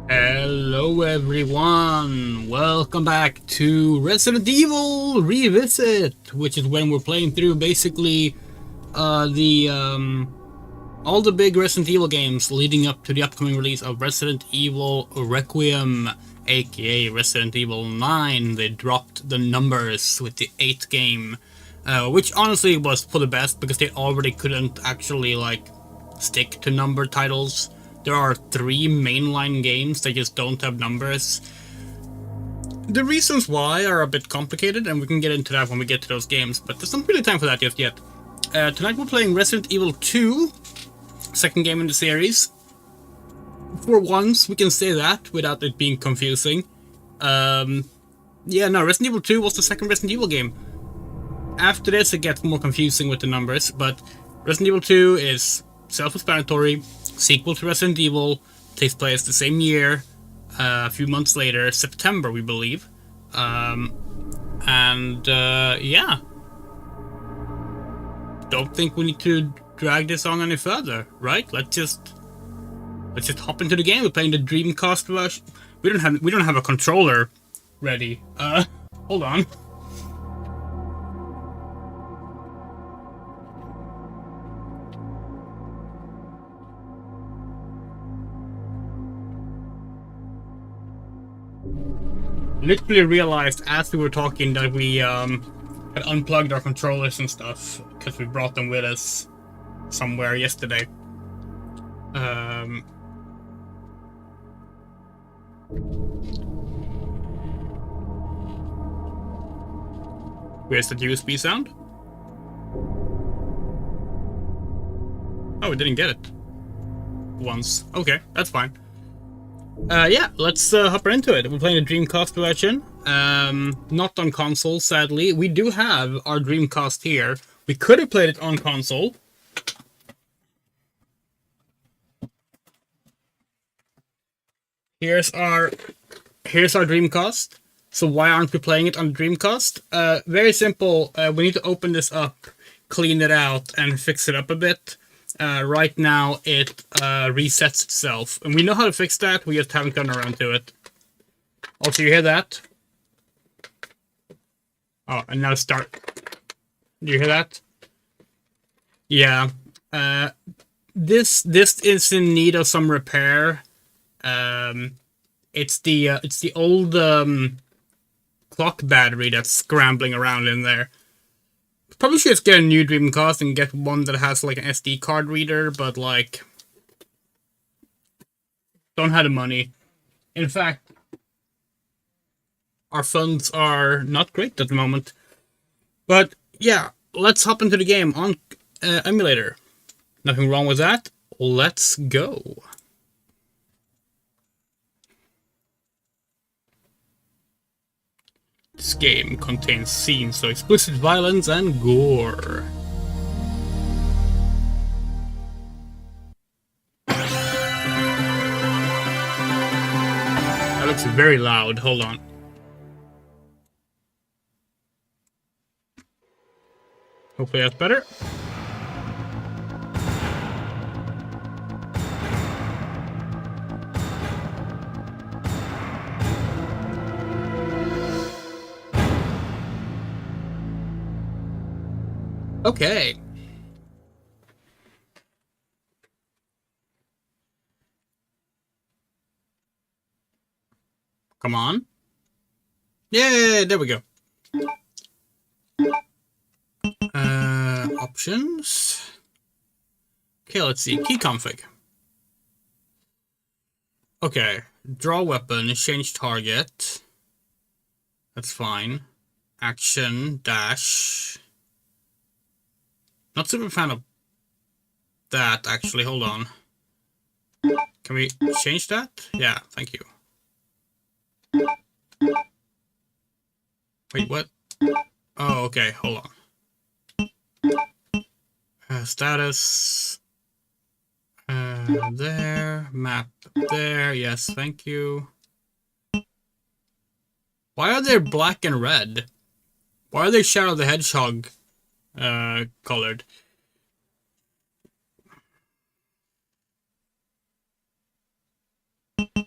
Hello everyone, welcome back to Resident Evil Revisit, which is when we're playing through basically all the big Resident Evil games leading up to the upcoming release of Resident Evil Requiem, aka Resident Evil 9. They dropped the numbers with the 8th game, which honestly was for the best because they already couldn't actually like stick to numbered titles. There are 3 mainline games that just don't have numbers. The reasons why are a bit complicated, and we can get into that when we get to those games, but there's not really time for that just yet. Tonight we're playing Resident Evil 2, second game in the series. For once, we can say that without it being confusing. Yeah, no, Resident Evil 2 was the second Resident Evil game. After this, it gets more confusing with the numbers, but Resident Evil 2 is self-explanatory, sequel to Resident Evil, takes place the same year, a few months later, September, we believe. Yeah. Don't think we need to drag this on any further, right? Let's just hop into the game. We're playing the Dreamcast version. We don't have a controller ready. Hold on. Literally realized as we were talking that we had unplugged our controllers and stuff because we brought them with us somewhere yesterday. Where's the USB sound? Oh, we didn't get it once. Okay, that's fine. Yeah, let's hop right into it. We're playing the Dreamcast version. Not on console, sadly. We do have our Dreamcast here. We could have played it on console. Here's our Dreamcast. So why aren't we playing it on the Dreamcast? Very simple. We need to open this up, clean it out, and fix it up a bit. Right now, it resets itself. And we know how to fix that, we just haven't gotten around to it. Also, you hear that? Oh, and now start. Do you hear that? Yeah. This is in need of some repair. It's the old clock battery that's scrambling around in there. Probably should just get a new Dreamcast and get one that has like an SD card reader, but like don't have the money. In fact, our funds are not great at the moment. But yeah, let's hop into the game on emulator. Nothing wrong with that. Let's go. This game contains scenes of explicit violence and gore. That looks very loud. Hold on. Hopefully that's better. Okay. Come on. Yay, there we go. Options. Okay, let's see. Key config. Okay. Draw weapon, change target. That's fine. Action, dash. Not super fan of that, actually. Hold on. Can we change that? Yeah, thank you. Wait, what? Oh, okay, hold on. Status. There. Map there. Yes, thank you. Why are they black and red? Why are they Shadow the Hedgehog colored?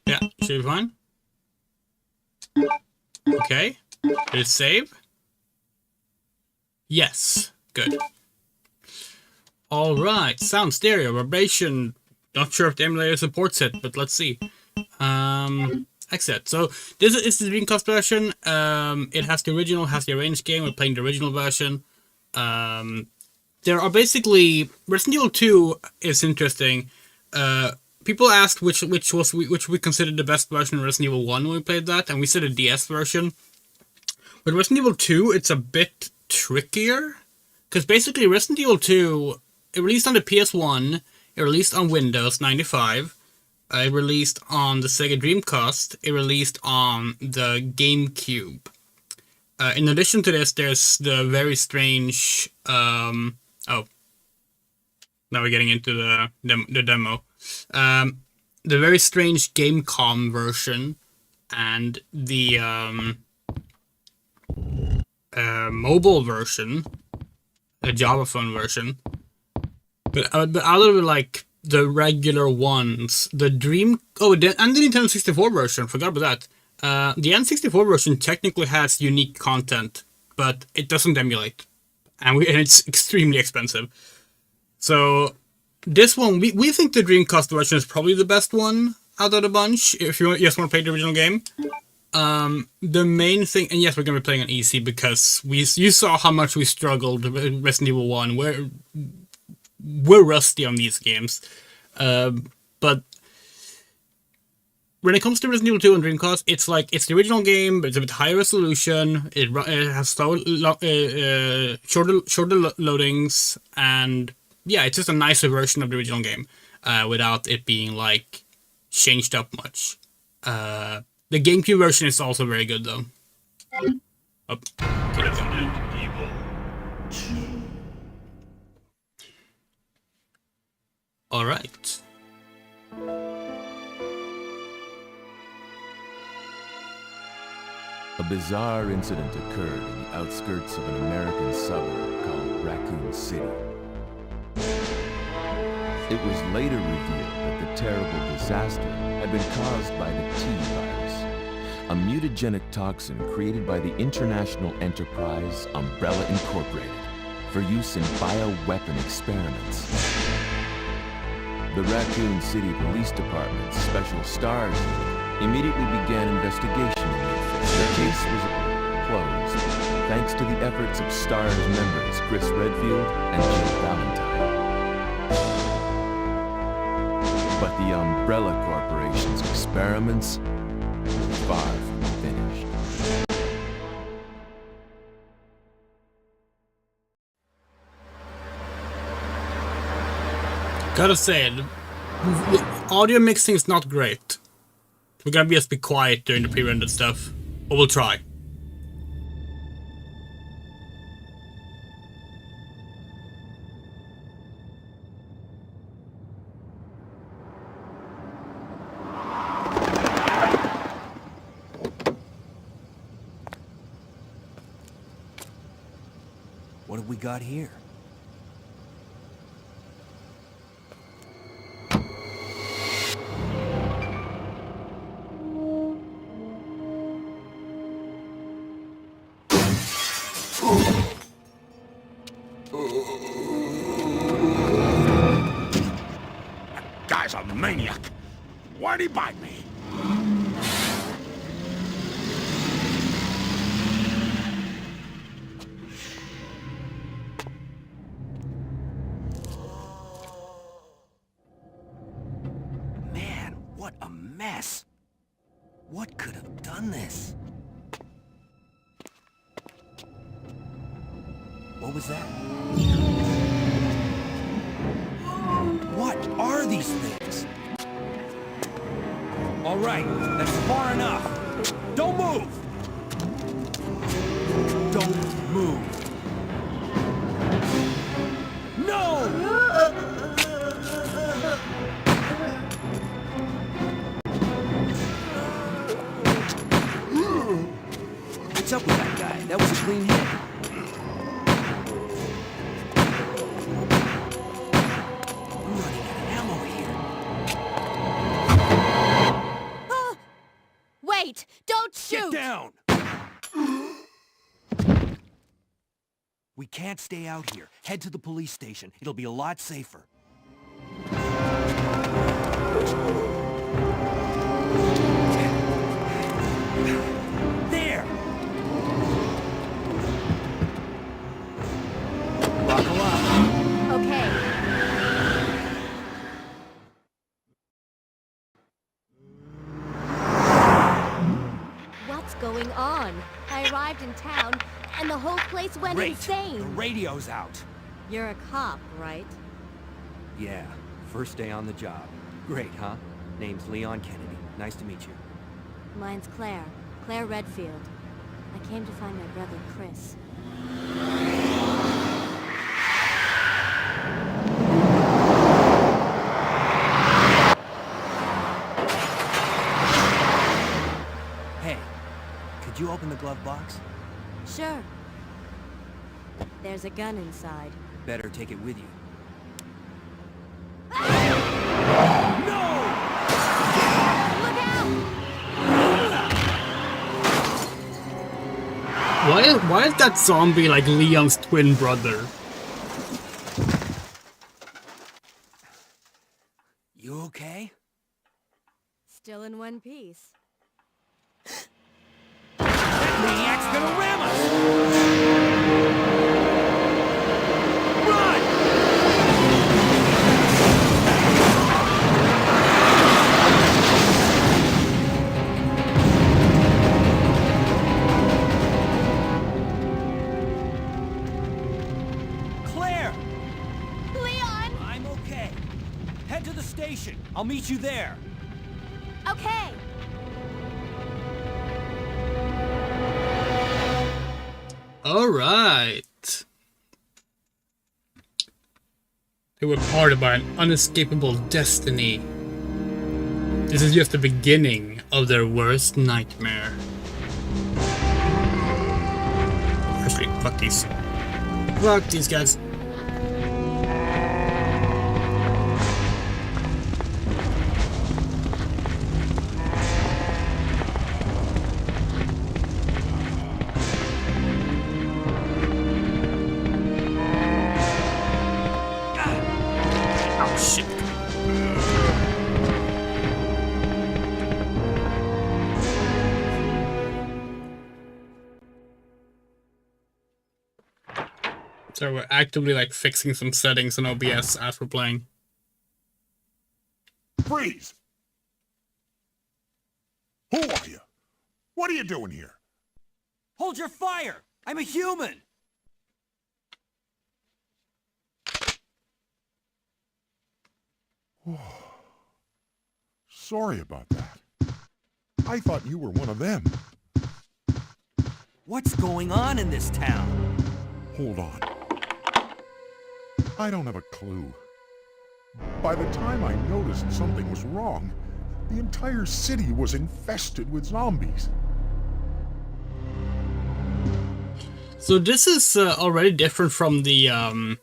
Yeah, should be fine. Okay. Did it save? Yes. Good. Alright. Sound, stereo, vibration. Not sure if the emulator supports it, but let's see. Exit. So this is the Dreamcast version. It has the original, has the arranged game. We're playing the original version. There are basically Resident Evil 2 is interesting. People asked which we considered the best version of Resident Evil 1 when we played that, and we said a DS version. But Resident Evil 2, it's a bit trickier, because basically Resident Evil 2, it released on the PS1, it released on Windows 95, it released on the Sega Dreamcast, it released on the GameCube. In addition to this, there's the very strange... now we're getting into the demo. The very strange GameCom version and the mobile version, the Java phone version. But other than like the regular ones, the and the Nintendo 64 version, forgot about that. The N64 version technically has unique content, but it doesn't emulate, and it's extremely expensive. So this one, we think the Dreamcast version is probably the best one out of the bunch, if you just want to play the original game. The main thing, and yes, we're going to be playing on easy, because you saw how much we struggled with Resident Evil 1. We're rusty on these games. But when it comes to Resident Evil 2 on Dreamcast, it's the original game, but it's a bit higher resolution. It has shorter loadings, and yeah, it's just a nicer version of the original game, without it being like changed up much. The GameCube version is also very good though. Oh, all right. A bizarre incident occurred in the outskirts of an American suburb called Raccoon City. It was later revealed that the terrible disaster had been caused by the T-virus, a mutagenic toxin created by the international enterprise Umbrella Incorporated for use in bioweapon experiments. The Raccoon City Police Department's Special Stars Unit immediately began investigation in the affair. The case was closed thanks to the efforts of STARS members Chris Redfield and Jill Valentine. But the Umbrella Corporation's experiments were far from finished. Gotta say, the audio mixing is not great. We're gonna just be quiet during the pre-rendered stuff, but we'll try. What have we got here? That guy's a maniac. Why'd he bite me? Man, what a mess. What could have done this? What was that? What are these things? All right, that's far enough. Don't move! Don't move. No! What's up with that guy? That was a clean hit. I'm running out of ammo here. Wait! Don't shoot! Get down! We can't stay out here. Head to the police station. It'll be a lot safer. There! arrived in town, and the whole place went Great. insane. The radio's out. You're a cop, right? Yeah, first day on the job. Great, huh? Name's Leon Kennedy. Nice to meet you. Mine's Claire. Claire Redfield. I came to find my brother, Chris. Hey, could you open the glove box? Sure. There's a gun inside. Better take it with you. Look out! Why is that zombie like Leon's twin brother? You okay? Still in one piece. That maniac's gonna ram us! Run! Claire! Leon! I'm okay. Head to the station. I'll meet you there. Okay. All right. They were parted by an unescapable destiny. This is just the beginning of their worst nightmare. Actually, fuck these. Fuck these guys. Oh shit. So we're actively like fixing some settings in OBS as we're playing. Freeze! Who are you? What are you doing here? Hold your fire! I'm a human! Sorry about that. I thought you were one of them. What's going on in this town? Hold on. I don't have a clue. By the time I noticed something was wrong, the entire city was infested with zombies. So this is already different from the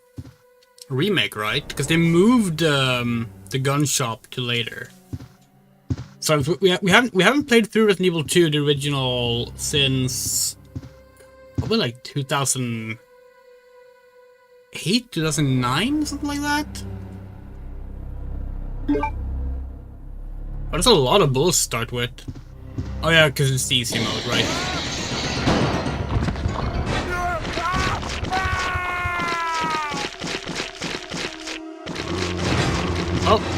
remake, right? Because they moved the gun shop to later. So we haven't played through Resident Evil 2, the original, since probably like 2008, 2009, something like that. Oh, there's a lot of bullets to start with. Oh yeah, because it's the easy mode, right? Oh.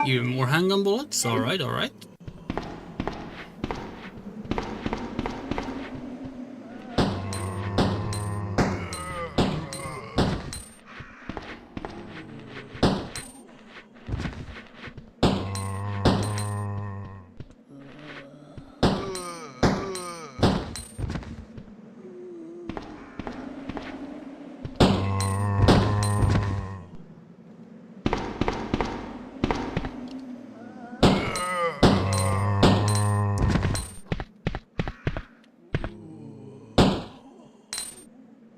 Even more handgun bullets? Alright, alright.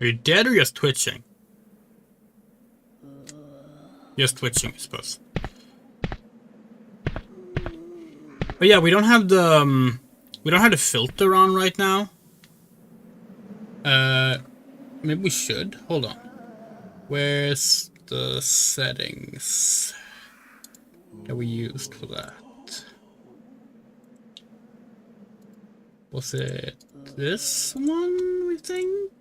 Are you dead or just twitching? Just twitching, I suppose. But yeah, we don't have the We don't have the filter on right now. Maybe we should. Hold on. Where's the settings that we used for that? Was it this one, we think?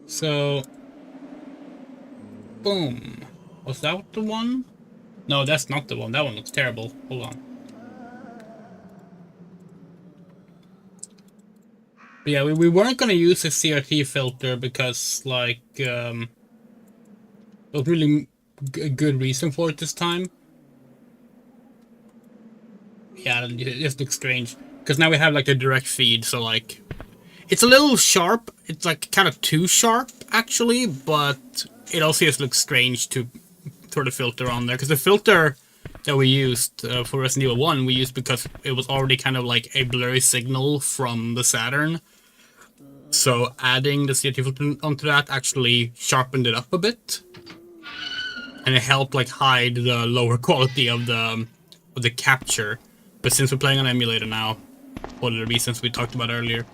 So, boom. Was that the one? No, that's not the one. That one looks terrible. Hold on. But yeah, we weren't gonna use a CRT filter because, like, there was really a good reason for it this time. Yeah, it just looks strange. Because now we have, like, a direct feed, so, like... It's a little sharp. It's, like, kind of too sharp, actually, but it also just looks strange to throw the filter on there. Because the filter that we used for Resident Evil 1, we used because it was already kind of, like, a blurry signal from the Saturn. So adding the CRT filter onto that actually sharpened it up a bit. And it helped, like, hide the lower quality of the capture. But since we're playing on emulator now, for the reasons we talked about earlier,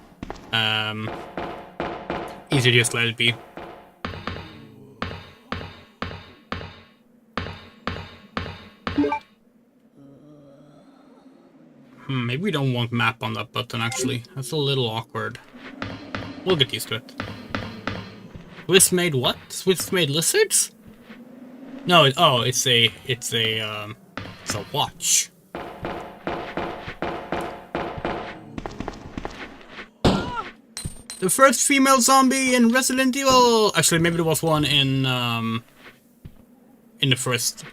easier to just let it be. Maybe we don't want map on that button, actually. That's a little awkward. We'll get used to it. Swiss made what? Swiss made lizards? No, it's a watch. The first female zombie in Resident Evil. Actually, maybe there was one in the first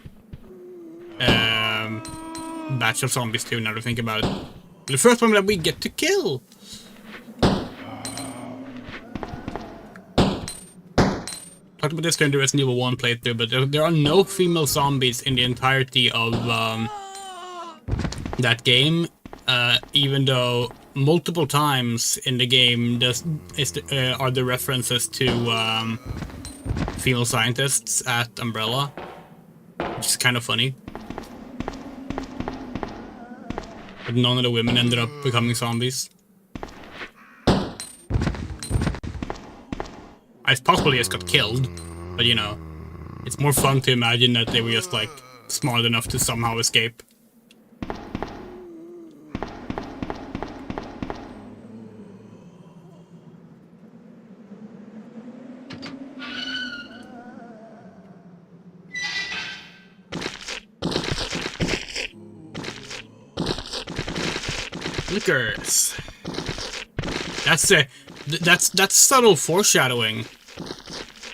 batch of zombies too. Now to think about it, the first one that we get to kill. Talked about this during the Resident Evil 1 playthrough, but there are no female zombies in the entirety of that game, even though multiple times in the game are the references to female scientists at Umbrella, which is kind of funny. But none of the women ended up becoming zombies. I possibly just got killed, but you know, it's more fun to imagine that they were just like smart enough to somehow escape. Lickers. That's subtle foreshadowing.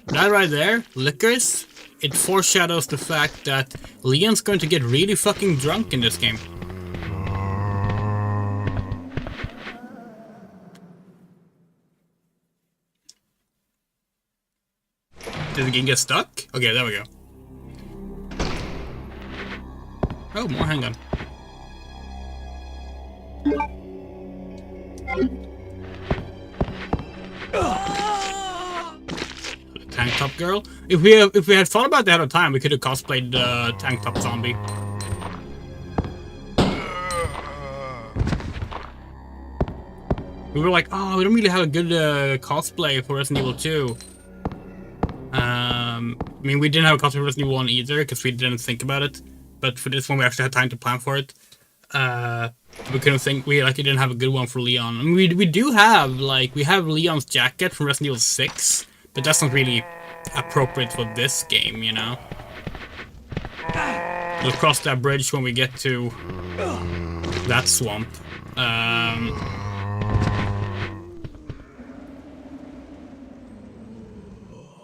That right there, Lickers, it foreshadows the fact that Leon's going to get really fucking drunk in this game. Did the game get stuck? Okay, there we go. Oh, more handgun. Tank top girl. If we had thought about that ahead of time, we could have cosplayed the tank top zombie. We were like, oh, we don't really have a good cosplay for Resident Evil 2. I mean, we didn't have a cosplay for Resident Evil 1 either, because we didn't think about it. But for this one, we actually had time to plan for it. We couldn't think, we didn't have a good one for Leon. I mean, we do have, we have Leon's jacket from Resident Evil 6, but that's not really appropriate for this game, you know? We'll cross that bridge when we get to that swamp.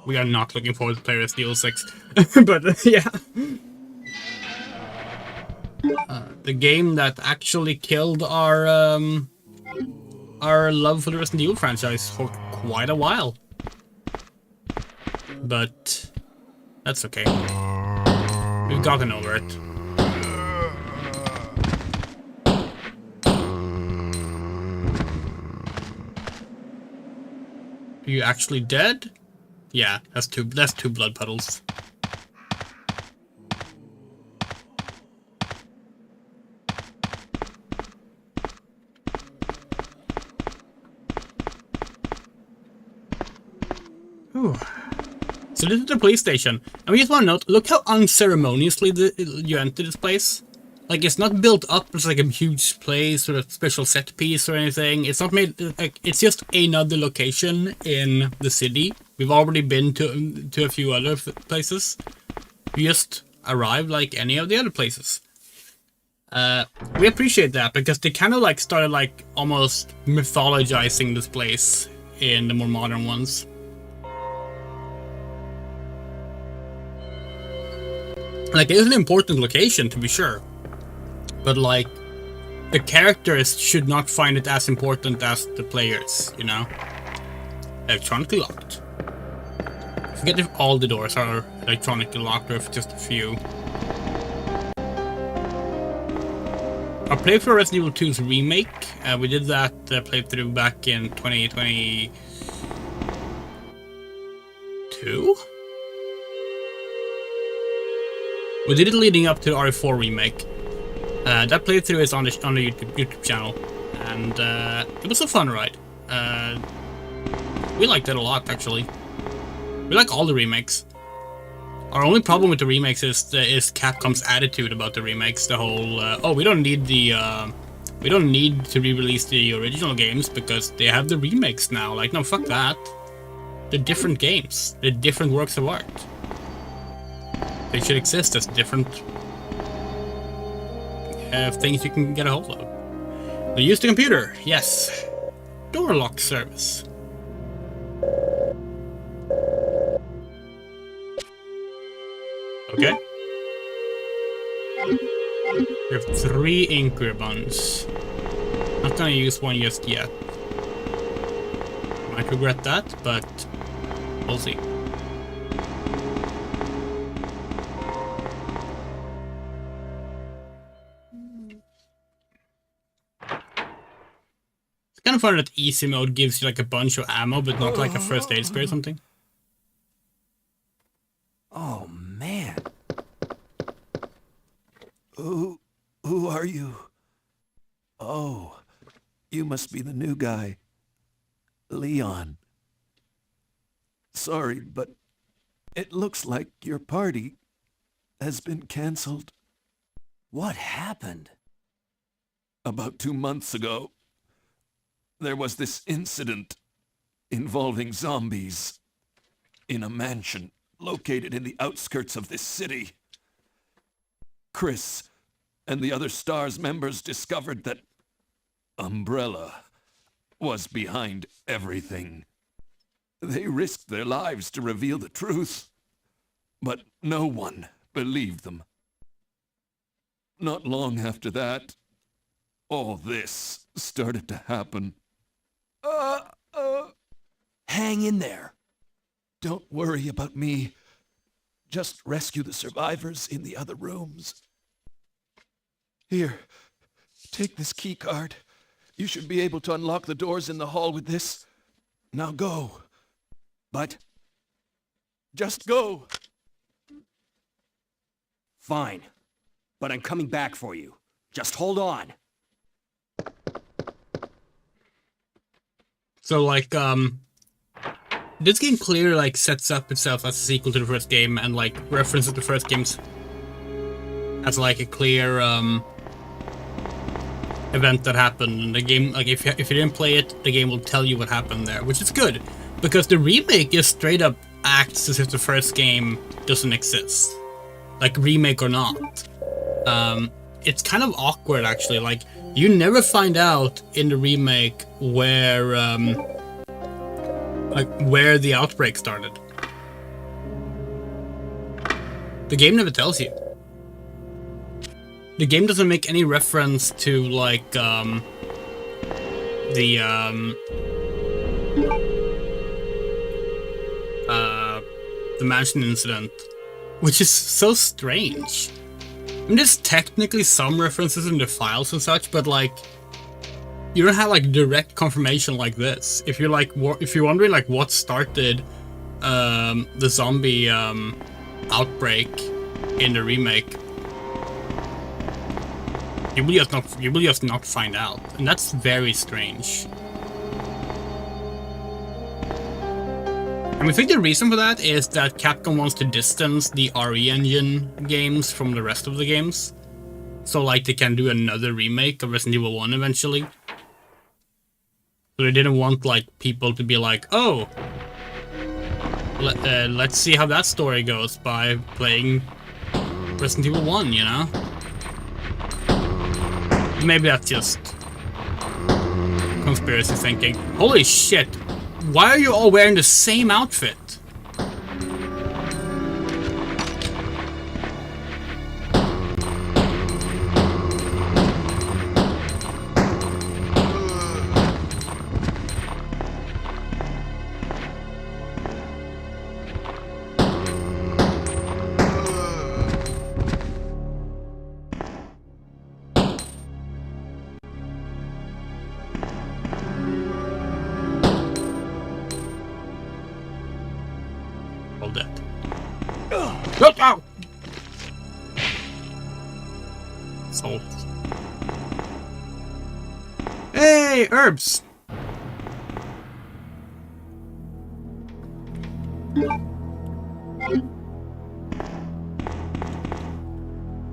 We are not looking forward to play Resident Evil 6, but yeah. The game that actually killed our love for the Resident Evil franchise for quite a while. But that's okay. We've gotten over it. Are you actually dead? Yeah, that's two blood puddles. Whew. So this is the police station. And we just want to note, look how unceremoniously you enter this place. Like, it's not built up as like a huge place or a special set piece or anything. It's not made, like, it's just another location in the city. We've already been to a few other places. We just arrived like any of the other places. We appreciate that because they kind of like started like almost mythologizing this place in the more modern ones. Like, it is an important location to be sure, but like the characters should not find it as important as the players, you know? Electronically locked. I forget if all the doors are electronically locked or if just a few. Our playthrough of Resident Evil 2's remake, we did that playthrough back in 2022? We did it leading up to the RE4 remake. That playthrough is on the YouTube channel, and it was a fun ride. We liked it a lot, actually. We like all the remakes. Our only problem with the remakes is Capcom's attitude about the remakes. The whole, oh, we don't need to re-release the original games because they have the remakes now. Like, no, fuck that. They're different games. They're different works of art. They should exist as different things you can get a hold of. They use the computer, yes. Door lock service. Okay. We have 3 Inquiry buns. Not gonna use one just yet. Might regret that, but we'll see. It's kind of fun that easy mode gives you like a bunch of ammo, but not like a first aid spray or something. Oh, man. Who are you? Oh, you must be the new guy. Leon. Sorry, but it looks like your party has been canceled. What happened? About 2 months ago, there was this incident involving zombies in a mansion located in the outskirts of this city. Chris and the other STARS members discovered that Umbrella was behind everything. They risked their lives to reveal the truth, but no one believed them. Not long after that, all this started to happen. Hang in there. Don't worry about me. Just rescue the survivors in the other rooms. Here, take this key card. You should be able to unlock the doors in the hall with this. Now go. But just go. Fine, but I'm coming back for you. Just hold on. So like, this game clearly like sets up itself as a sequel to the first game and like references the first games as like a clear event that happened in the game. Like if you didn't play it, the game will tell you what happened there, which is good because the remake just straight up acts as if the first game doesn't exist, like remake or not. It's kind of awkward actually. Like you never find out in the remake where the outbreak started. The game never tells you. The game doesn't make any reference to like the mansion incident, which is so strange. I mean, there's technically some references in the files and such, but like you don't have like direct confirmation like this. If you're like, if you're wondering like what started the zombie outbreak in the remake, you will just not find out, and that's very strange. I I think the reason for that is that Capcom wants to distance the RE Engine games from the rest of the games. So, like, they can do another remake of Resident Evil 1 eventually. So they didn't want, like, people to be like, oh, let's see how that story goes by playing Resident Evil 1, you know? Maybe that's just conspiracy thinking. Holy shit! Why are you all wearing the same outfit? All dead. Look out! Salt. Hey, herbs!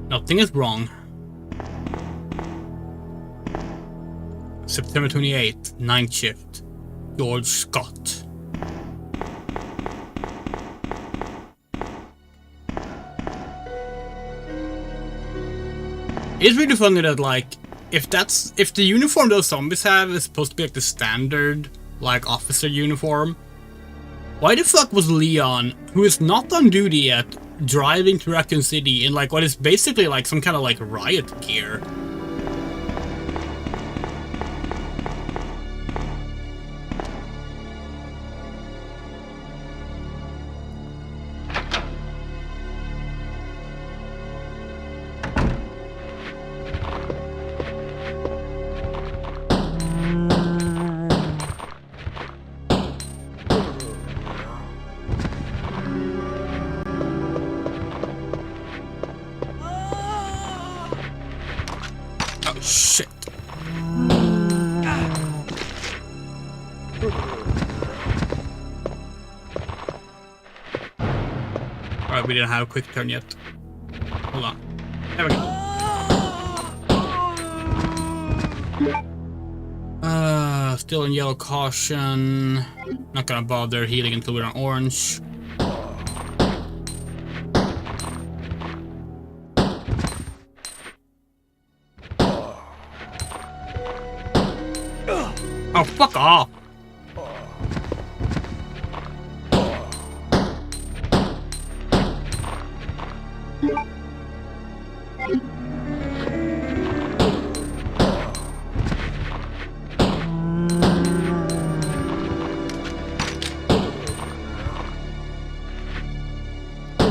Nothing is wrong. September 28th, night shift. George Scott. It's really funny that, like, if the uniform those zombies have is supposed to be like the standard, like, officer uniform, why the fuck was Leon, who is not on duty yet, driving to Raccoon City in, like, what is basically like some kind of, like, riot gear? Oh, shit. Alright, we didn't have a quick turn yet. Hold on. There we go. Still in yellow caution. Not gonna bother healing until we're on orange. Oh, fuck off!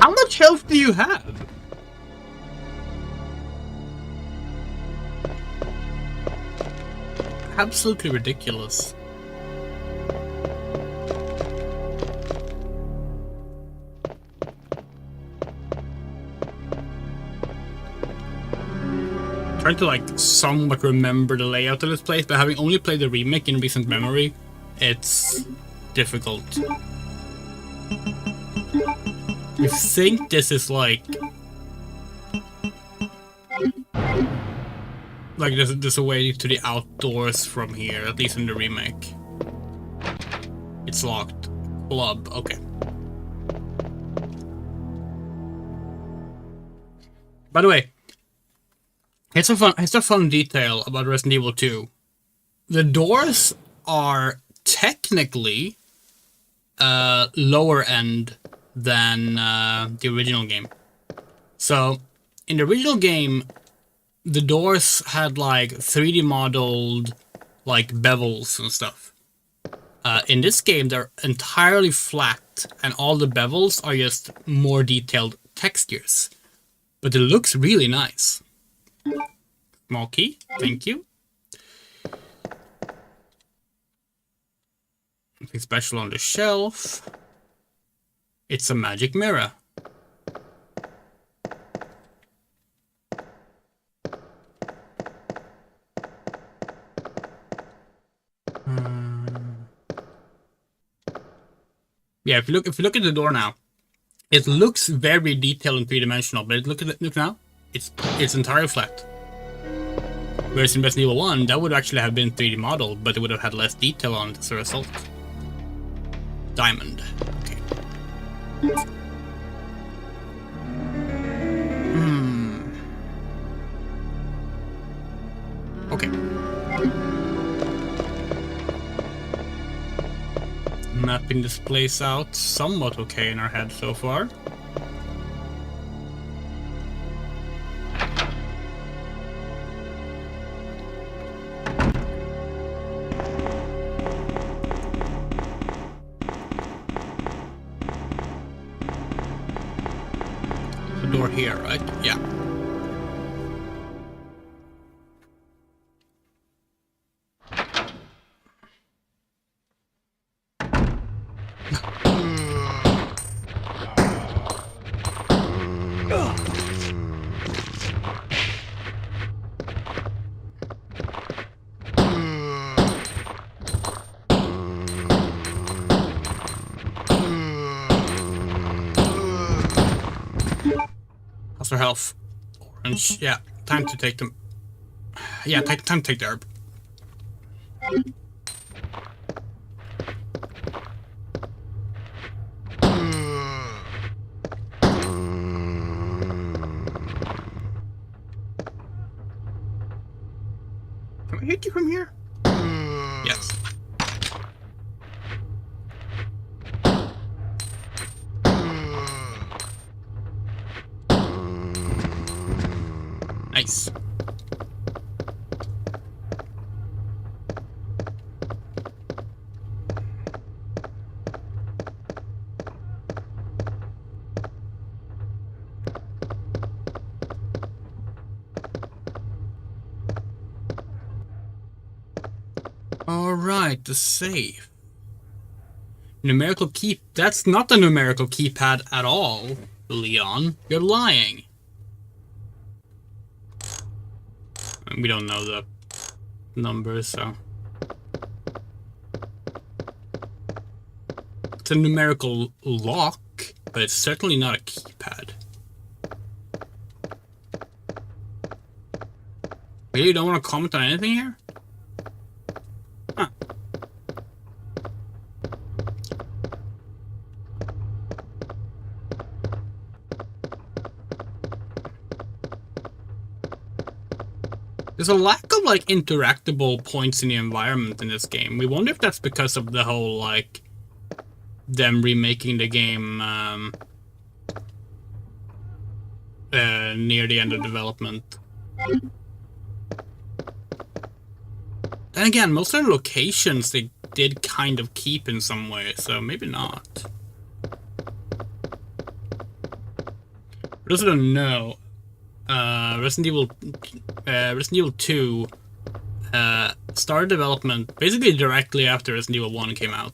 How much health do you have? Absolutely ridiculous. Trying to, like, somewhat remember the layout of this place, but having only played the remake in recent memory, it's difficult. You think this is like there's a way to the outdoors from here, at least in the remake. It's locked. Club, okay. By the way, it's a fun detail about Resident Evil 2. The doors are technically lower end than the original game. So in the original game, the doors had like 3D modeled like bevels and stuff. In this game, they're entirely flat, and all the bevels are just more detailed textures. But it looks really nice. Small key, thank you. Nothing special on the shelf. It's a magic mirror. Yeah, if you look at the door now, it looks very detailed and three-dimensional, but look now, it's entirely flat. Whereas in Resident Evil 1, that would actually have been 3D modeled, but it would have had less detail on it as a result. Diamond. Okay. Okay. Mapping this place out somewhat okay in our head so far. The door here, right? Yeah. How's her health? Orange. Yeah, time to take them. Yeah, time to take the herb. Can I hit you from here? Yes. Nice. Alright, the save. Numerical key. That's not the numerical keypad at all, Leon. You're lying. We don't know the numbers, so. It's a numerical lock, but it's certainly not a keypad. Really, you don't want to comment on anything here? Huh. There's a lack of, like, interactable points in the environment in this game. We wonder if that's because of the whole, like, them remaking the game near the end of development. Then again, most of the locations they did kind of keep in some way, so maybe not. For those who don't know, Resident Evil 2 started development basically directly after Resident Evil 1 came out,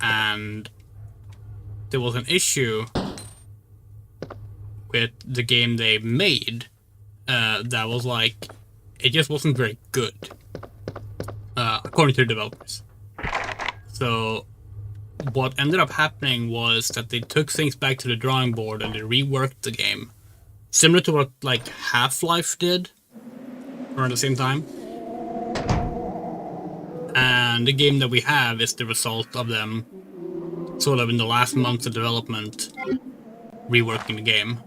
and there was an issue with the game they made that was like, it just wasn't very good, according to the developers. So what ended up happening was that they took things back to the drawing board and they reworked the game. Similar to what, like, Half-Life did around the same time. And the game that we have is the result of them, sort of in the last months of development, reworking the game.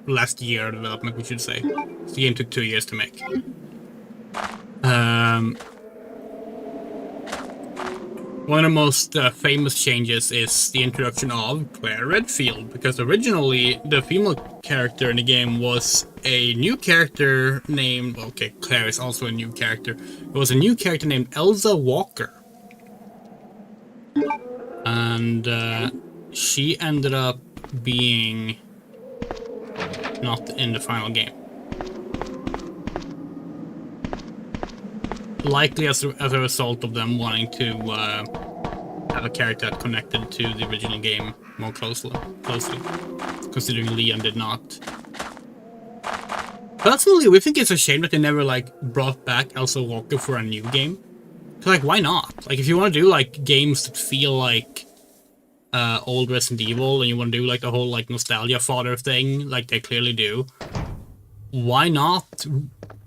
Last year of development, we should say. The game took 2 years to make. One of the most famous changes is the introduction of Claire Redfield, because originally the female character in the game was a new character named, okay, Claire is also a new character. It was a new character named Elza Walker. And she ended up being not in the final game. Likely as a result of them wanting to have a character that connected to the original game more closely, considering Leon did not. Personally, we think it's a shame that they never, like, brought back Elsa Walker for a new game. Cause, like, why not? Like, if you want to do, like, games that feel like old Resident Evil and you want to do like the whole like nostalgia fodder thing, like they clearly do, why not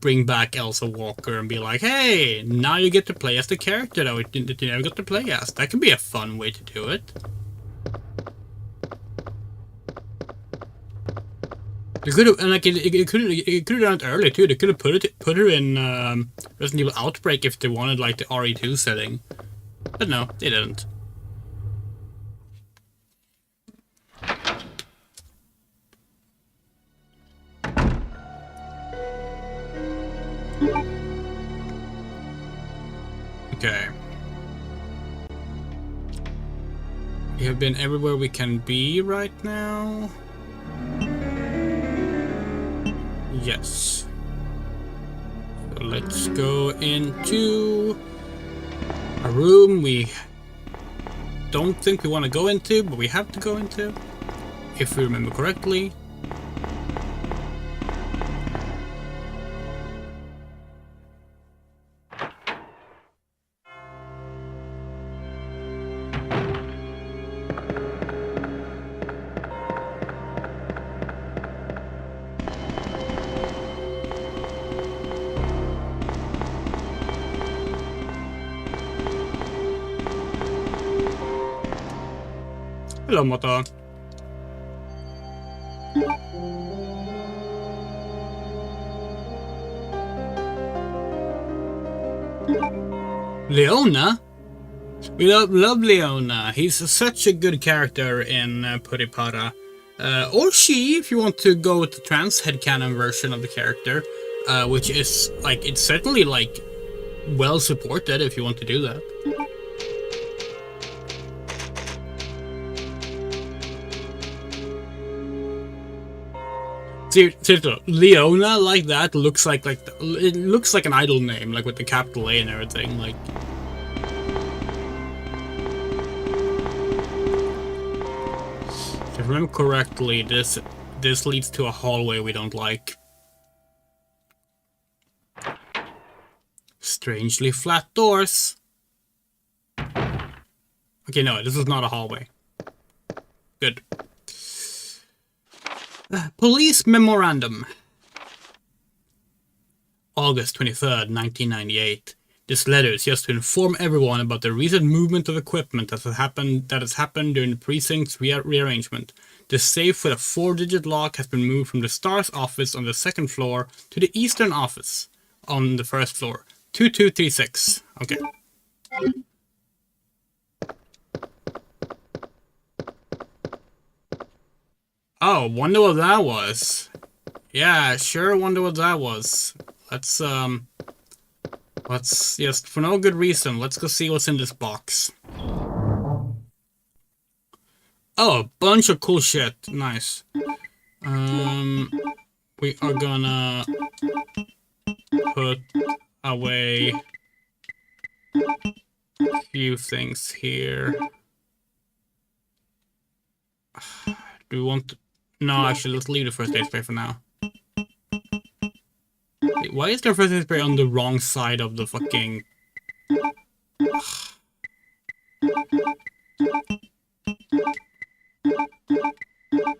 bring back Elsa Walker and be like, hey, now you get to play as the character that you never got to play as? That could be a fun way to do it. They could have, and like it could have done it early too. They could have put her in Resident Evil Outbreak if they wanted like the RE2 setting, but no, they didn't. Okay. We have been everywhere we can be right now. Yes. So let's go into a room we don't think we want to go into, but we have to go into, if we remember correctly. Hello, Mota. Leona? We love Leona. He's such a good character in Puripara. Or she, if you want to go with the trans headcanon version of the character, which is, like, it's certainly, like, well supported if you want to do that. Seriously, Leona like that looks like it looks like an idol name, like with the capital A and everything. Like, if I remember correctly, this leads to a hallway we don't like. Strangely flat doors. Okay, no, this is not a hallway. Good. Police Memorandum. August 23rd, 1998. This letter is just to inform everyone about the recent movement of equipment that has happened during the precinct's rearrangement. The safe with a 4-digit lock has been moved from the STARS office on the 2nd floor to the Eastern office on the 1st floor. 2236. Okay. Oh, wonder what that was. Yeah, sure, wonder what that was. Let's just, for no good reason, let's go see what's in this box. Oh, a bunch of cool shit. Nice. We are gonna put away a few things here. Do we want to... No, actually, let's leave the first aid spray for now. Wait, why is the first aid spray on the wrong side of the fucking...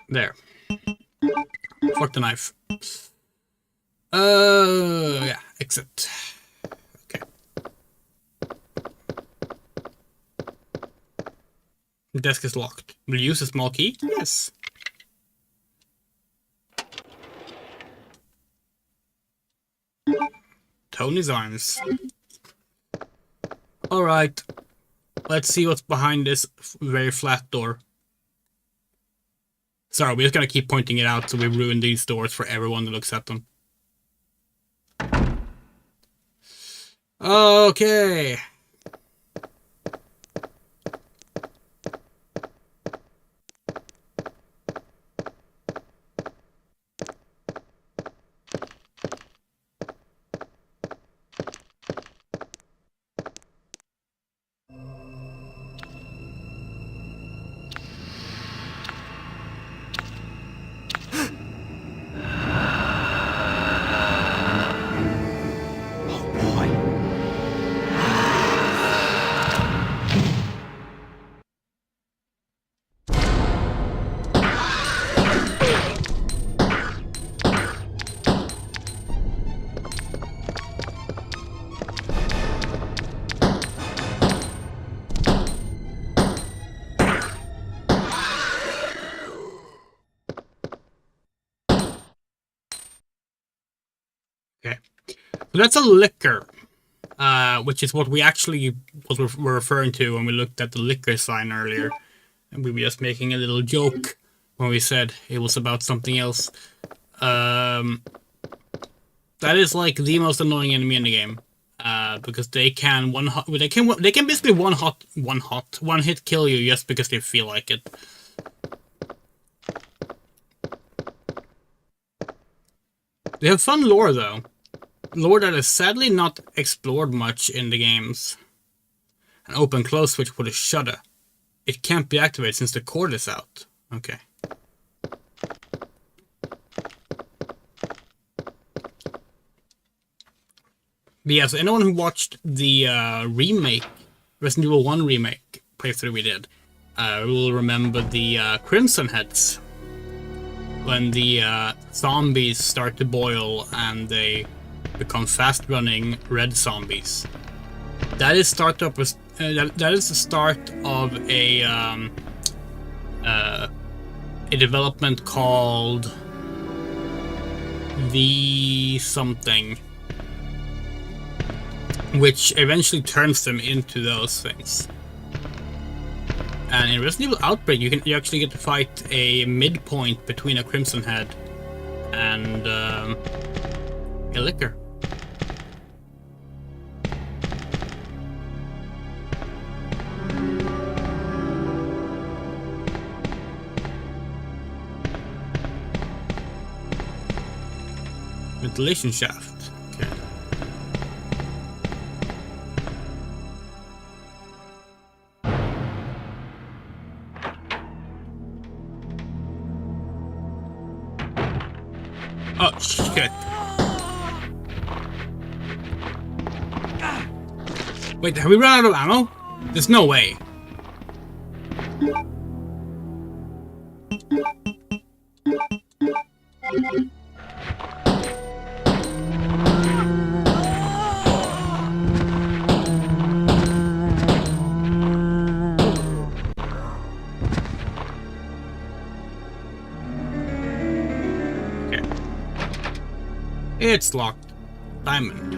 There. Fuck the knife. Yeah, exit. Okay. The desk is locked. Will you use a small key? Yes. Tony's arms. Alright. Let's see what's behind this very flat door. Sorry, we're just gonna keep pointing it out so we ruin these doors for everyone that looks at them. Okay. So that's a liquor, which is what we were referring to when we looked at the liquor sign earlier. And we were just making a little joke when we said it was about something else. That is like the most annoying enemy in the game, because they can basically one hit kill you just because they feel like it. They have fun lore though, lore that is sadly not explored much in the games. An open close switch with a shutter. It can't be activated since the cord is out. Okay. But yeah, so anyone who watched the remake, Resident Evil 1 remake playthrough we did, will remember the Crimson Heads. When the zombies start to boil and they become fast-running red zombies. That is that is the start of a development called the something, which eventually turns them into those things. And in Resident Evil Outbreak, you actually get to fight a midpoint between a Crimson Head and a Licker. Ventilation shaft. Okay. Oh, shit. Wait, have we run out of ammo? There's no way. It's locked. Diamond.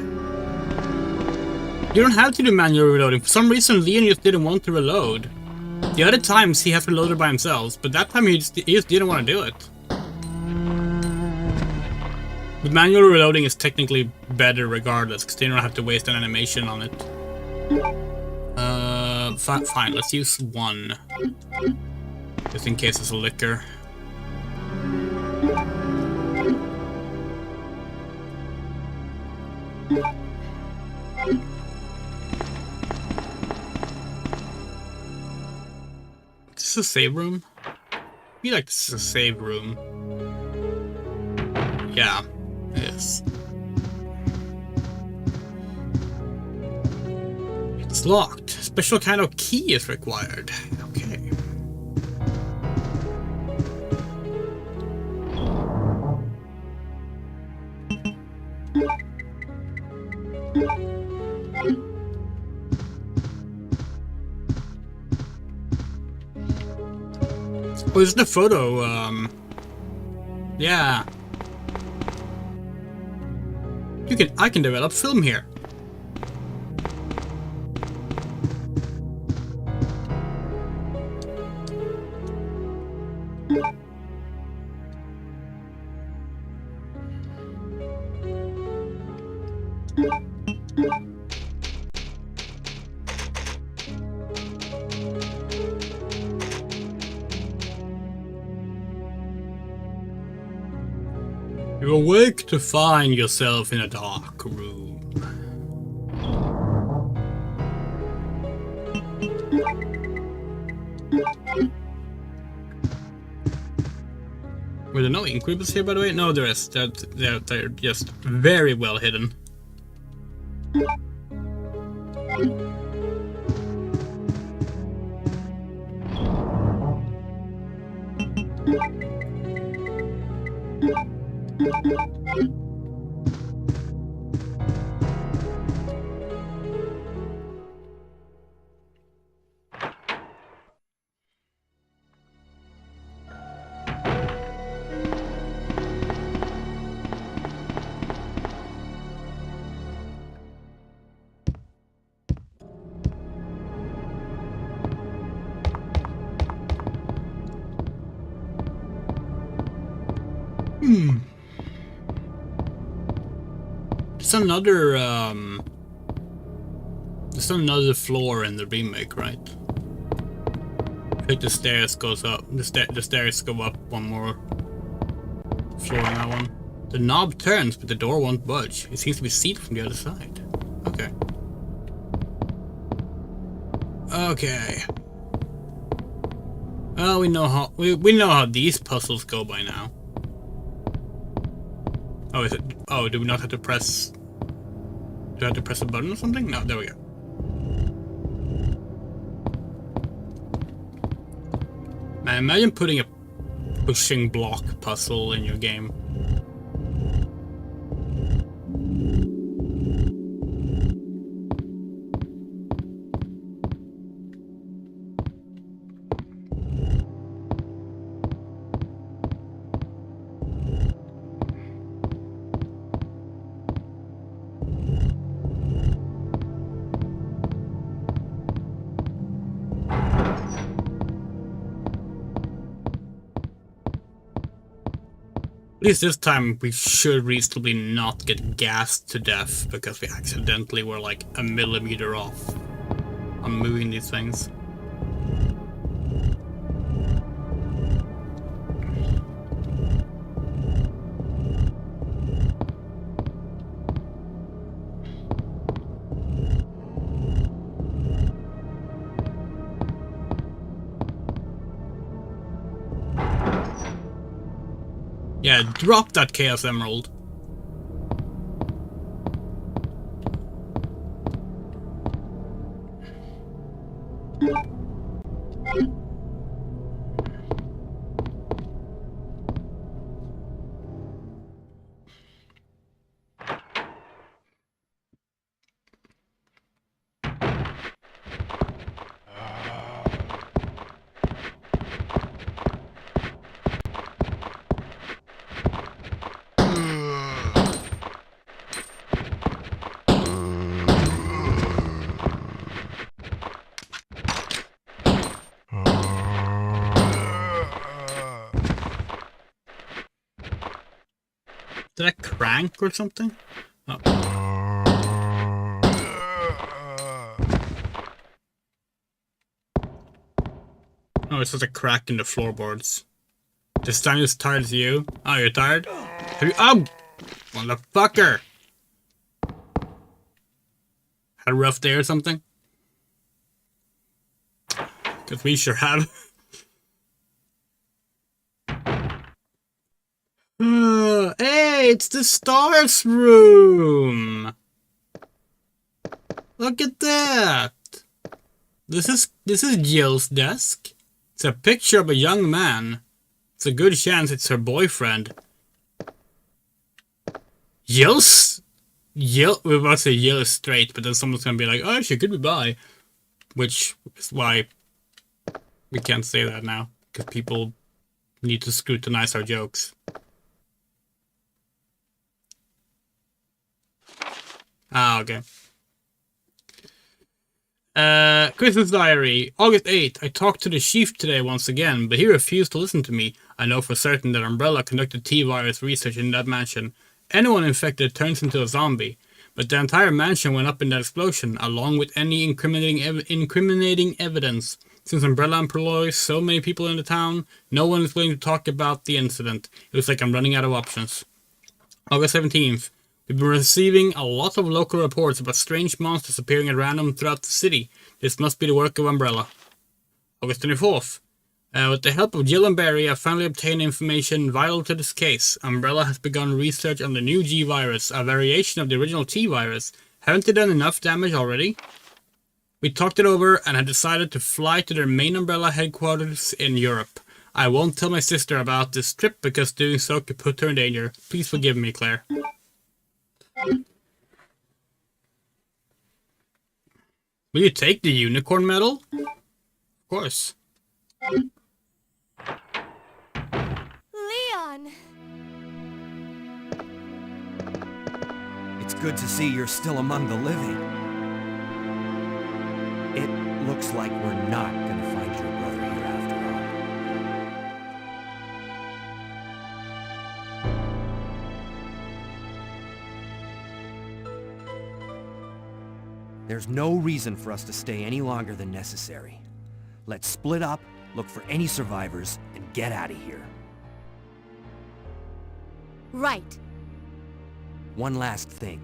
You don't have to do manual reloading. For some reason, Leon just didn't want to reload. The other times, he has reloaded by himself, but that time he just didn't want to do it. But manual reloading is technically better regardless, because they don't have to waste an animation on it. Fine, let's use one. Just in case it's a liquor. Is this a save room? I feel like this is a save room. Yeah, it is. It's locked. Special kind of key is required. Okay. Oh, this is the photo, yeah. I can develop film here. You awake to find yourself in a dark room. Were there no ink ribbons here, by the way? No, there is. They're just very well hidden. There's another floor in the remake, right? I think the stairs goes up. The stairs go up one more floor in that one. The knob turns, but the door won't budge. It seems to be sealed from the other side. Okay. Okay. Well, we know how these puzzles go by now. Oh, is it? Oh, do we not have to press? Do I have to press a button or something? No, there we go. Man, imagine putting a pushing block puzzle in your game. At least this time we should reasonably not get gassed to death because we accidentally were like a millimeter off on moving these things. Yeah, drop that Chaos Emerald. Did I crank or something? Oh. Oh, it's just a crack in the floorboards. This time as tired as you. Oh, you're tired? Have you— oh! Motherfucker! Had a rough day or something? Because we sure have. Hey, it's the stars room. Look at that. This is Jill's desk. It's a picture of a young man. It's a good chance it's her boyfriend. Jill, we were about to say Jill is straight, but then someone's gonna be like, oh, she could be bi. Which is why we can't say that now, because people need to scrutinize our jokes. Ah, okay. Christmas diary, August 8th. I talked to the chief today once again, but he refused to listen to me. I know for certain that Umbrella conducted T-virus research in that mansion. Anyone infected turns into a zombie, but the entire mansion went up in that explosion, along with any incriminating evidence. Since Umbrella employs so many people in the town, no one is willing to talk about the incident. It was like I'm running out of options. August 17th. We've been receiving a lot of local reports about strange monsters appearing at random throughout the city. This must be the work of Umbrella. August 24th. With the help of Jill and Barry, I finally obtained information vital to this case. Umbrella has begun research on the new G-virus, a variation of the original T-virus. Haven't they done enough damage already? We talked it over and had decided to fly to their main Umbrella headquarters in Europe. I won't tell my sister about this trip because doing so could put her in danger. Please forgive me, Claire. Will you take the unicorn medal? Of course. Leon! It's good to see you're still among the living. It looks like we're not gonna find your brother here after all. There's no reason for us to stay any longer than necessary. Let's split up, look for any survivors, and get out of here. Right. One last thing.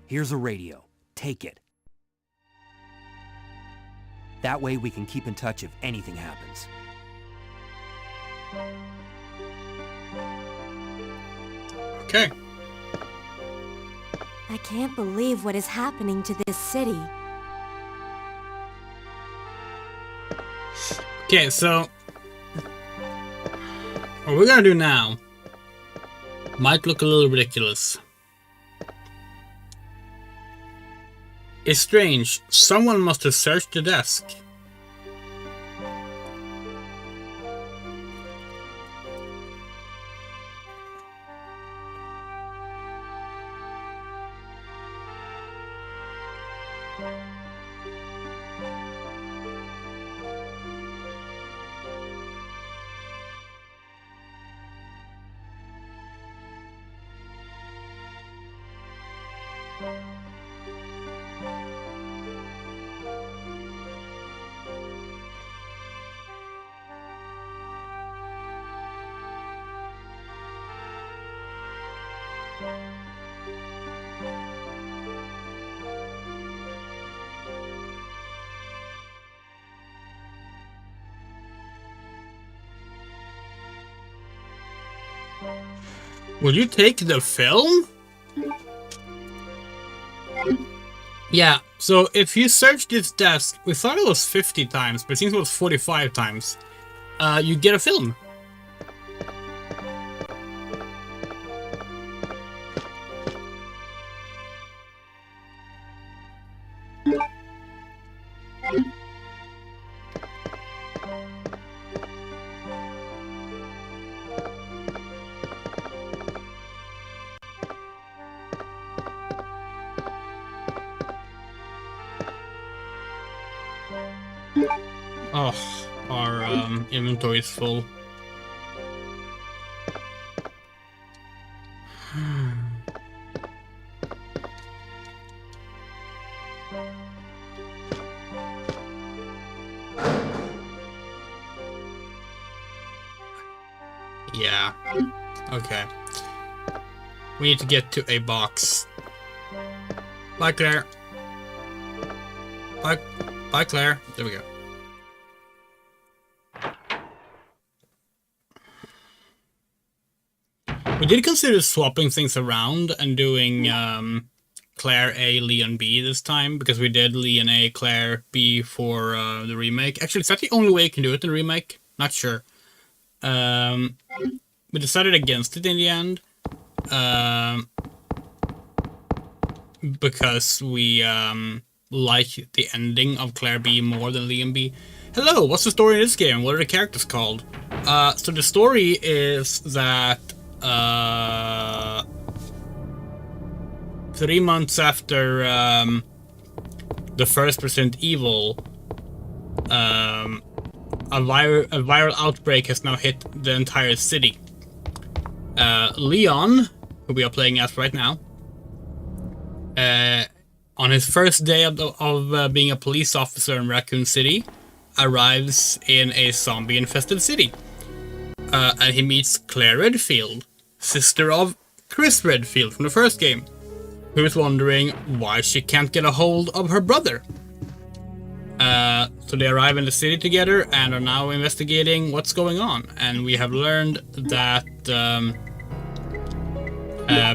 Here's a radio. Take it. That way we can keep in touch if anything happens. Okay. I can't believe what is happening to this city. Okay, so what we're gonna do now might look a little ridiculous. It's strange. Someone must have searched the desk. Will you take the film? Yeah, so if you search this desk, we thought it was 50 times, but it seems it was 45 times. You get a film. Oh, our inventory is full. Yeah. Okay. We need to get to a box. Bye, Claire. Bye. Bye, Claire. There we go. We did consider swapping things around and doing Claire A, Leon B this time, because we did Leon A, Claire B for the remake. Actually, is that the only way you can do it in the remake? Not sure. We decided against it in the end. Because we like the ending of Claire B more than Leon B. Hello, what's the story in this game? What are the characters called? So the story is that 3 months after the first Resident Evil, a viral outbreak has now hit the entire city. Leon, who we are playing as right now, on his first day of being a police officer in Raccoon City, arrives in a zombie-infested city. And he meets Claire Redfield, sister of Chris Redfield from the first game, who is wondering why she can't get a hold of her brother. So they arrive in the city together and are now investigating what's going on. And we have learned that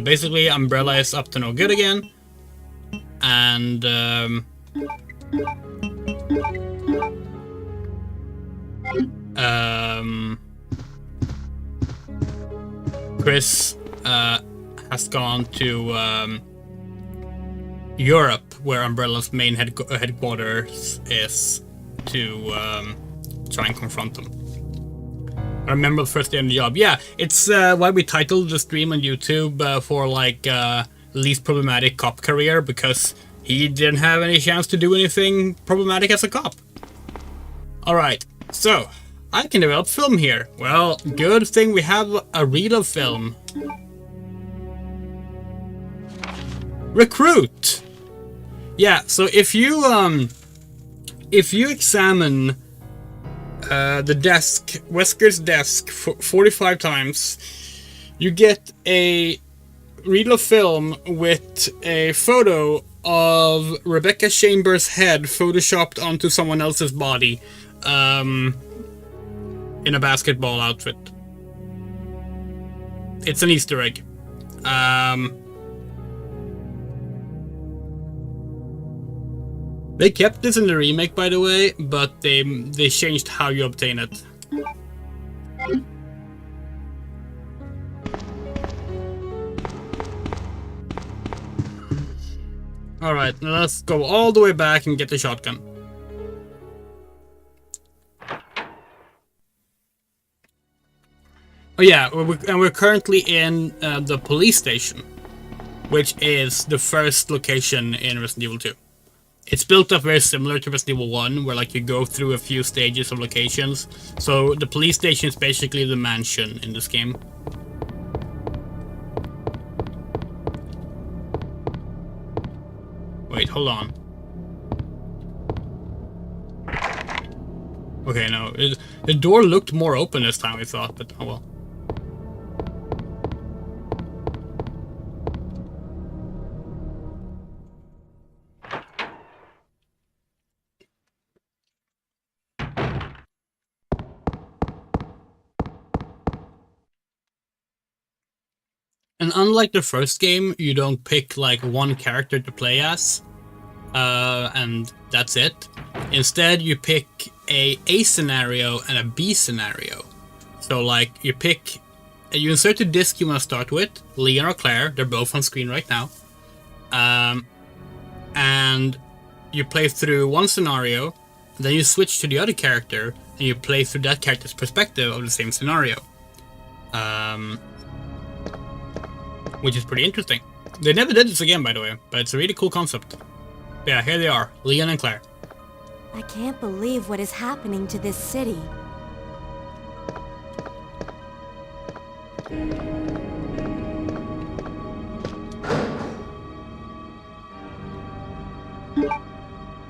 basically Umbrella is up to no good again. And Chris has gone to Europe, where Umbrella's main headquarters is, to try and confront them. I remember the first day on the job. Yeah, it's why we titled the stream on YouTube for like least problematic cop career, because he didn't have any chance to do anything problematic as a cop. Alright, so I can develop film here. Well, good thing we have a reel of film. Recruit! Yeah, so if you examine the desk, Wesker's desk, 45 times, you get a reel of film with a photo of Rebecca Chambers' head photoshopped onto someone else's body, in a basketball outfit. It's an Easter egg. They kept this in the remake, by the way, but they changed how you obtain it. Alright, now let's go all the way back and get the shotgun. Oh yeah, and we're currently in the police station, which is the first location in Resident Evil 2. It's built up very similar to Resident Evil 1, where like you go through a few stages of locations. So the police station is basically the mansion in this game. Wait, hold on. Okay, no, the door looked more open this time, I thought, but oh well. And unlike the first game, you don't pick like one character to play as, and that's it. Instead, you pick a scenario and a B scenario. So like you insert the disc you want to start with, Leon or Claire, they're both on screen right now. And you play through one scenario, then you switch to the other character, and you play through that character's perspective of the same scenario. Which is pretty interesting. They never did this again, by the way, but it's a really cool concept. Yeah, here they are, Leon and Claire. I can't believe what is happening to this city.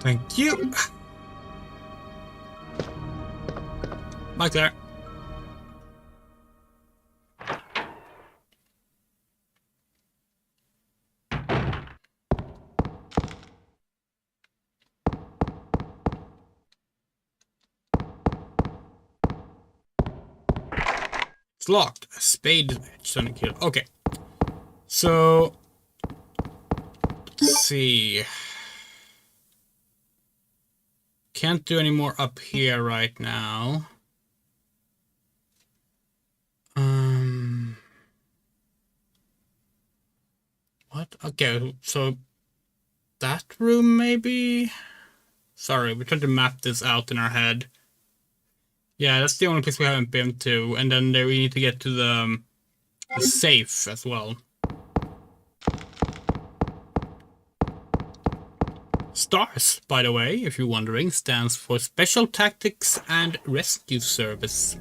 Thank you. Bye, Claire. It's locked. A spade sonic kill. Okay. So let's see. Can't do any more up here right now. What? Okay, so that room maybe? Sorry, we're trying to map this out in our head. Yeah, that's the only place we haven't been to, and then there we need to get to the safe as well. STARS, by the way, if you're wondering, stands for Special Tactics and Rescue Service.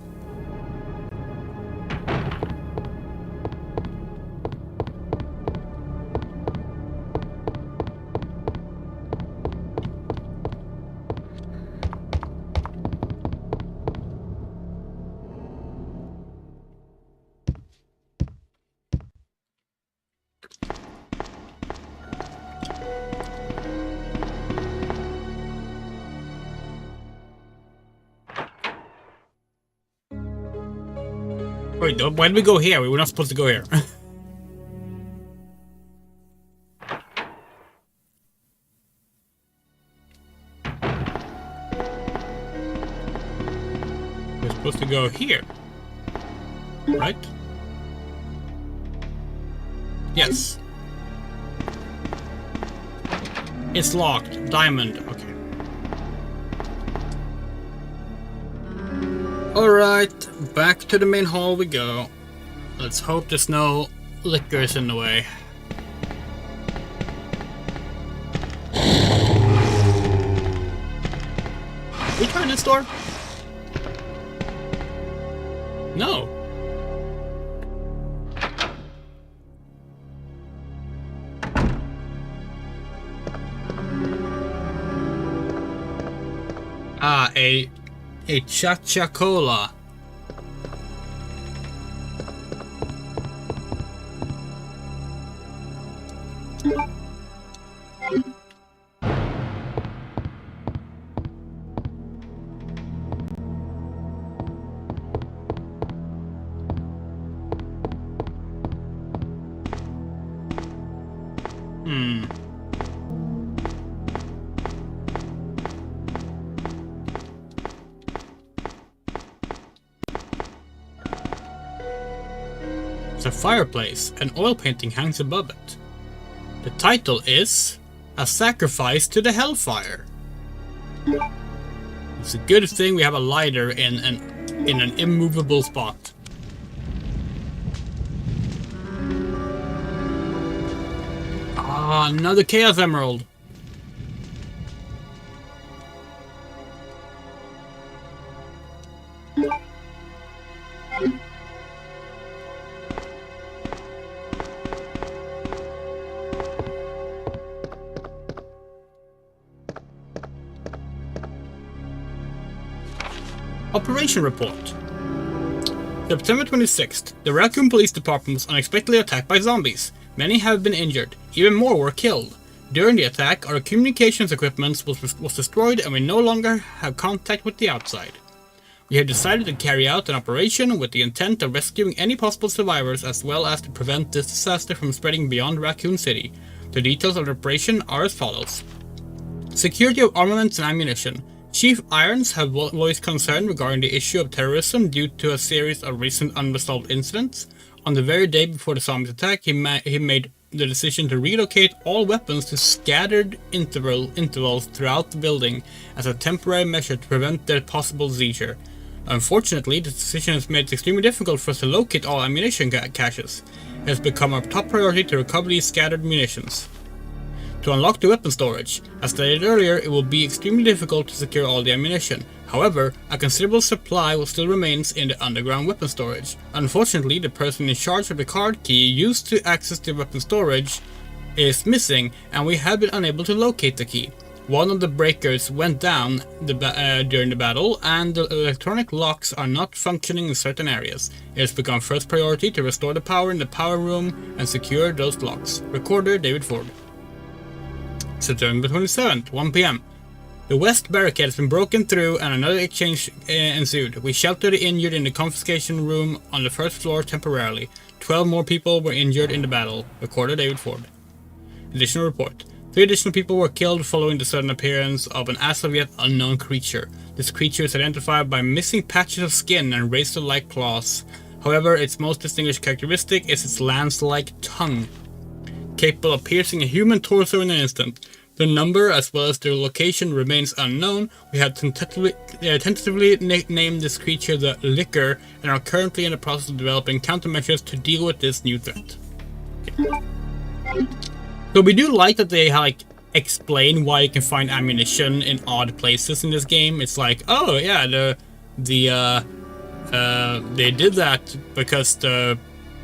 Wait, why did we go here? We were not supposed to go here. We're supposed to go here. Right? Yes. It's locked. Diamond. Okay. Alright, back to the main hall we go. Let's hope there's no liquors in the way. We try this door? No. Ah, a Cha-Cha-Cola. It's a fireplace. An oil painting hangs above it. The title is A Sacrifice to the Hellfire. It's a good thing we have a lighter in an immovable spot. Ah, another Chaos Emerald. Operation Report. September 26th, the Raccoon Police Department was unexpectedly attacked by zombies. Many have been injured, even more were killed. During the attack, our communications equipment was destroyed and we no longer have contact with the outside. We have decided to carry out an operation with the intent of rescuing any possible survivors as well as to prevent this disaster from spreading beyond Raccoon City. The details of the operation are as follows. Security of armaments and ammunition. Chief Irons have voiced concern regarding the issue of terrorism due to a series of recent unresolved incidents. On the very day before the zombies attack, he made the decision to relocate all weapons to scattered intervals throughout the building as a temporary measure to prevent their possible seizure. Unfortunately, the decision has made it extremely difficult for us to locate all ammunition caches. It has become our top priority to recover these scattered munitions. To unlock the weapon storage, as stated earlier, it will be extremely difficult to secure all the ammunition. However, a considerable supply still remains in the underground weapon storage. Unfortunately, the person in charge of the card key used to access the weapon storage is missing, and we have been unable to locate the key. One of the breakers went down during the battle, and the electronic locks are not functioning in certain areas. It has become first priority to restore the power in the power room and secure those locks. Recorder David Ford. September 27th, 1 PM. The west barricade has been broken through and another exchange ensued. We sheltered the injured in the confiscation room on the first floor temporarily. 12 more people were injured in the battle. Recorder David Ford. Additional report. 3 additional people were killed following the sudden appearance of an as of yet unknown creature. This creature is identified by missing patches of skin and razor-like claws. However, its most distinguished characteristic is its lance-like tongue, capable of piercing a human torso in an instant. The number as well as their location remains unknown. We have tentatively named this creature the Licker and are currently in the process of developing countermeasures to deal with this new threat. Okay. So we do like that they explain why you can find ammunition in odd places in this game. It's like, oh yeah, they did that because the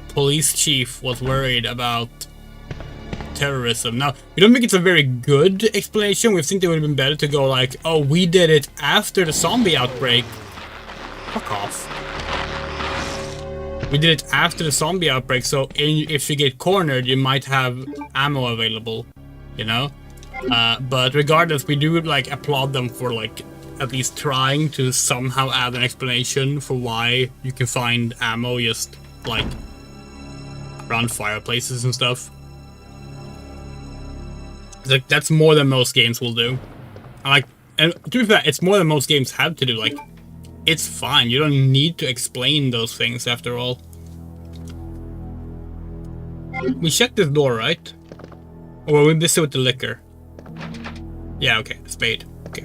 police chief was worried about terrorism. Now, we don't think it's a very good explanation. We think it would have been better to go like, oh, we did it after the zombie outbreak. Fuck off. We did it after the zombie outbreak, so if you get cornered, you might have ammo available, you know? But regardless, we do applaud them for at least trying to somehow add an explanation for why you can find ammo just around fireplaces and stuff. That's more than most games will do. And to be fair, it's more than most games have to do. It's fine. You don't need to explain those things after all. We checked this door, right? Or were we busy with the liquor? Yeah, okay. Spade. Okay.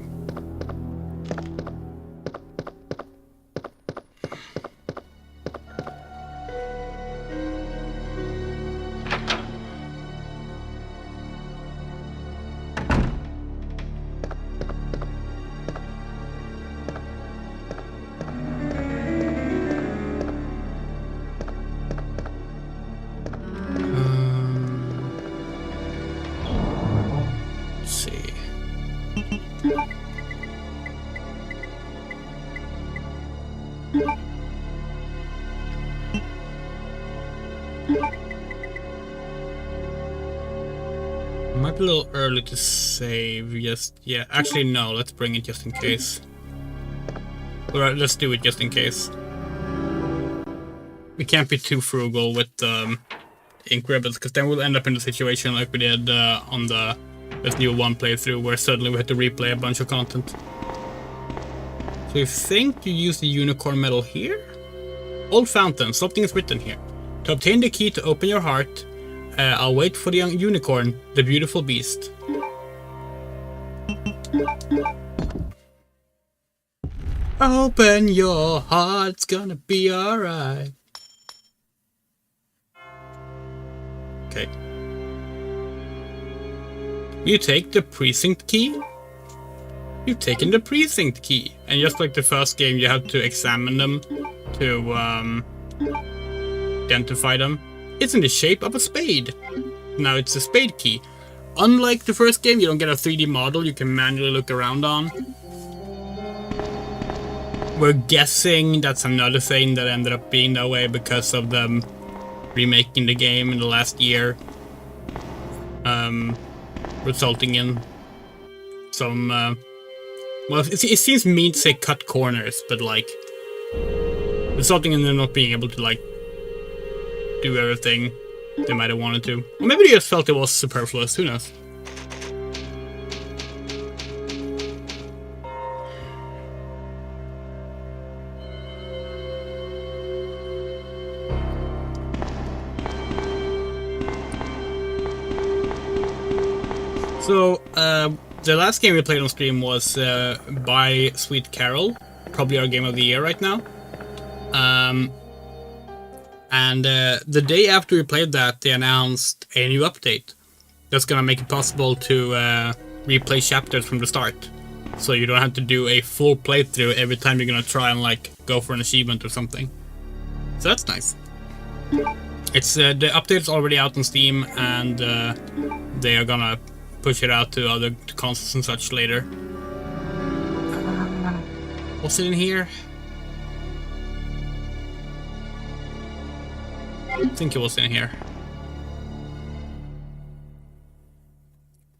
a little early to save. Just yeah. Actually, no. Let's bring it just in case. Alright, let's do it just in case. We can't be too frugal with ink ribbons, because then we'll end up in the situation like we did on the Resident Evil 1 playthrough, where suddenly we had to replay a bunch of content. So you think you use the unicorn medal here? Old fountain, something is written here. To obtain the key to open your heart, I'll wait for the young unicorn, the beautiful beast. Open your heart, it's gonna be alright. Okay. You take the precinct key? You've taken the precinct key. And just like the first game, you have to examine them to identify them. It's in the shape of a spade. Now it's a spade key. Unlike the first game, you don't get a 3D model you can manually look around on. We're guessing that's another thing that ended up being that way because of them remaking the game in the last year. Resulting in some, well, it seems mean to say cut corners, but like, resulting in them not being able to like, do everything they might have wanted to. Or maybe they just felt it was superfluous, who knows? So, the last game we played on stream was by Sweet Carol, probably our game of the year right now. And the day after we played that, they announced a new update that's gonna make it possible to replay chapters from the start. So you don't have to do a full playthrough every time you're gonna try and like go for an achievement or something. So that's nice. It's the update's already out on Steam, and they are gonna push it out to other consoles and such later. Was it in here? I think it was in here.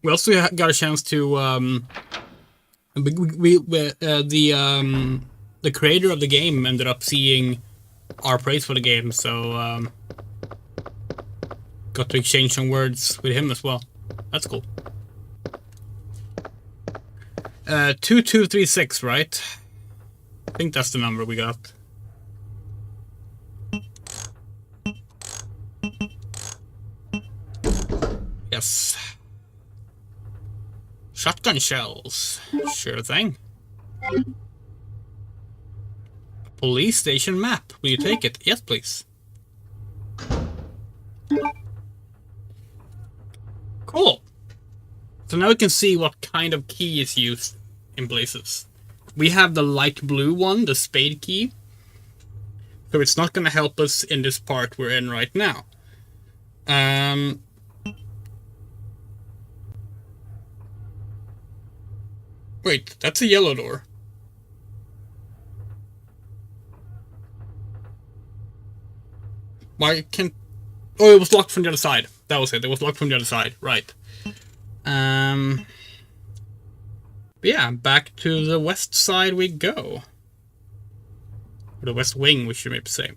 We also got a chance to the creator of the game ended up seeing our praise for the game, so got to exchange some words with him as well. That's cool. 2236, right? I think that's the number we got. Yes. Shotgun shells. Sure thing. Police station map. Will you take it? Yes, please. Cool. So now we can see what kind of key is used in places. We have the light blue one, the spade key. So it's not going to help us in this part we're in right now. Wait, that's a yellow door. Why can't... Oh, it was locked from the other side. That was it. It was locked from the other side. Right. Yeah, back to the west side we go. Or the west wing, we should maybe say.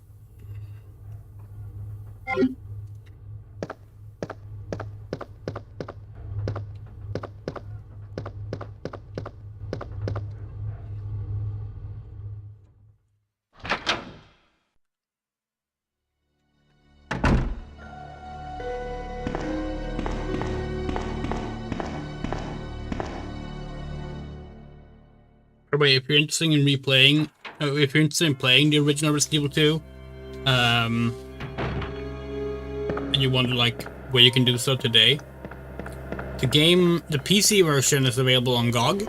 If you're interested in replaying, if you're interested in playing the original Resident Evil 2, and you wonder like where you can do so today, the PC version is available on GOG,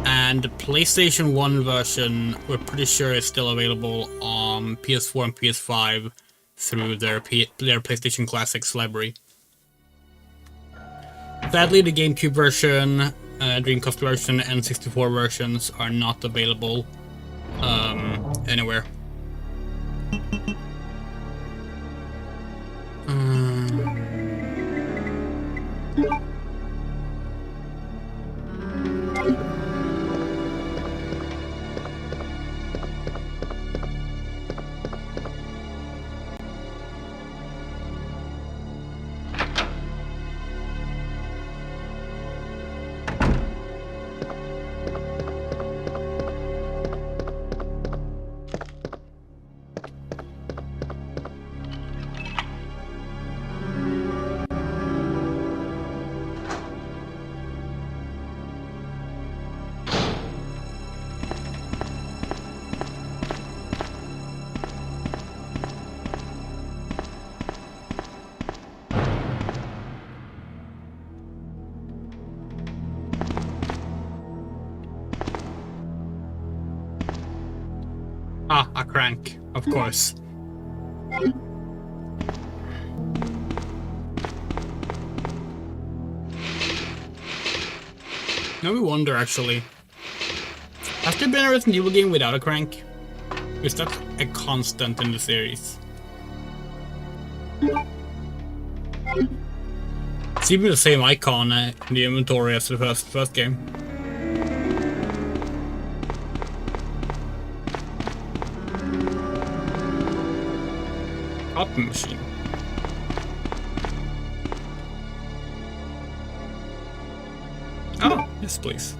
and the PlayStation 1 version we're pretty sure is still available on PS4 and PS5 through their PlayStation Classics library. Sadly, the GameCube version, Dreamcast version, and 64 versions are not available anywhere. Ah, a crank, of course. Now we wonder, actually. Has there been a Resident Evil game without a crank? Is that a constant in the series? It's even the same icon in the inventory as the first game. Copy machine. Oh, yes, please.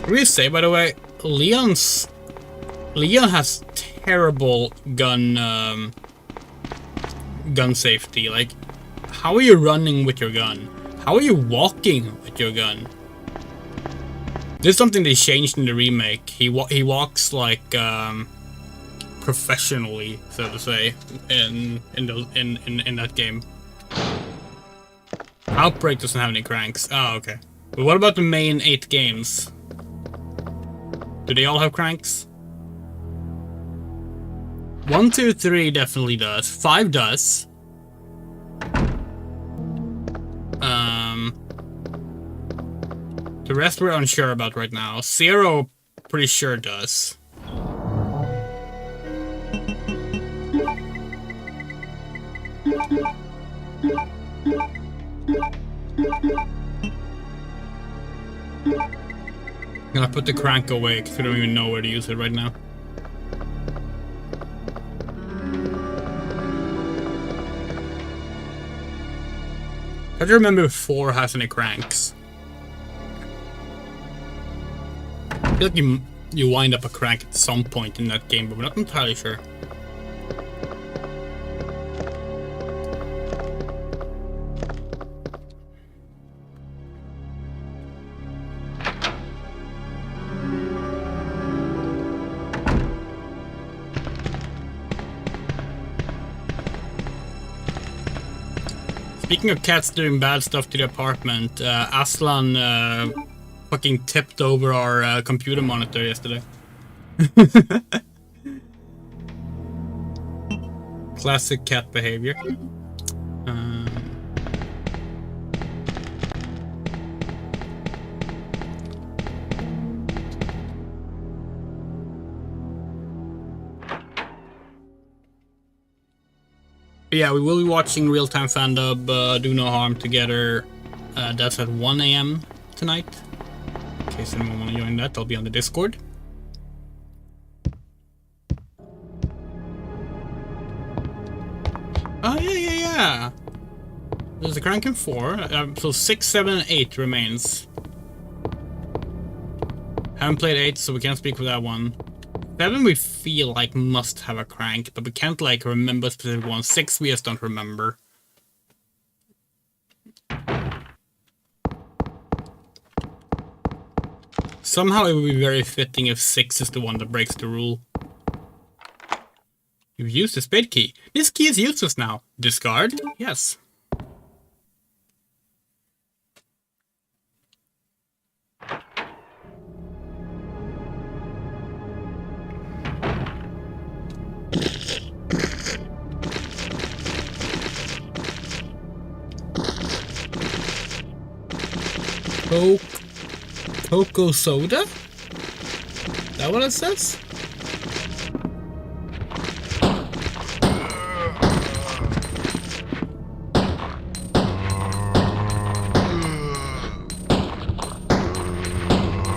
Really say, by the way, Leon has terrible gun safety. Like, how are you running with your gun? How are you walking with your gun? This is something they changed in the remake. He walks like professionally, so to say, in that game. Outbreak doesn't have any cranks. Oh, okay. But what about the main 8 games? Do they all have cranks? 1, 2, 3 definitely does. 5 does. The rest we're unsure about right now. 0 pretty sure does. I'm gonna put the crank away because we don't even know where to use it right now. I don't remember if 4 has any cranks. I feel like you wind up a crank at some point in that game, but we're not entirely sure. Speaking of cats doing bad stuff to the apartment, Aslan fucking tipped over our computer monitor yesterday. Classic cat behavior. But yeah, we will be watching Real Time Fandub, Do No Harm together. That's at 1 AM tonight. In case anyone want to join that, I'll be on the Discord. Oh, yeah. There's a crank in 4, so 6, 7, and 8 remains. Haven't played 8, so we can't speak for that one. 7 we feel like must have a crank, but we can't like remember specific ones. 6 we just don't remember. Somehow it would be very fitting if 6 is the one that breaks the rule. You've used the spade key. This key is useless now. Discard? Yes. Cocoa soda? Is that what it says?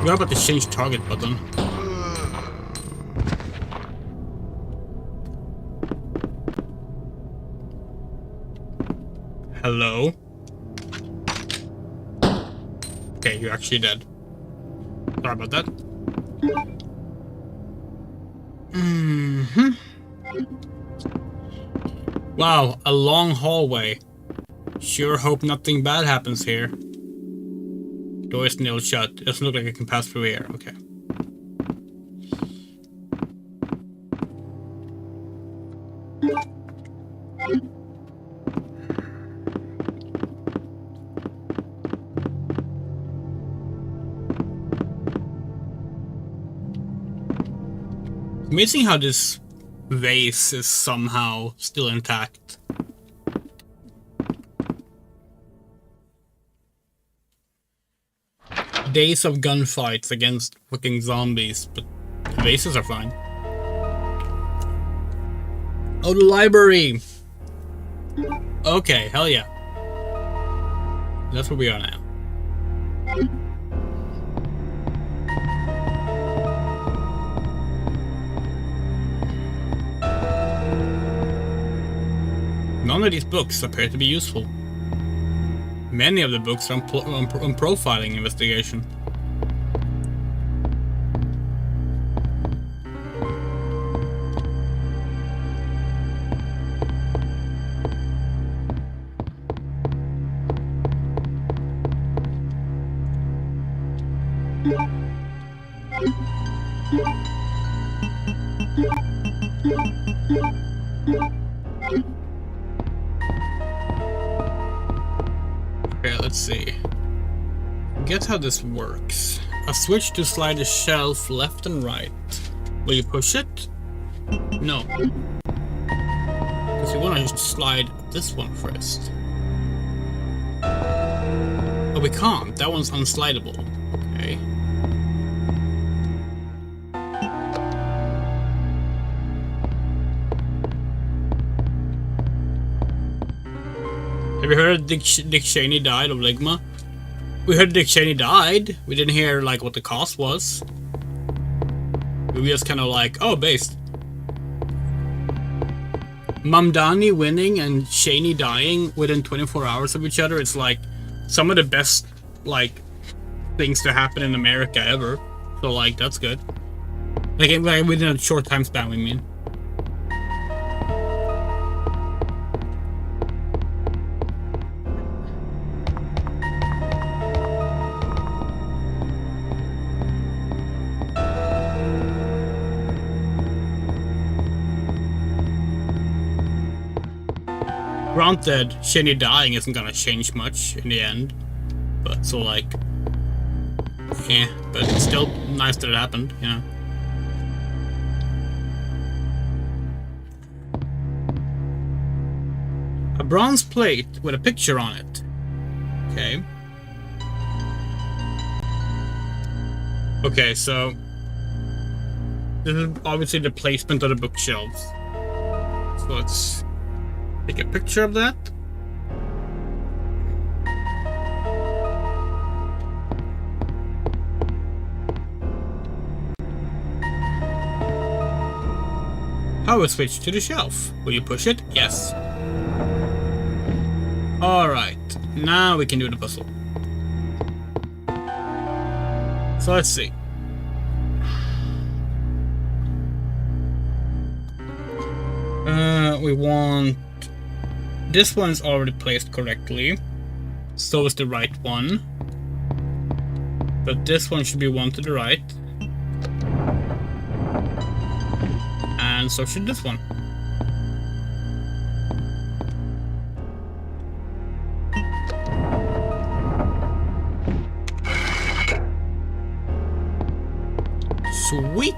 What about the change target button? Hello? Okay, you're actually dead. Sorry about that. Wow, a long hallway. Sure hope nothing bad happens here. Door is nailed shut. It doesn't look like I can pass through here. Okay. Amazing how this vase is somehow still intact. Days of gunfights against fucking zombies, but the vases are fine. Oh, the library! Okay, hell yeah. That's where we are now. None of these books appear to be useful. Many of the books are on profiling investigation. Okay, let's see. Get how this works. A switch to slide the shelf left and right. Will you push it? No. Because you want to slide this one first. Oh, we can't. That one's unslidable. Okay. Have you heard Dick Cheney died of Ligma? We heard Dick Cheney died. We didn't hear like what the cost was. We were just kind of like, oh, based. Mamdani winning and Cheney dying within 24 hours of each other. It's like some of the best like things to happen in America ever. So like that's good. Like within a short time span, we mean. Granted, Cheney dying isn't gonna change much in the end, but so like, yeah, but it's still nice that it happened, you know. A bronze plate with a picture on it. Okay. Okay, so this is obviously the placement of the bookshelves. So let's take a picture of that. Power switch to the shelf. Will you push it? Yes. Alright, now we can do the puzzle. So let's see. We want... This one's already placed correctly. So is the right one. But this one should be one to the right. And so should this one. Sweet!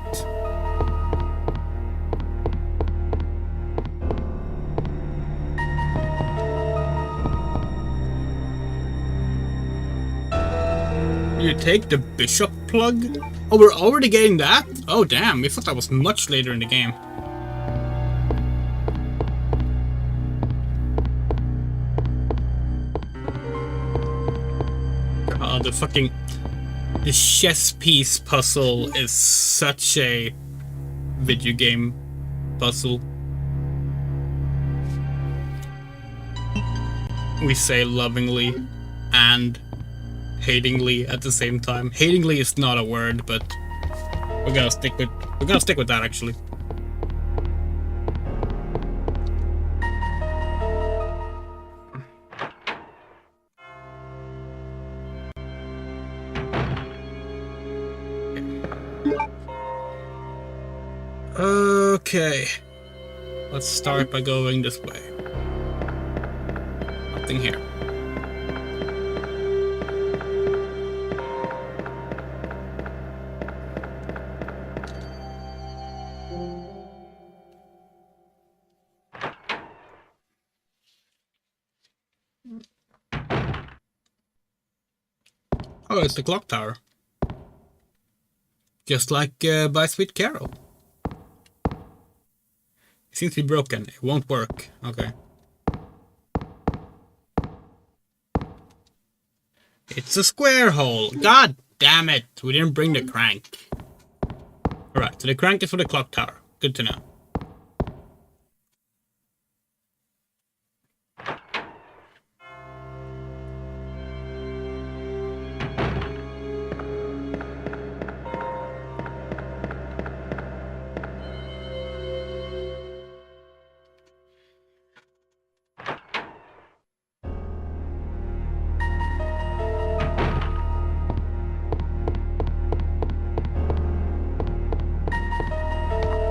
You take the bishop plug? Oh, we're already getting that? Oh damn, we thought that was much later in the game. Oh, the chess piece puzzle is such a video game puzzle. We say lovingly and hatingly at the same time. Hatingly is not a word, but we're gonna stick with that actually. Okay. Let's start by going this way. Nothing here. Oh, it's the clock tower. Just like by Sweet Carol. It seems to be broken. It won't work. Okay. It's a square hole. God damn it. We didn't bring the crank. Alright, so the crank is for the clock tower. Good to know.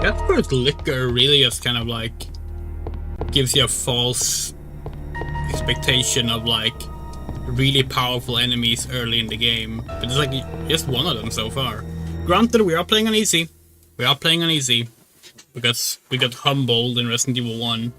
That's where the liquor really just kind of like gives you a false expectation of like really powerful enemies early in the game. But it's like just one of them so far. Granted, we are playing on easy. We are playing on easy because we got humbled in Resident Evil 1.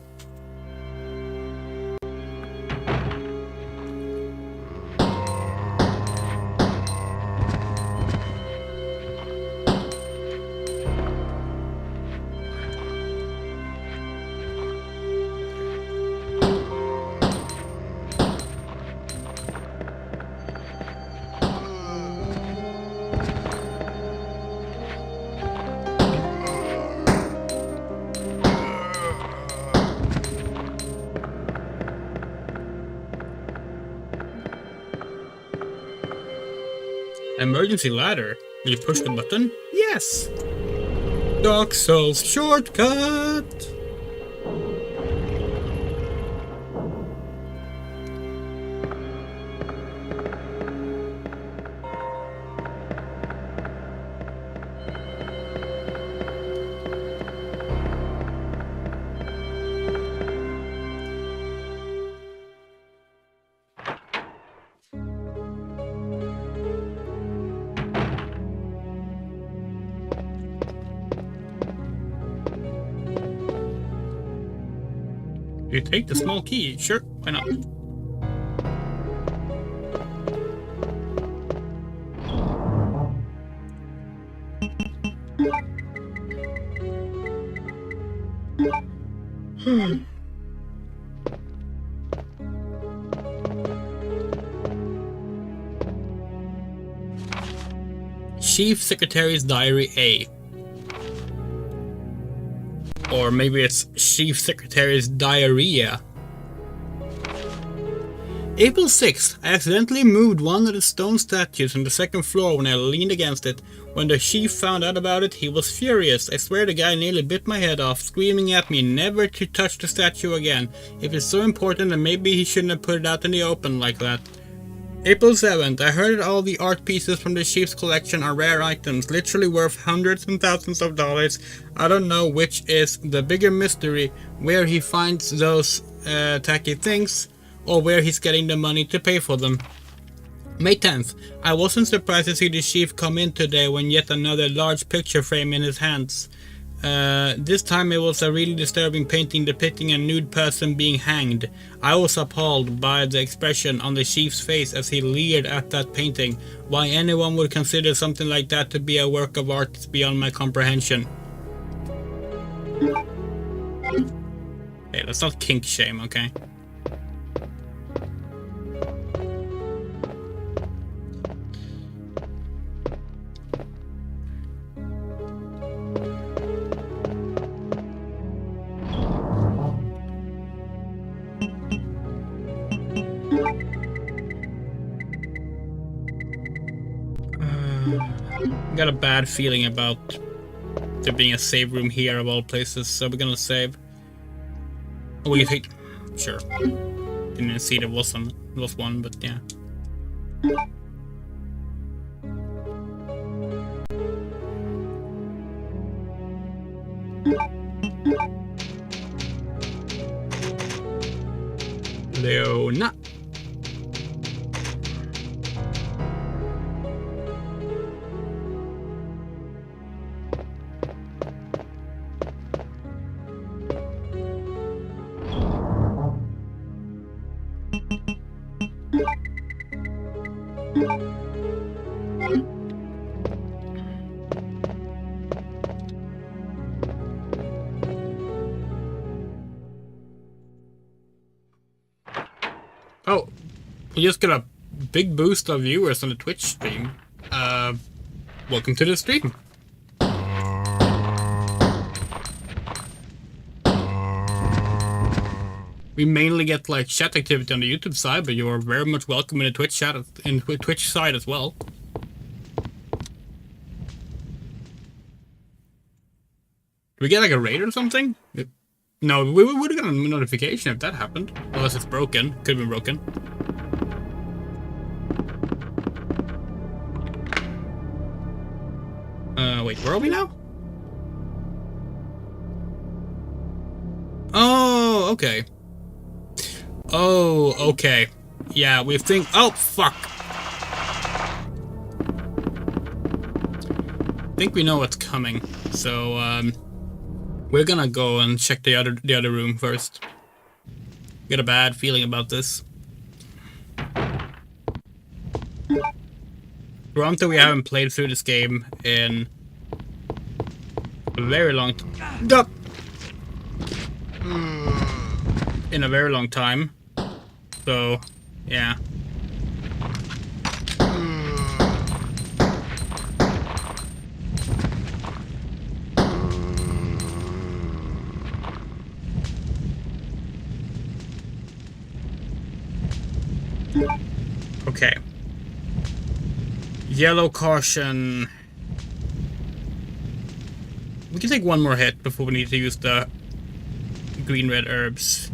Emergency ladder. Will you push the button? Yes! Dark Souls shortcut! You take the small key? Sure, why not? Chief Secretary's Diary A. Or maybe it's Chief Secretary's Diarrhea. April 6th, I accidentally moved one of the stone statues on the second floor when I leaned against it. When the chief found out about it, he was furious. I swear the guy nearly bit my head off, screaming at me never to touch the statue again. If it's so important, then maybe he shouldn't have put it out in the open like that. April 7th, I heard all the art pieces from the chief's collection are rare items, literally worth hundreds and thousands of dollars. I don't know which is the bigger mystery, where he finds those tacky things, or where he's getting the money to pay for them. May 10th, I wasn't surprised to see the chief come in today when yet another large picture frame in his hands. This time it was a really disturbing painting depicting a nude person being hanged. I was appalled by the expression on the chief's face as he leered at that painting. Why anyone would consider something like that to be a work of art is beyond my comprehension. Hey, let's not kink shame, okay? Got a bad feeling about there being a save room here of all places, so we're gonna save. Oh, you take... Sure. Didn't even see there was one, but yeah. Leona. Oh, we just got a big boost of viewers on the Twitch stream. Welcome to the stream. We mainly get like chat activity on the YouTube side, but you are very much welcome in the Twitch chat in Twitch side as well. Did we get like a raid or something? No, we would have got a notification if that happened. Unless it's broken. Could have been broken. Wait, where are we now? Oh, okay. Oh, okay. Yeah, we think. Oh, fuck. I think we know what's coming. So, we're gonna go and check the other room first. Got a bad feeling about this. Granted, we haven't played through this game in a very long time. In a very long time. So, yeah. Okay. Yellow caution. We can take one more hit before we need to use the green-red herbs.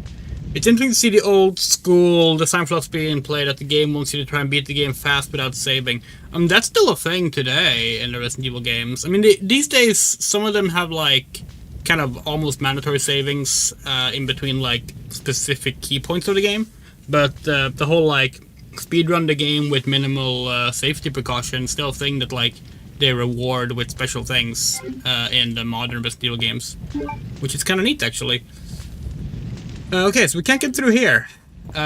It's interesting to see the old school design philosophy in play that the game wants you to try and beat the game fast without saving. That's still a thing today in the Resident Evil games. I mean, these days, some of them have like kind of almost mandatory savings in between like specific key points of the game. But the whole like speedrun the game with minimal safety precautions still a thing that like they reward with special things in the modern Resident Evil games, which is kind of neat actually. Okay, so we can't get through here. Okay,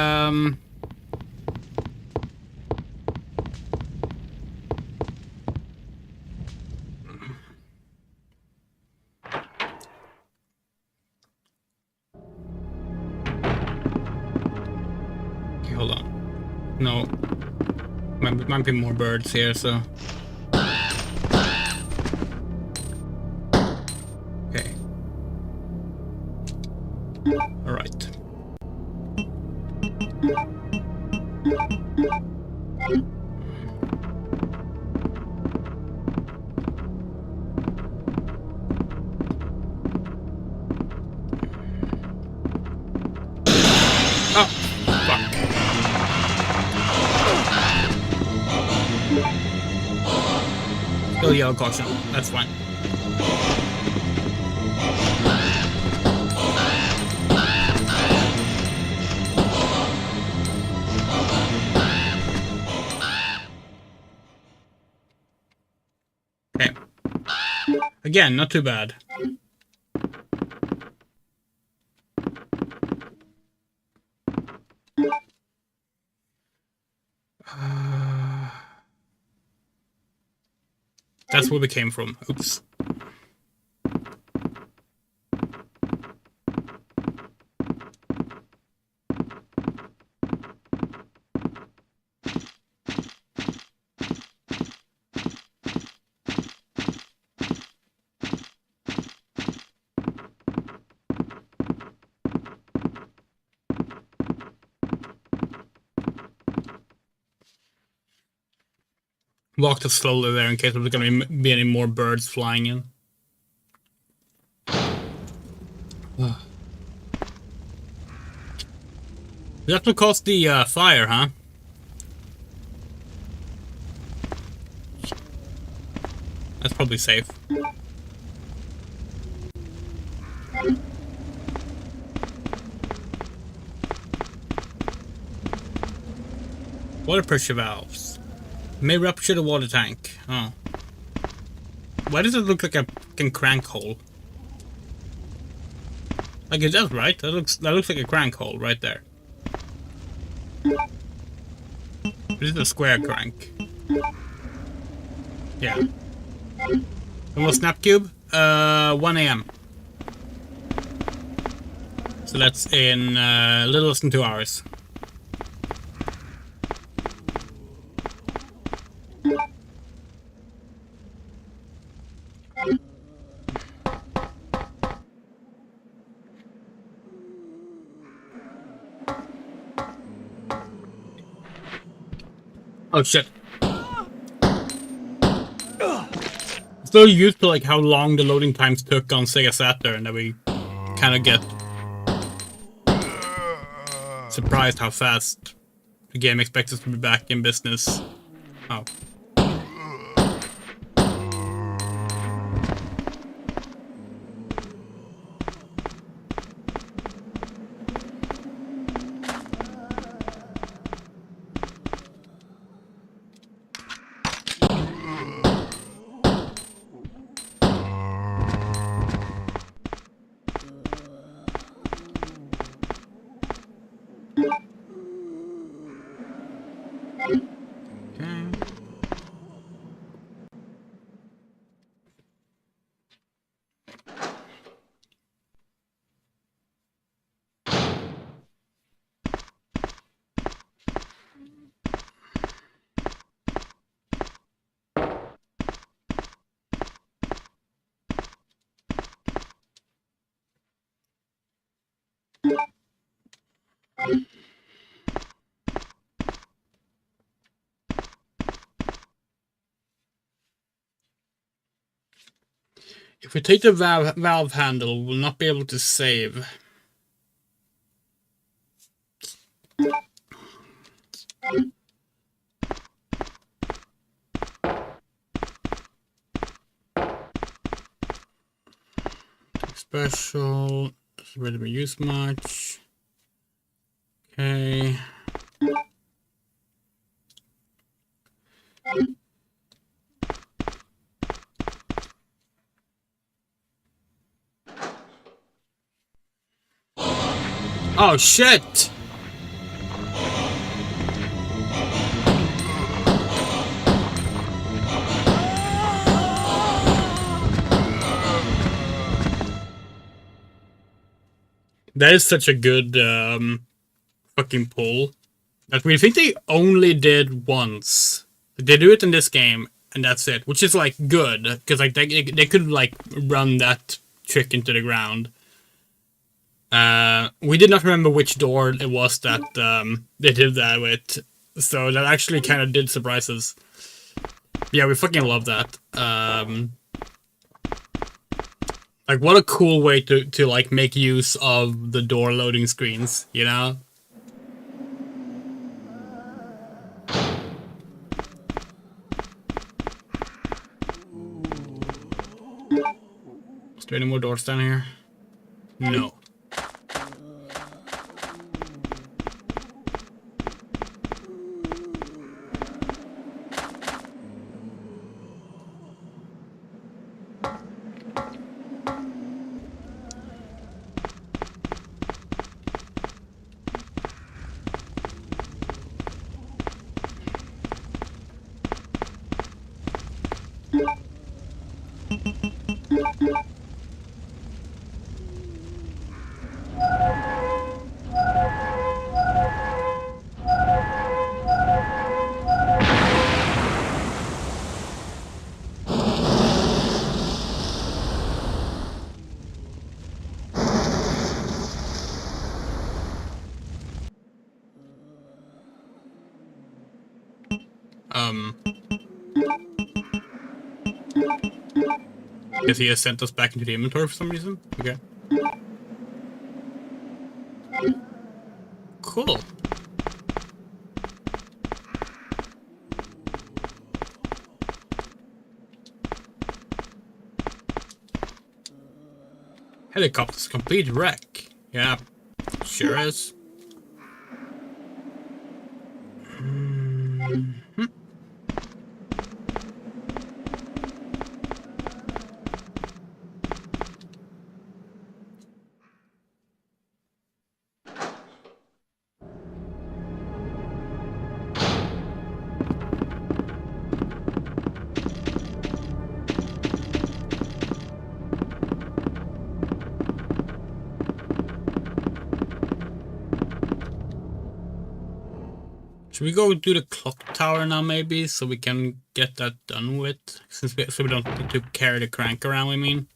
hold on. No, might be more birds here, so. Okay. All right. Oh, fuck. Still yellow caution. That's fine. Okay. Again, not too bad. That's where we came from. Oops. Walked it slowly there in case there was going to be any more birds flying in. That's what caused the fire, huh? That's probably safe. Water pressure valves. May rupture the water tank. Oh. Why does it look like a fucking crank hole? Like it does, right? That looks like a crank hole right there. This is a square crank. Yeah. When was Snapcube? 1 a.m. So that's in a little less than 2 hours. Oh shit. So used to like how long the loading times took on Sega Saturn that we kind of get surprised how fast the game expects us to be back in business. Oh. If we take the valve handle, we'll not be able to save. Special. Doesn't really be used much. Okay. Oh shit! That is such a good fucking pull. That we think they only did once. They do it in this game, and that's it. Which is like good, because like they could like run that trick into the ground. We did not remember which door it was that they did that with, so that actually kind of did surprise us. Yeah, we fucking love that. Like, what a cool way to like make use of the door loading screens, you know? Is there any more doors down here? No. Guess he has sent us back into the inventory for some reason? Okay. Cool. Helicopter's complete wreck. Yeah, sure is. Should we go do the clock tower now, maybe, so we can get that done with? So we don't need to carry the crank around, I mean.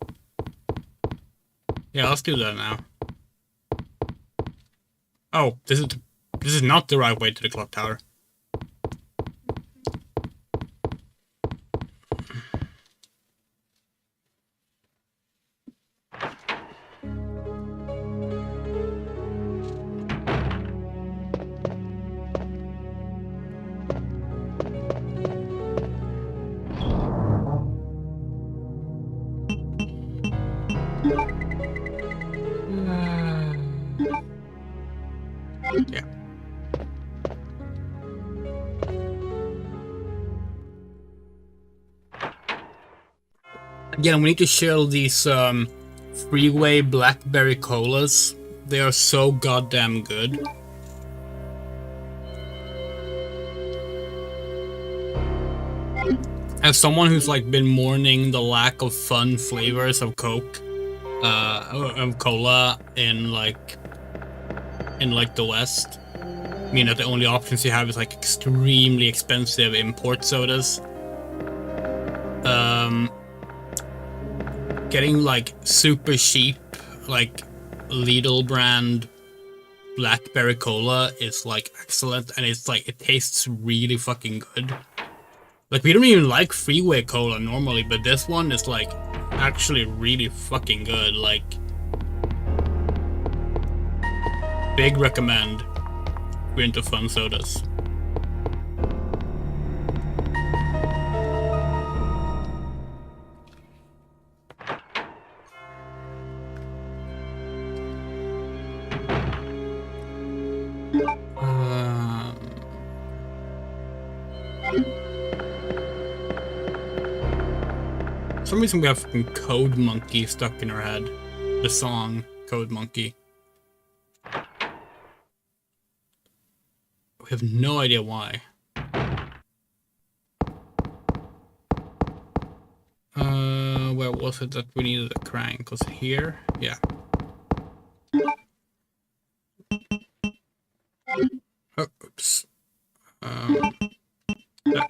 Yeah, let's do that now. Oh, this is not the right way to the clock tower. Yeah. Again, we need to shell these freeway blackberry colas. They are so goddamn good. As someone who's like been mourning the lack of fun flavors of Coke, of cola in like the West, I mean that the only options you have is like extremely expensive import sodas. Getting like super cheap, like Lidl brand blackberry cola is like excellent, and it's like it tastes really fucking good. Like we don't even like freeway cola normally, but this one is like actually really fucking good. Like big recommend. We're into fun sodas. For some reason we have fucking Code Monkey stuck in our head. The song Code Monkey. We have no idea why. Where was it that we needed a crank? Was it here? Yeah. Oh, oops. There.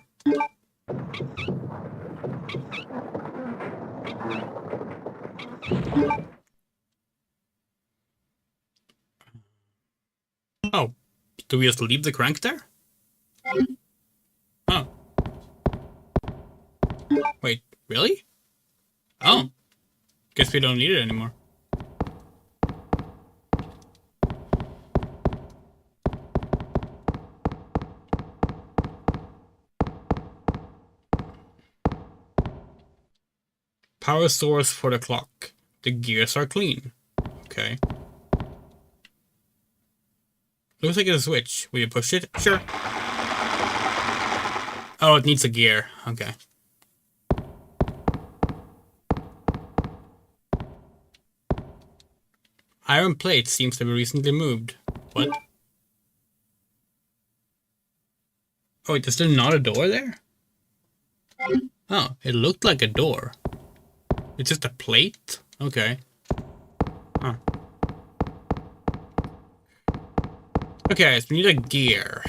Oh, do we just leave the crank there? Oh. Wait, really? Oh. Guess we don't need it anymore. Power source for the clock. The gears are clean. Okay. Looks like it's a switch. Will you push it? Sure. Oh, it needs a gear. Okay. Iron plate seems to be recently moved. What? Oh, wait, is there not a door there? Oh, it looked like a door. It's just a plate? Okay. Huh. Okay, so we need a gear.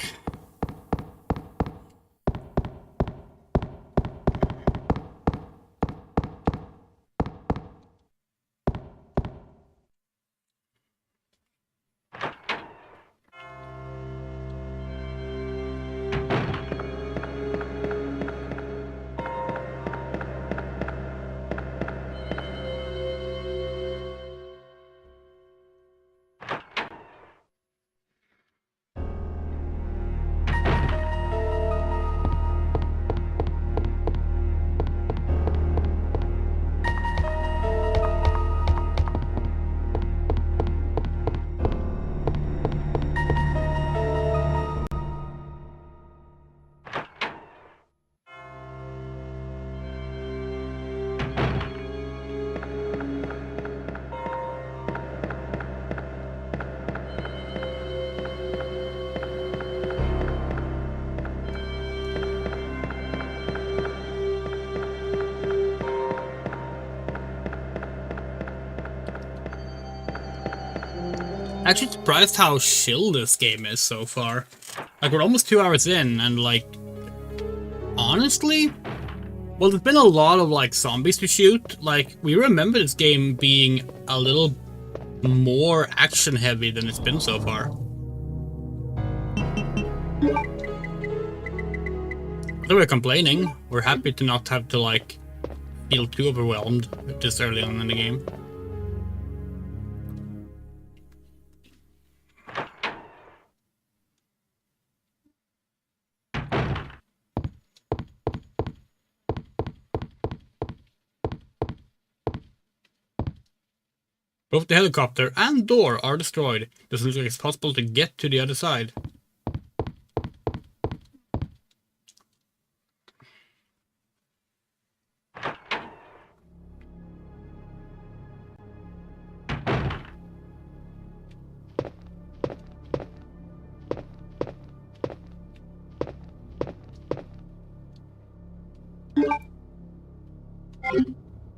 Actually surprised how chill this game is so far. Like, we're almost 2 hours in, and like, honestly, well, there's been a lot of like zombies to shoot. Like, we remember this game being a little more action heavy than it's been so far. So we're complaining. We're happy to not have to like feel too overwhelmed this early on in the game. Both the helicopter and door are destroyed. Doesn't look like it's possible to get to the other side.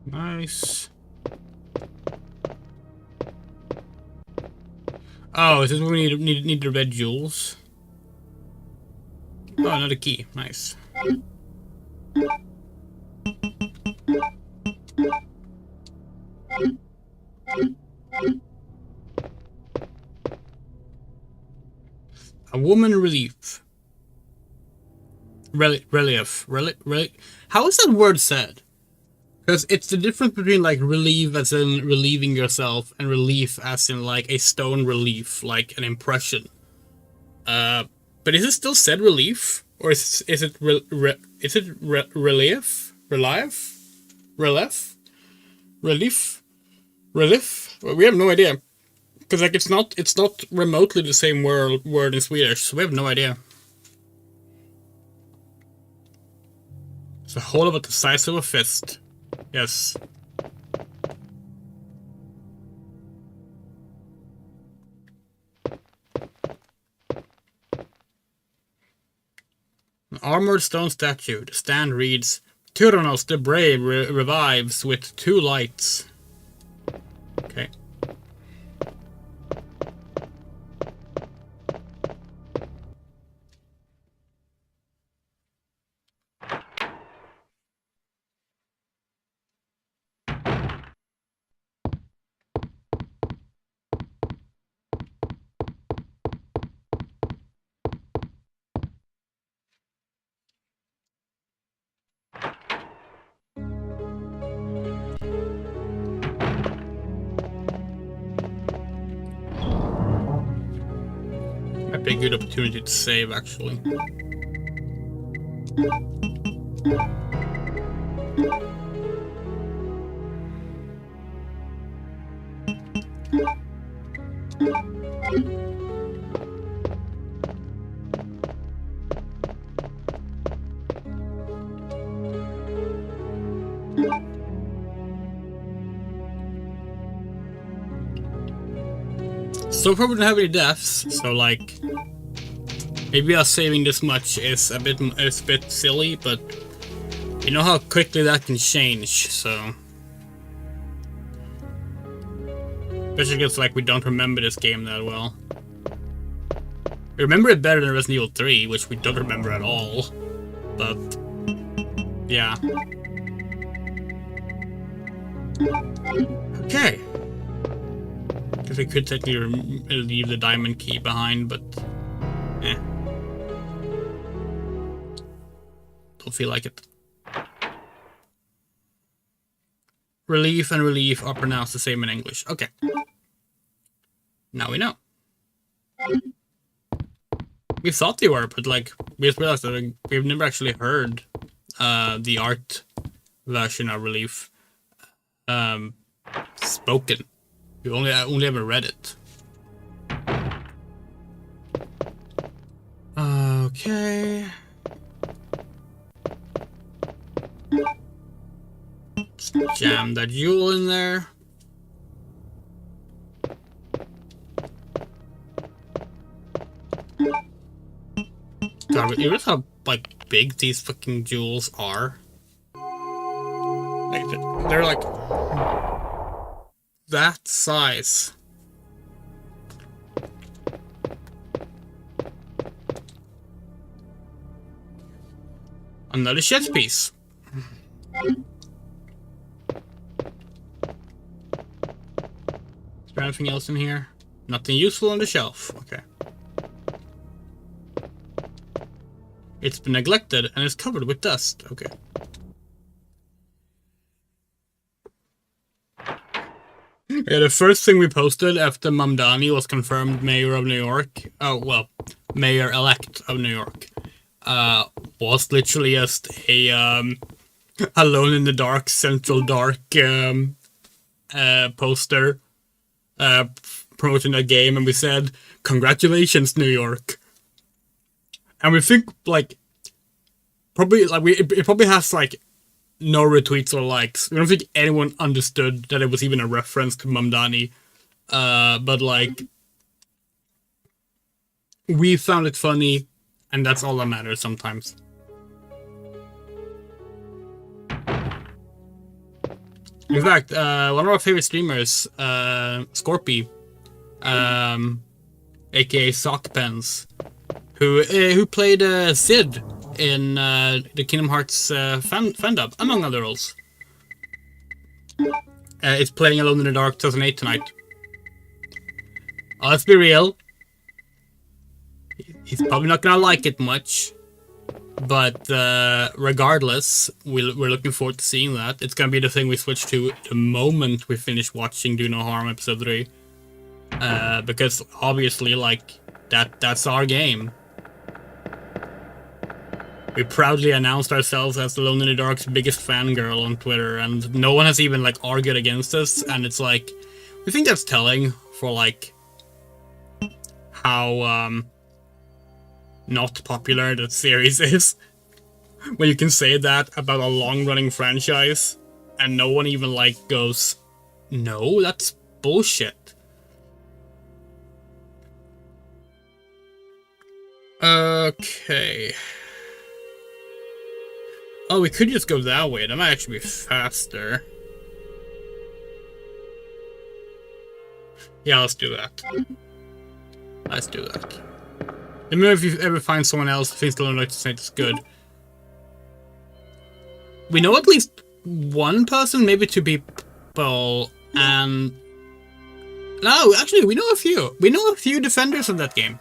Nice. Oh, is this when we need the red jewels? Oh, another key. Nice. A woman relief. Relief. How is that word said? Because it's the difference between like relief as in relieving yourself and relief as in like a stone relief, like an impression. But is it still said relief? Or is it relief? Relief? Well, we have no idea. Because like it's not remotely the same word in Swedish, so we have no idea. It's a hole about the size of a fist. Yes. An armored stone statue. The stand reads, Tyrannos the Brave revives with 2 lights. Okay. Might be a good opportunity to save, actually. So far we don't have any deaths, so like maybe us saving this much is a bit silly, but you know how quickly that can change, so especially because like we don't remember this game that well. We remember it better than Resident Evil 3, which we don't remember at all, but yeah. Okay. Because we could technically leave the diamond key behind, but eh. Don't feel like it. Relief and relief are pronounced the same in English. Okay. Now we know. We thought they were, but like we just realized that we've never actually heard the art version of relief spoken. We only ever read it. Okay. Let's jam that jewel in there. God, you realize how like big these fucking jewels are? Like they're like that size. Another chess piece. Is there anything else in here? Nothing useful on the shelf. Okay. It's been neglected and is covered with dust. Okay. Yeah, the first thing we posted after Mamdani was confirmed mayor of New York. Oh, well, mayor-elect of New York. Was literally just a Alone in the Dark, Central Dark poster promoting a game, and we said, "Congratulations, New York." And we think like probably like it probably has like no retweets or likes. We don't think anyone understood that it was even a reference to Mamdani. But like we found it funny, and that's all that matters sometimes. In fact, one of our favorite streamers, Scorpy, aka Sockpens, who played Sid in the Kingdom Hearts fan dub, among other roles, is playing Alone in the Dark 2008 tonight. Let's be real. He's probably not gonna like it much, but regardless, we're looking forward to seeing that. It's gonna be the thing we switch to the moment we finish watching Do No Harm episode 3, because obviously, like that's our game. We proudly announced ourselves as Alone in the Dark's biggest fangirl on Twitter, and no one has even like argued against us. And it's like, we think that's telling for like how not popular that series is. When you can say that about a long-running franchise, and no one even like goes, "No, that's bullshit." Okay. Oh, we could just go that way. That might actually be faster. Yeah, let's do that. Let's do that. Let me know if you ever find someone else who thinks the Lone Knight is good. We know at least one person, maybe two people, and... No, actually, we know a few. We know a few defenders of that game.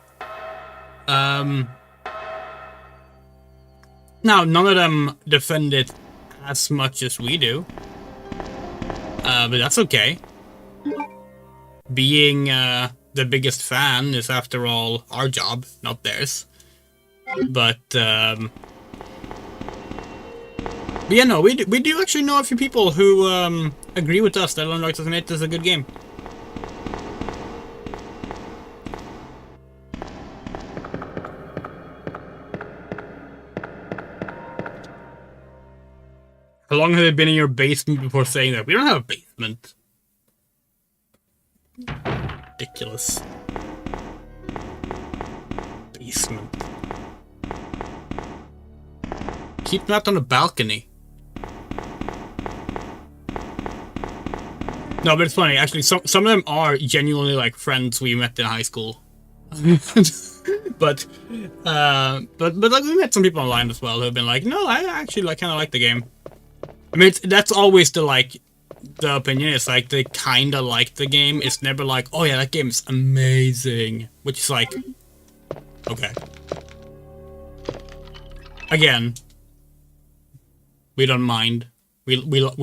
Now, none of them defend it as much as we do. But that's okay. Being the biggest fan is, after all, our job, not theirs. But yeah, no, we do actually know a few people who agree with us that Lone Dark 2008 is a good game. How long have they been in your basement before saying that? We don't have a basement. Ridiculous. Basement. Keep that on the balcony. No, but it's funny. Actually, some of them are genuinely like friends we met in high school. but like we met some people online as well who have been like, no, I actually like kind of like the game. I mean, that's always the opinion. It's like they kind of like the game. It's never like, oh yeah, that game is amazing. Which is like, okay. Again, we don't mind. We love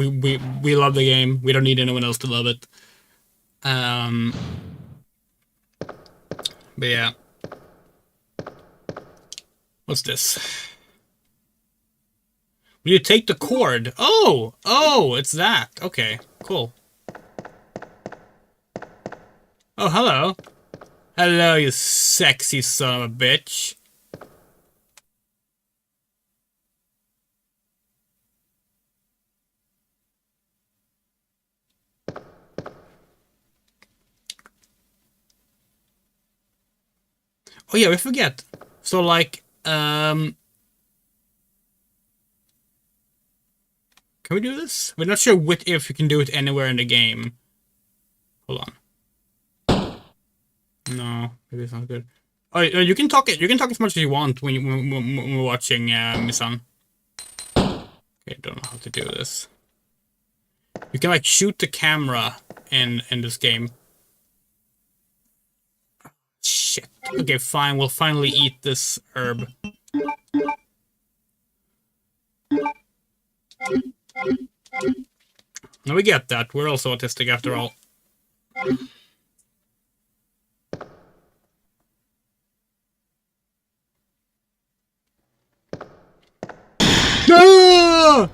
the game. We don't need anyone else to love it. But yeah. What's this? Will you take the cord? Oh, it's that. Okay, cool. Oh, hello. Hello, you sexy son of a bitch. Oh yeah, we forget. So like, can we do this? We're not sure if you can do it anywhere in the game. Hold on. No, maybe it's not good. Oh, you can talk it. You can talk as much as you want when we're watching Misan. Okay, I don't know how to do this. You can like shoot the camera in this game. Shit. Okay, fine. We'll finally eat this herb. Now we get that. We're also autistic after all. Ah!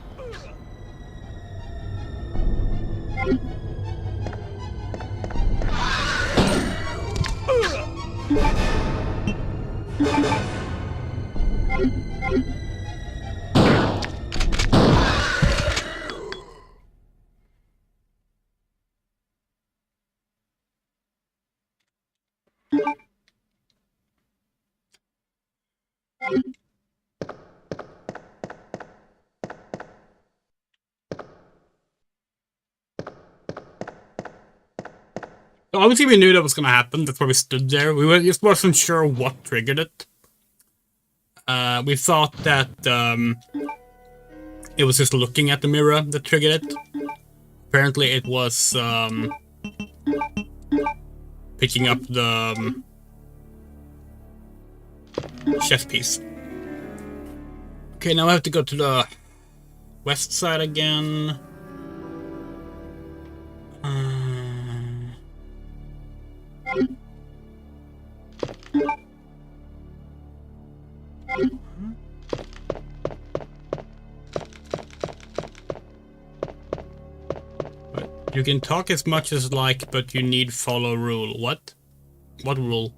Obviously, we knew that was going to happen. That's why we stood there. Just wasn't sure what triggered it. We thought that it was just looking at the mirror that triggered it. Apparently, it was picking up the chess piece. Okay, now I have to go to the west side again. You can talk as much as like, but you need follow rule. What? What rule?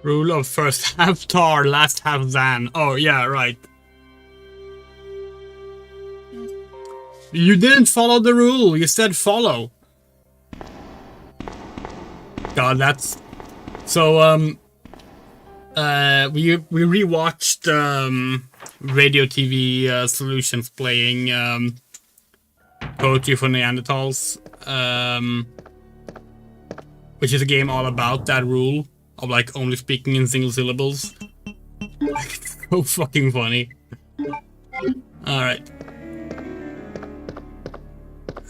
Rule of first half tar, last half than. Oh, yeah, right. You didn't follow the rule. You said follow. God, that's... So, we rewatched, Radio TV, Solutions playing, Poetry for Neanderthals, which is a game all about that rule. Of like only speaking in single syllables. It's so fucking funny. Alright.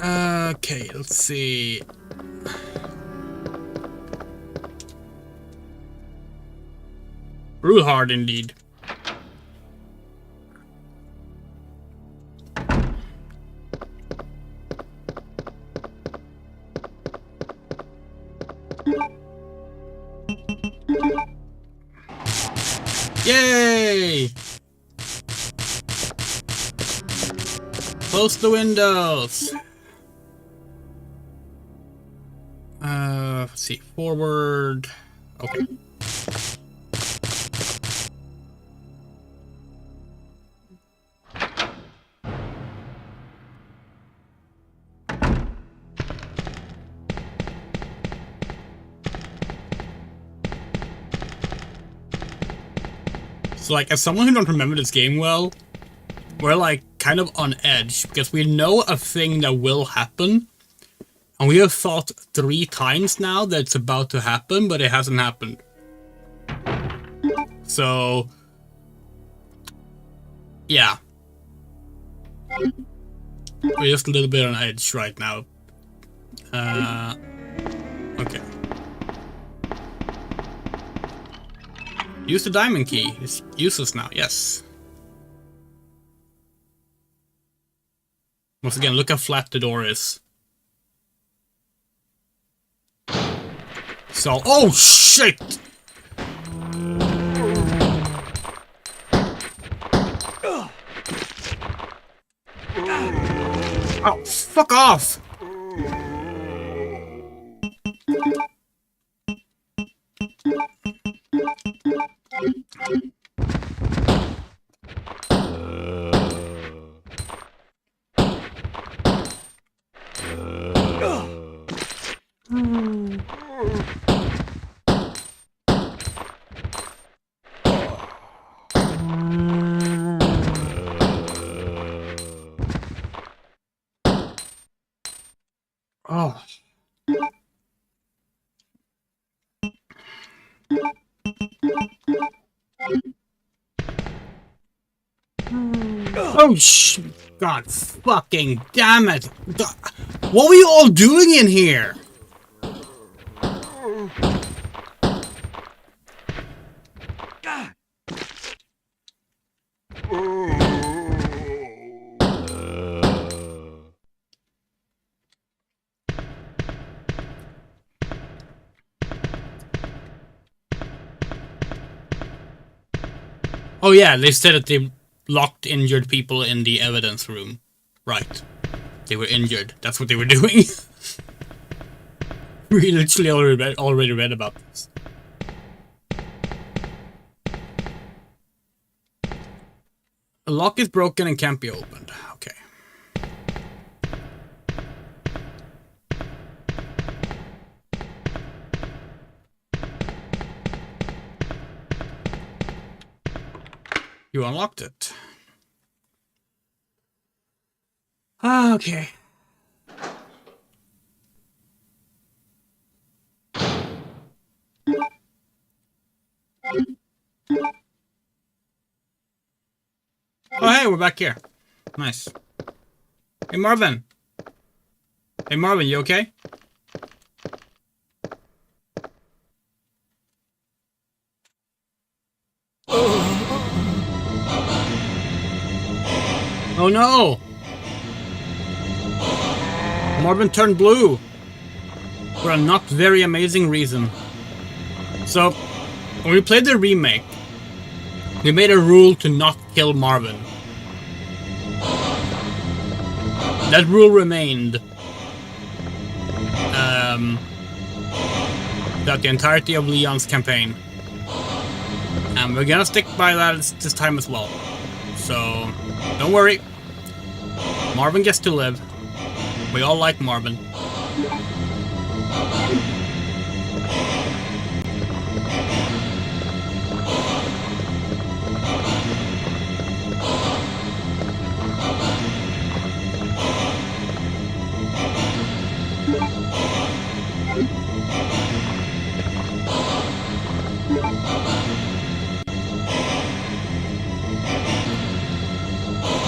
Okay, let's see. Rule hard indeed. Yay! Close the windows. Let's see. Forward. Okay. So, like, as someone who don't remember this game well, we're, like, kind of on edge, because we know a thing that will happen, and we have thought 3 times now that it's about to happen, but it hasn't happened. So, yeah. We're just a little bit on edge right now. Okay. Use the diamond key. It's useless now, yes. Once again, look how flat the door is. So, oh shit! Oh, fuck off! Oh, God fucking damn it. What were you all doing in here? Oh yeah, they said that they locked injured people in the evidence room. Right. They were injured. That's what they were doing. We literally already read about this. A lock is broken and can't be opened. Okay. You unlocked it. Okay. Oh hey, we're back here. Nice. Hey Marvin. Hey Marvin, you okay? Oh no! Marvin turned blue! For a not very amazing reason. So, when we played the remake, we made a rule to not kill Marvin. That rule remained throughout the entirety of Leon's campaign. And we're gonna stick by that this time as well. So, don't worry. Marvin gets to live. We all like Marvin.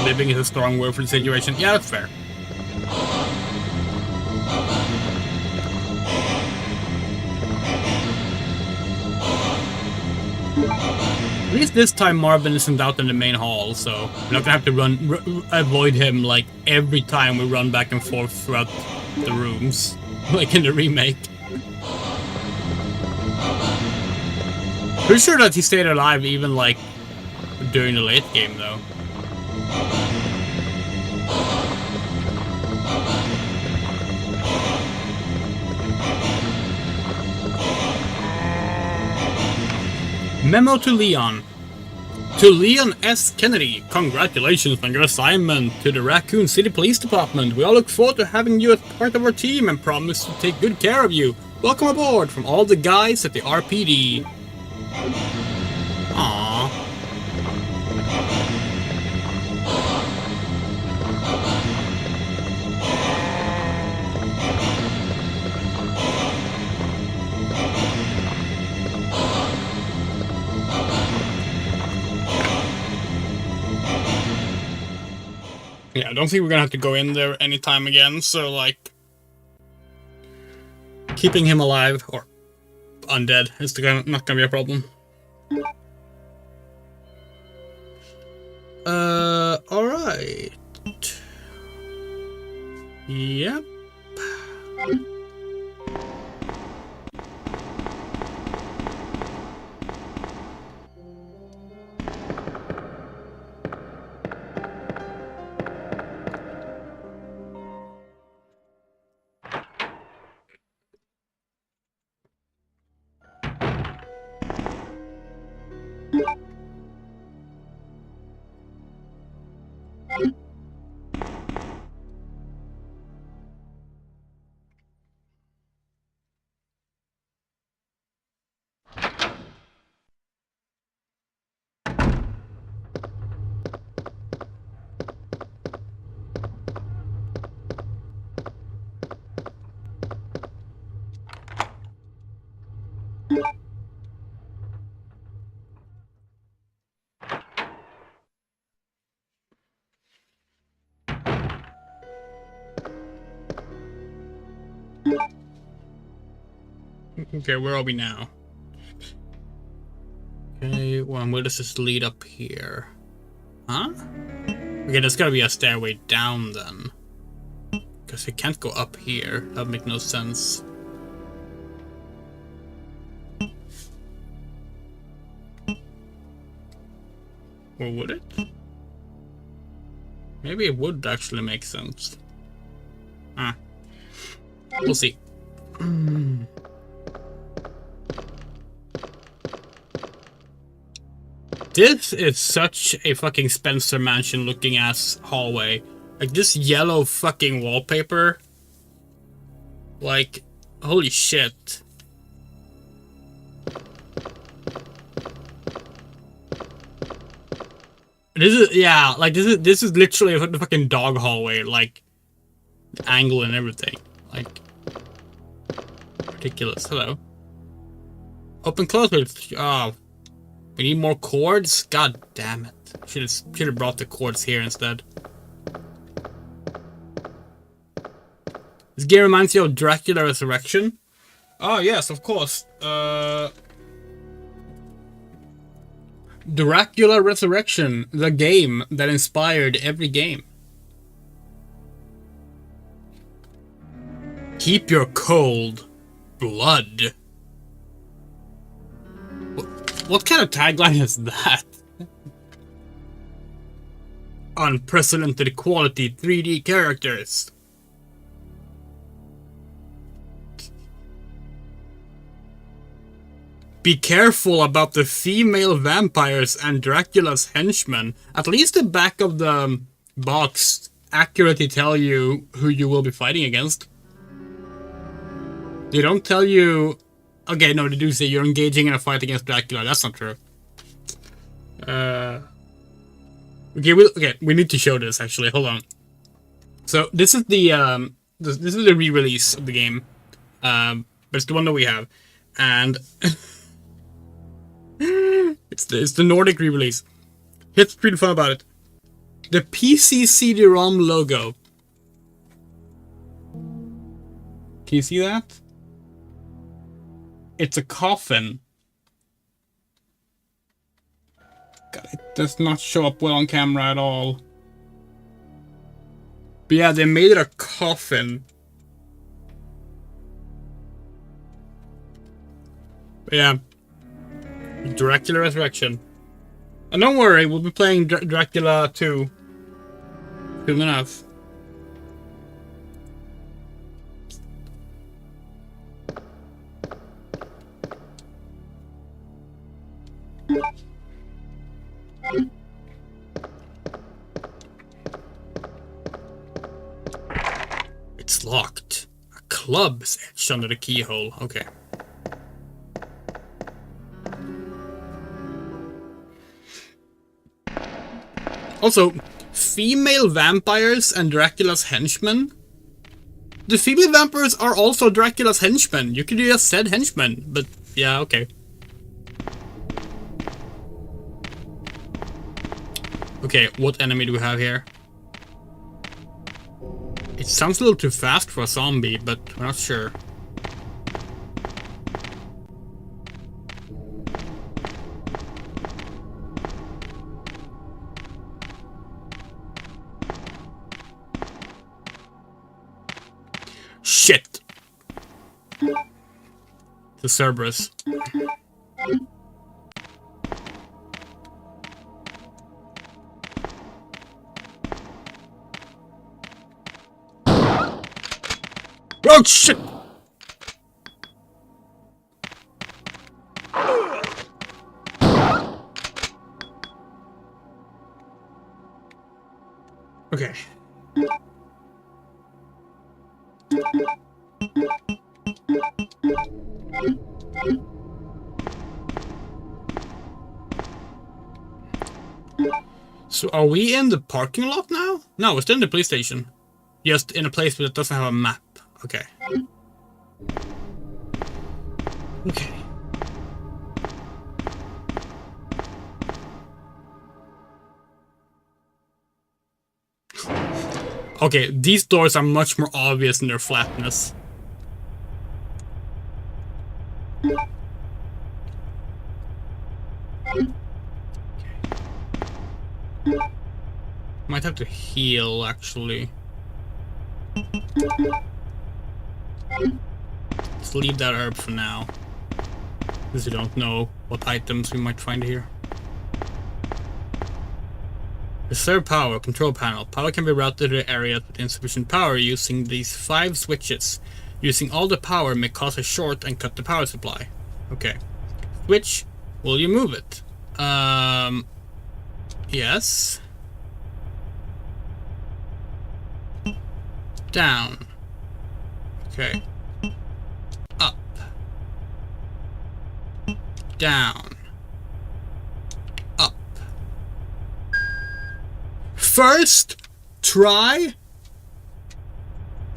Living is a strong word for the situation. Yeah, that's fair. At least this time Marvin isn't out in the main hall, so we're not gonna have to avoid him like every time we run back and forth throughout the rooms, like in the remake. Pretty sure that he stayed alive even like during the late game though. Memo to Leon. To Leon S. Kennedy, congratulations on your assignment to the Raccoon City Police Department. We all look forward to having you as part of our team and promise to take good care of you. Welcome aboard from all the guys at the RPD. Aww. Yeah, I don't think we're gonna have to go in there anytime again, so like keeping him alive or undead is not gonna be a problem. Alright. Yep. Okay, where are we now? Okay, well, where does this lead up here? Huh? Okay, there's gotta be a stairway down then. Because it can't go up here. That would make no sense. Or would it? Maybe it would actually make sense. Ah. We'll see. This is such a fucking Spencer Mansion looking ass hallway. Like this yellow fucking wallpaper. Like, holy shit. This is, yeah, like this is literally a fucking dog hallway, like the angle and everything. Like ridiculous. Hello. Open close with we need more cords? God damn it. Should have brought the cords here instead. This game reminds you of Dracula Resurrection. Oh yes, of course. Dracula Resurrection, the game that inspired every game. Keep your cold blood. What kind of tagline is that? Unprecedented quality 3D characters. Be careful about the female vampires and Dracula's henchmen. At least the back of the box accurately tell you who you will be fighting against. They don't tell you... Okay, no, they do say you're engaging in a fight against Dracula. That's not true. Okay, we need to show this actually. Hold on. So this is the this is the re-release of the game, but it's the one that we have, and it's the Nordic re-release. Here's what's pretty fun about it: the PC CD-ROM logo. Can you see that? It's a coffin. God, it does not show up well on camera at all. But yeah, they made it a coffin. But yeah. Dracula Resurrection. And don't worry, we'll be playing Dracula 2 soon enough. It's locked. A club is etched under the keyhole. Okay. Also, female vampires and Dracula's henchmen. The female vampires are also Dracula's henchmen. You could have just said henchmen, but yeah, okay. Okay, what enemy do we have here? It sounds a little too fast for a zombie, but we're not sure. Shit! The Cerberus. Oh shit! Okay. So are we in the parking lot now? No, we're still in the police station. Just in a place that doesn't have a map. Okay. Okay. Okay, these doors are much more obvious in their flatness. Might have to heal, actually. Let's leave that herb for now. Because we don't know what items we might find here. Reserve power, control panel. Power can be routed to areas with insufficient power using these 5 switches. Using all the power may cause a short and cut the power supply. Okay. Switch, will you move it? Yes. Down. Okay. Up. Down. Up. First try?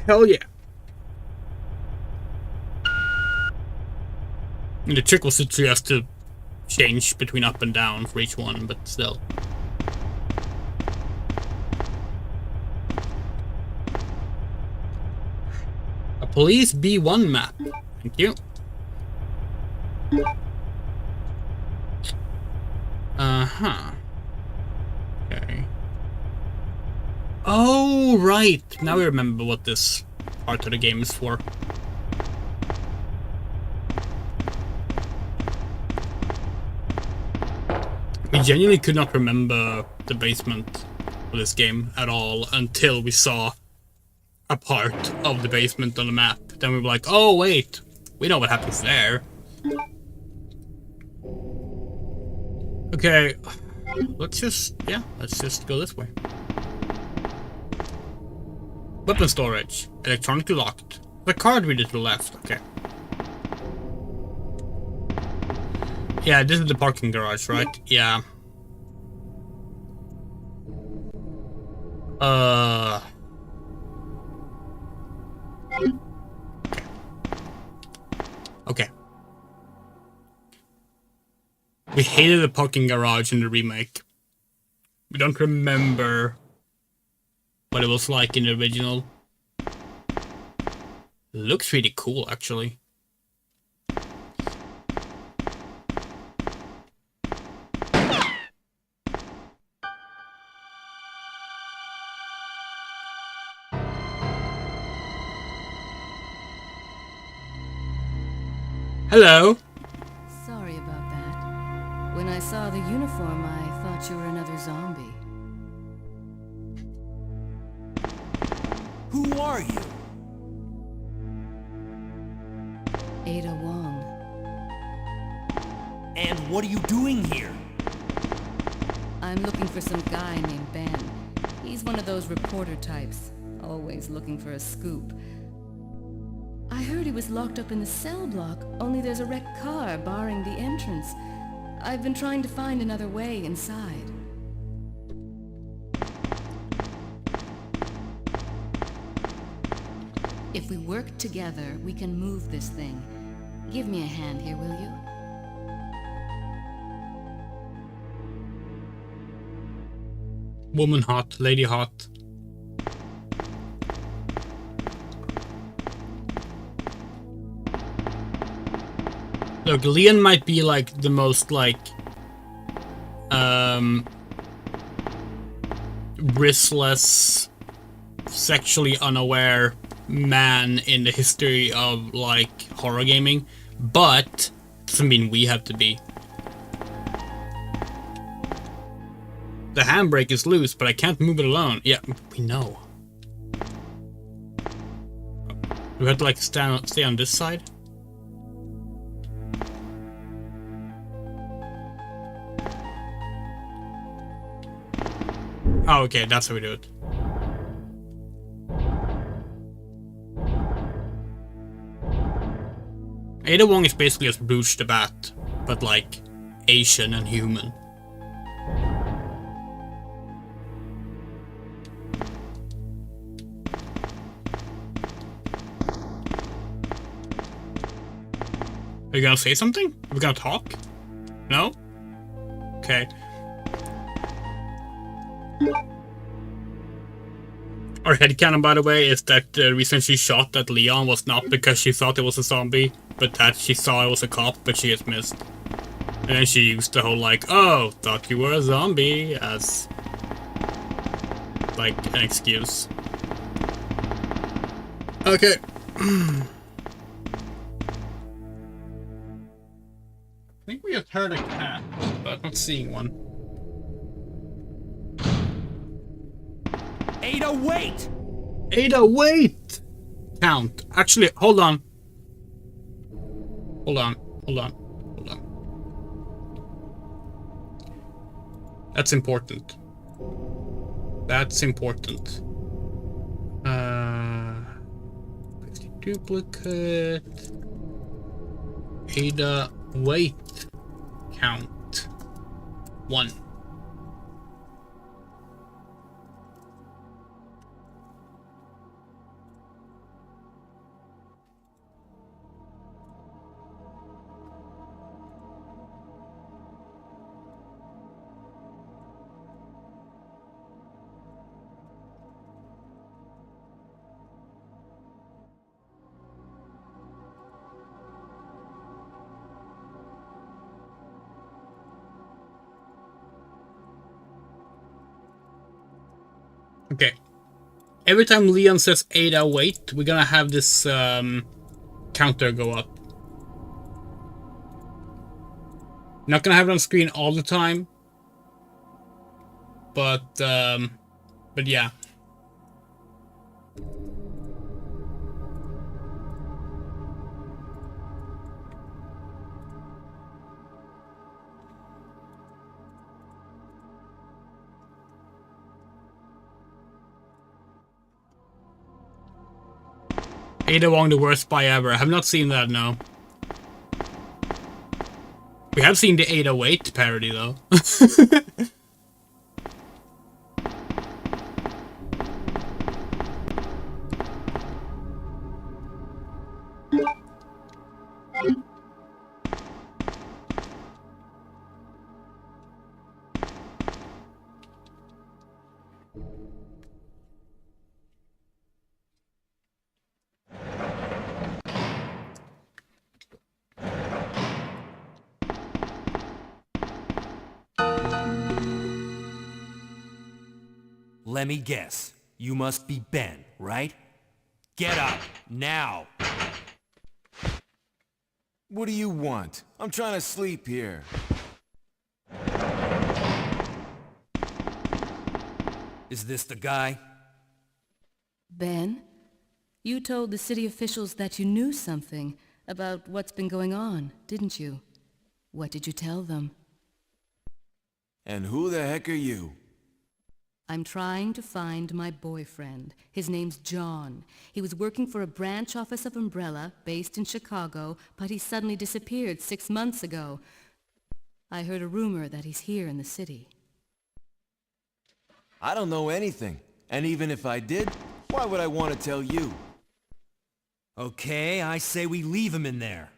Hell yeah. And the trick was that you have to change between up and down for each one, but still. A police B1 map. Thank you. Uh-huh. Okay. Oh, right. Now I remember what this part of the game is for. We genuinely could not remember the basement of this game at all until we saw a part of the basement on the map. Then we were like, oh wait, we know what happens there. Okay, let's just go this way. Weapon storage, electronically locked. The card reader to the left, okay. Yeah, this is the parking garage, right? Yeah. Okay. We hated the parking garage in the remake. We don't remember what it was like in the original. Looks really cool, actually. Hello. Sorry about that. When I saw the uniform, I thought you were another zombie. Who are you? Ada Wong. And what are you doing here? I'm looking for some guy named Ben. He's one of those reporter types, always looking for a scoop. I heard he was locked up in the cell block, only there's a wrecked car barring the entrance. I've been trying to find another way inside. If we work together, we can move this thing. Give me a hand here, will you? Woman hot, lady hot. Look, Leon might be like the most like riskless, sexually unaware man in the history of like horror gaming, but doesn't mean we have to be. The handbrake is loose, but I can't move it alone. Yeah, we know. Do we have to like stay on this side? Oh, okay, that's how we do it. Ada Wong is basically just Rouge the Bat, but like Asian and human. Are you gonna say something? Are we gonna talk? No? Okay. Our headcanon, by the way, is that the reason she shot at Leon was not because she thought it was a zombie, but that she saw it was a cop, but she just missed. And then she used the whole like, oh, thought you were a zombie, as like an excuse. Okay. I think we just heard a cat, but not seeing one. Ada, wait! Ada, wait! Count. Actually, hold on. Hold on. Hold on. Hold on. That's important. That's important. Duplicate. Ada, wait. Count. 1. Okay. Every time Leon says Ada, wait, we're gonna have this counter go up. Not gonna have it on screen all the time, but yeah. Ada Wong, the worst spy ever. I have not seen that, no. We have seen the 808 parody, though. Let me guess. You must be Ben, right? Get up, now! What do you want? I'm trying to sleep here. Is this the guy? Ben, you told the city officials that you knew something about what's been going on, didn't you? What did you tell them? And who the heck are you? I'm trying to find my boyfriend. His name's John. He was working for a branch office of Umbrella, based in Chicago, but he suddenly disappeared 6 months ago. I heard a rumor that he's here in the city. I don't know anything. And even if I did, why would I want to tell you? Okay, I say we leave him in there.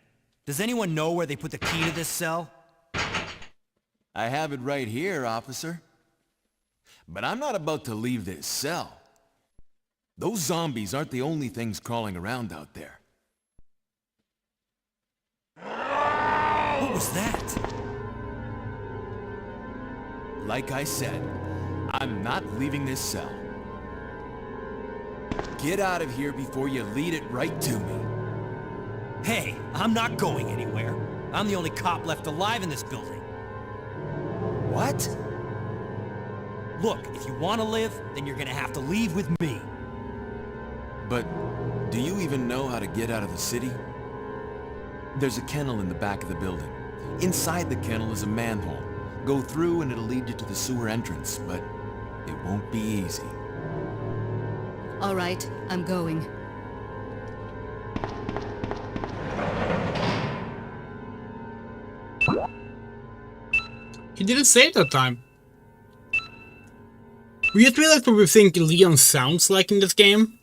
Does anyone know where they put the key to this cell? I have it right here, officer. But I'm not about to leave this cell. Those zombies aren't the only things crawling around out there. What was that? Like I said, I'm not leaving this cell. Get out of here before you lead it right to me. Hey, I'm not going anywhere. I'm the only cop left alive in this building. What? Look, if you want to live, then you're gonna have to leave with me. But do you even know how to get out of the city? There's a kennel in the back of the building. Inside the kennel is a manhole. Go through and it'll lead you to the sewer entrance, but it won't be easy. All right, I'm going. He didn't say it that time. We just realized what we think Leon sounds like in this game.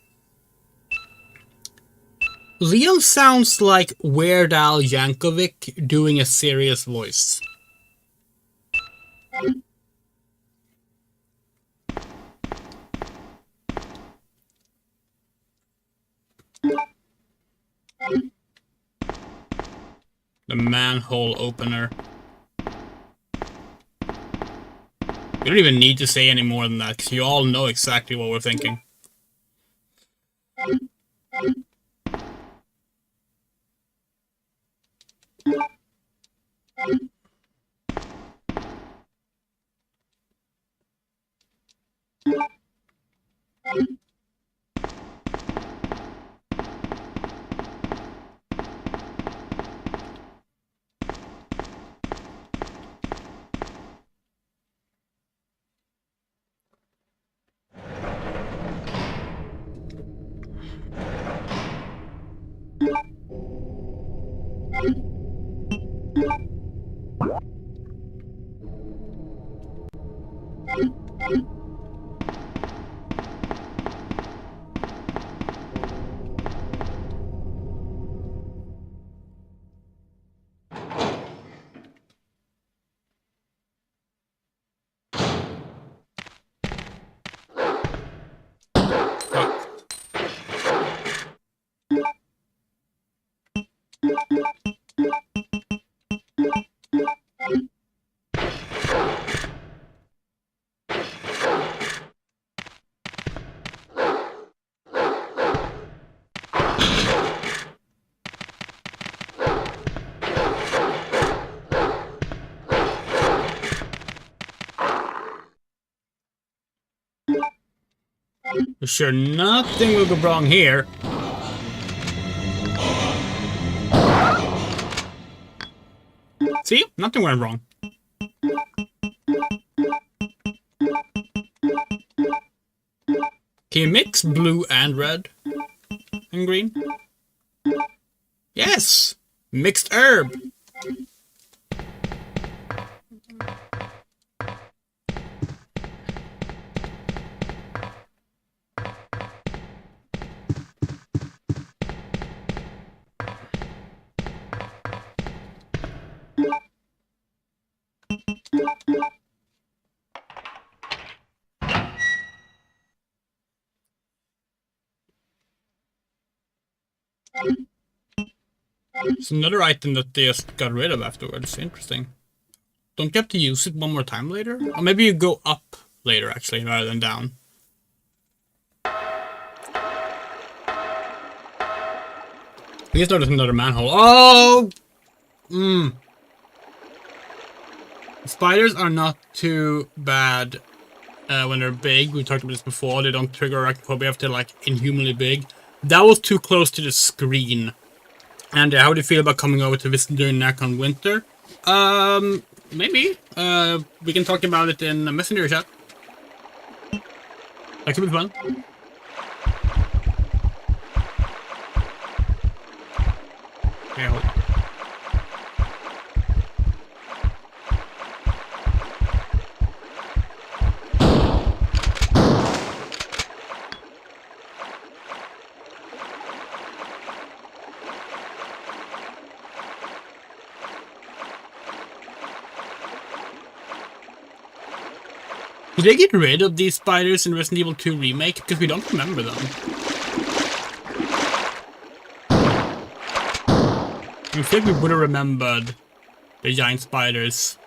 Leon sounds like Weird Al Yankovic doing a serious voice. The manhole opener. We don't even need to say any more than that, because you all know exactly what we're thinking. For sure, nothing will go wrong here. See? Nothing went wrong. Can you mix blue and red? And green? Yes! Mixed herb! It's another item that they just got rid of afterwards. Interesting. Don't you have to use it one more time later? Or maybe you go up later, actually, rather than down. Please notice another manhole. Oh! Spiders are not too bad when they're big. We talked about this before. They don't trigger arachnophobia if they're like inhumanly big. That was too close to the screen. And how do you feel about coming over to visit during Nakon Winter? Maybe. We can talk about it in a messenger chat. That could be fun. Okay, hold on. Did they get rid of these spiders in Resident Evil 2 Remake? Because we don't remember them. I think we would have remembered the giant spiders.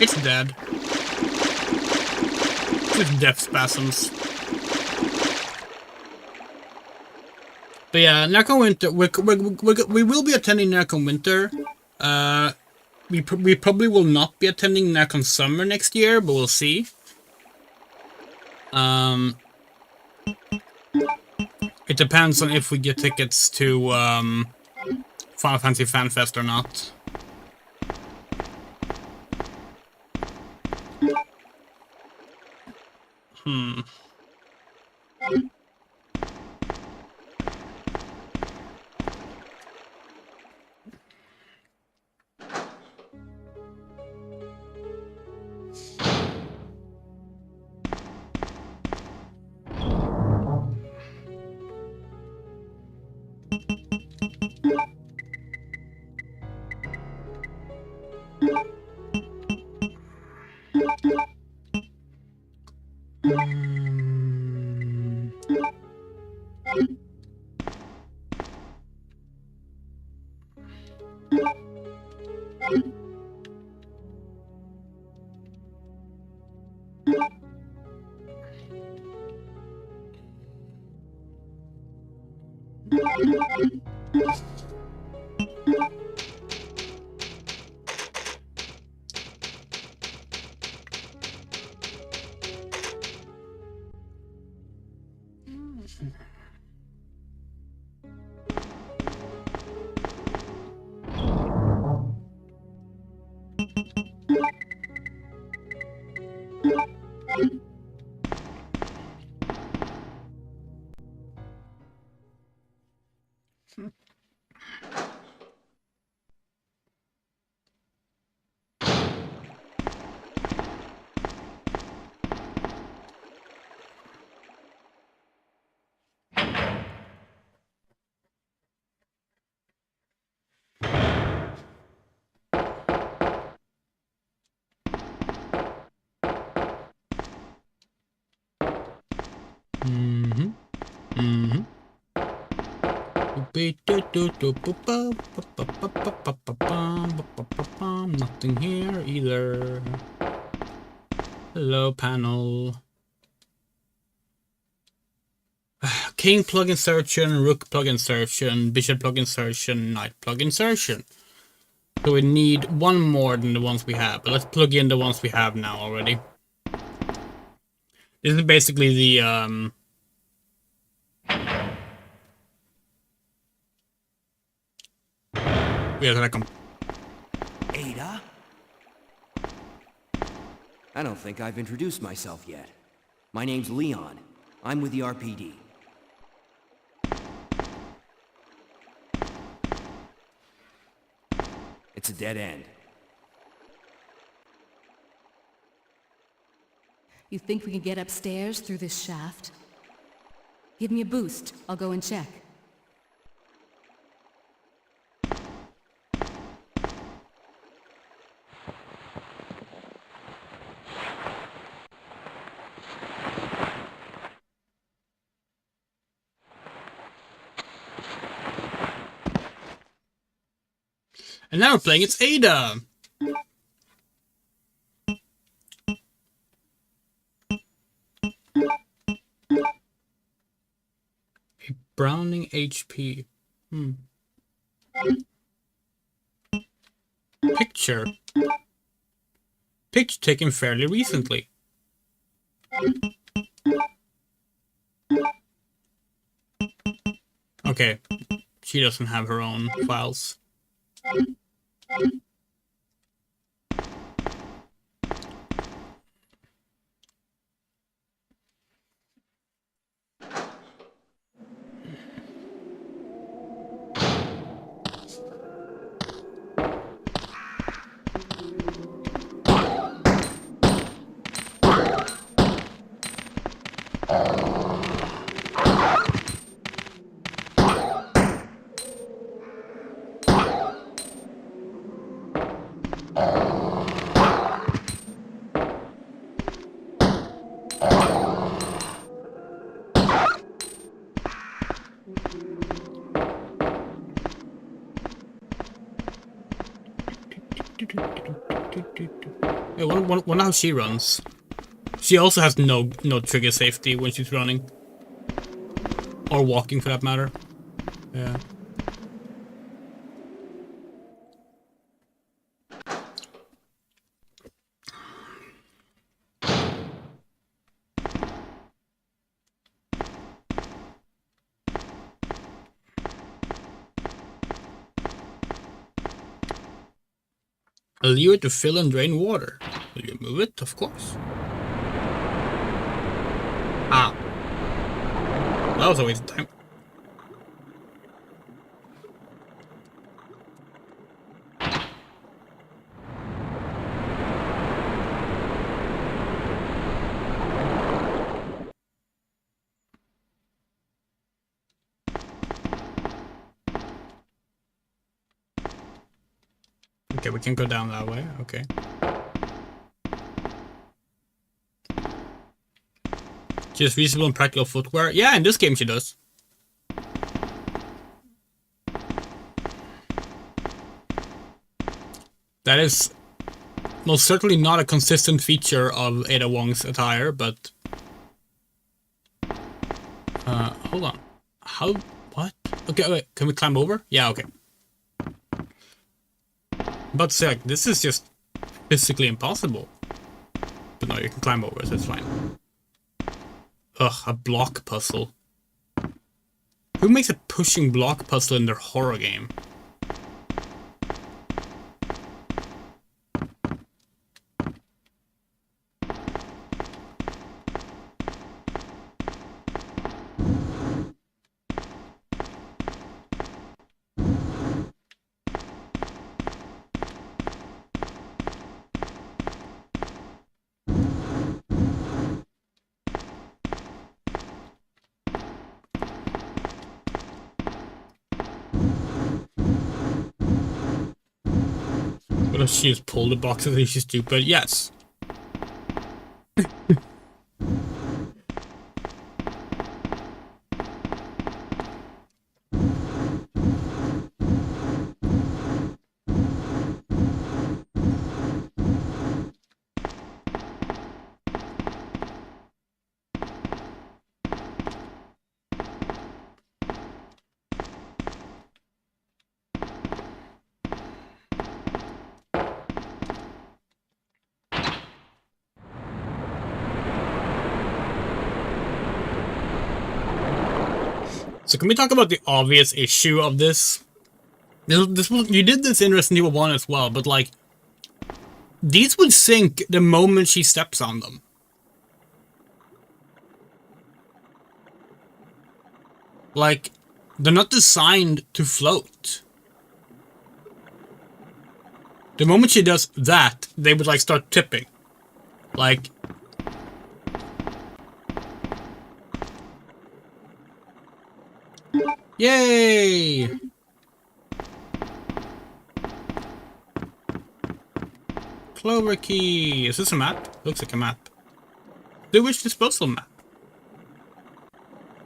It's dead. With death spasms. But yeah, Nakon Winter. We will be attending Nakon Winter. We probably will not be attending Nakon Summer next year, but we'll see. It depends on if we get tickets to Final Fantasy Fan Fest or not. Nothing here either. Hello, panel. King plug insertion, rook plug insertion, bishop plug insertion, knight plug insertion. So we need one more than the ones we have, but let's plug in the ones we have now already. This is basically the Ada? I don't think I've introduced myself yet. My name's Leon. I'm with the RPD. It's a dead end. You think we can get upstairs through this shaft? Give me a boost. I'll go and check. And now we're playing it's Ada. A Browning HP. Picture. Picture taken fairly recently. Okay, she doesn't have her own files. I wonder how she runs. She also has no trigger safety when she's running. Or walking for that matter. Yeah. A lever to fill and drain water. Will you move it? Of course. Ah. That was a waste of time. Okay, we can go down that way, okay. She has reasonable and practical footwear. Yeah, in this game she does. That is most certainly not a consistent feature of Ada Wong's attire, but... hold on. How... what? Okay, wait, can we climb over? Yeah, okay. But say, like, this is just physically impossible. But no, you can climb over, so it's fine. Ugh, a block puzzle. Who makes a pushing block puzzle in their horror game? What if she just pulled the boxes and she's stupid? Yes. So can we talk about the obvious issue of this? You did this in Resident Evil 1 as well, but like, these would sink the moment she steps on them. Like, they're not designed to float. The moment she does that, they would like start tipping. Like... Yay! Clover key. Is this a map? Looks like a map. Sewage disposal map.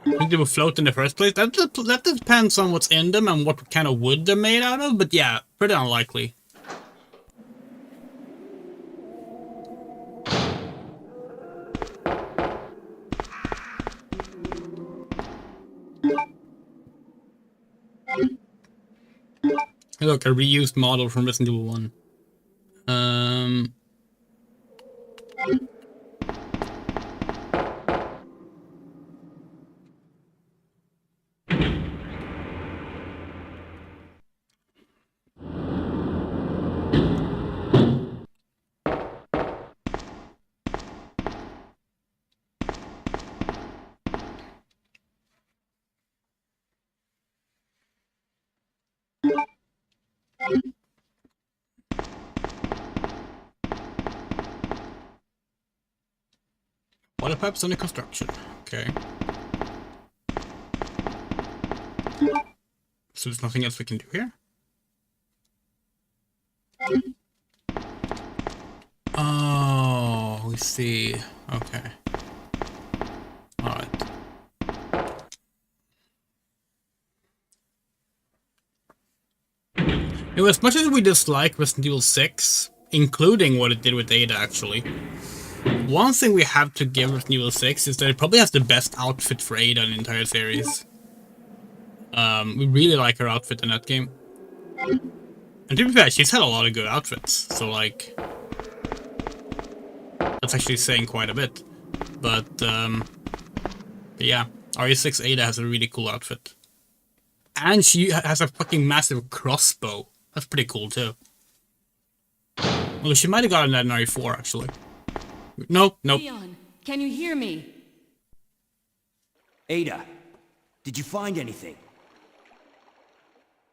I think they will float in the first place. That depends on what's in them and what kind of wood they're made out of, but yeah, pretty unlikely. Hey, look, a reused model from Resident Evil 1. Water pipes under construction. Okay. So there's nothing else we can do here? Oh, we see. Okay. Alright. You know, as much as we dislike Resident Evil 6, including what it did with Ada actually, one thing we have to give Resident Evil 6 is that it probably has the best outfit for Ada in the entire series. We really like her outfit in that game. And to be fair, she's had a lot of good outfits, so like... that's actually saying quite a bit. But yeah, RE6 Ada has a really cool outfit. And she has a fucking massive crossbow. That's pretty cool too. Well, she might have gotten that in RE4 actually. Nope. Leon, can you hear me? Ada, did you find anything?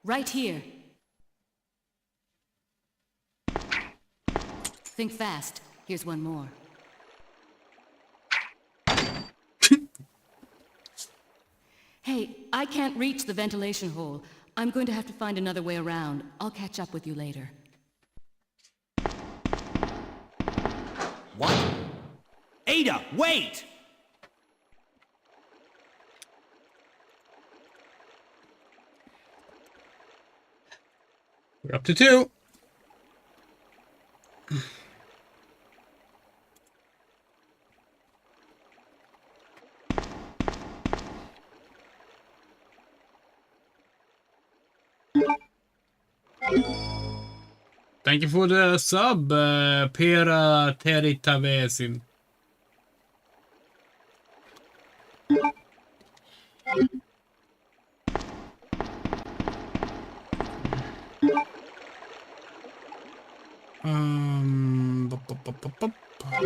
Right here. Think fast. Here's one more. Hey, I can't reach the ventilation hole. I'm going to have to find another way around. I'll catch up with you later. What? Ada, wait! We're up to 2. Thank you for the sub, Pera Teritavesin.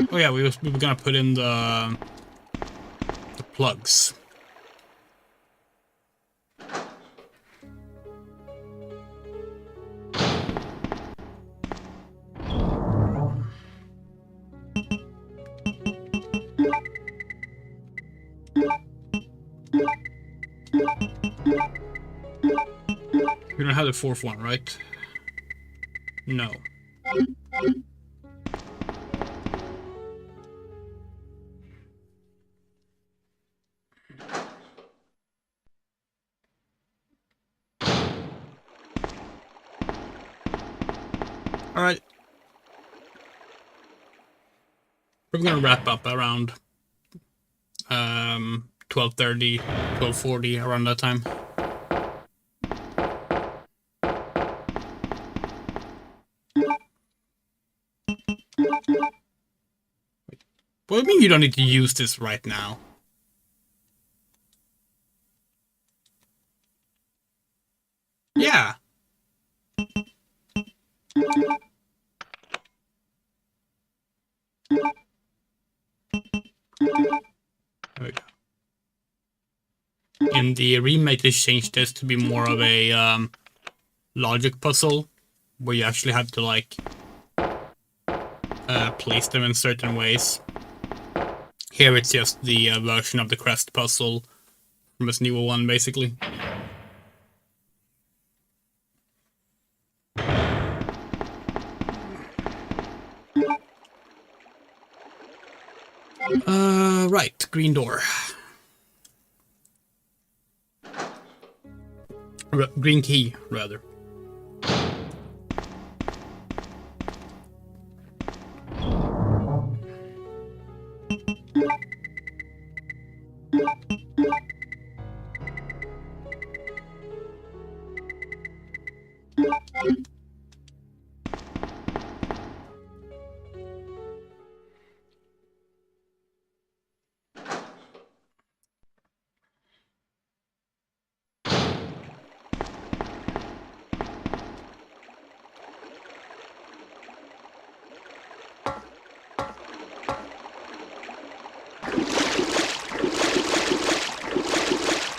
Oh yeah, we were gonna put in the plugs. We don't have the 4th one, right? No. Alright. We're gonna wrap up around 12:30, 12:40, around that time. What do you mean you don't need to use this right now? Yeah. There we go. In the remake, they changed this to be more of a logic puzzle, where you actually have to like place them in certain ways. Here it's just the version of the crest puzzle from this newer one, basically. Right, green door. Green key, rather.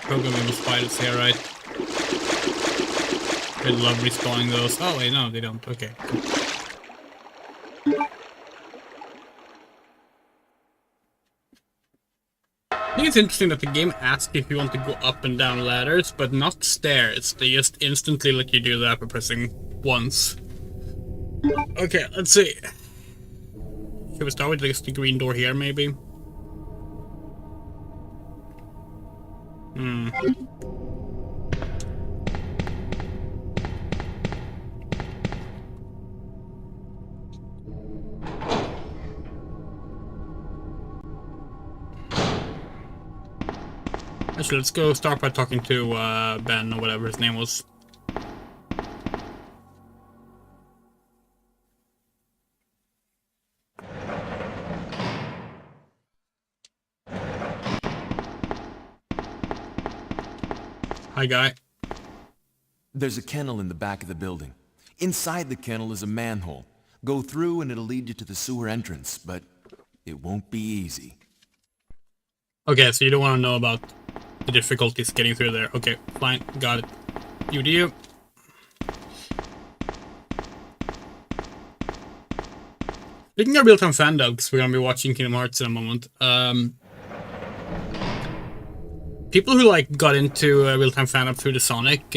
Programming with spiders here, right? They love respawning those. Oh wait, no, they don't. Okay. I think it's interesting that the game asks if you want to go up and down ladders, but not stairs. They just instantly let you do that by pressing once. Okay, let's see. Should we start with just the green door here, maybe? Actually, let's go start by talking to Ben, or whatever his name was. Hi, guy. There's a kennel in the back of the building. Inside the kennel is a manhole. Go through and it'll lead you to the sewer entrance, but it won't be easy. Okay, so you don't want to know about the difficulties getting through there. Okay, fine, got it. You do you. Speaking of real-time fandom, because we're gonna be watching Kingdom Hearts in a moment. People who like got into real-time fandom through the Sonic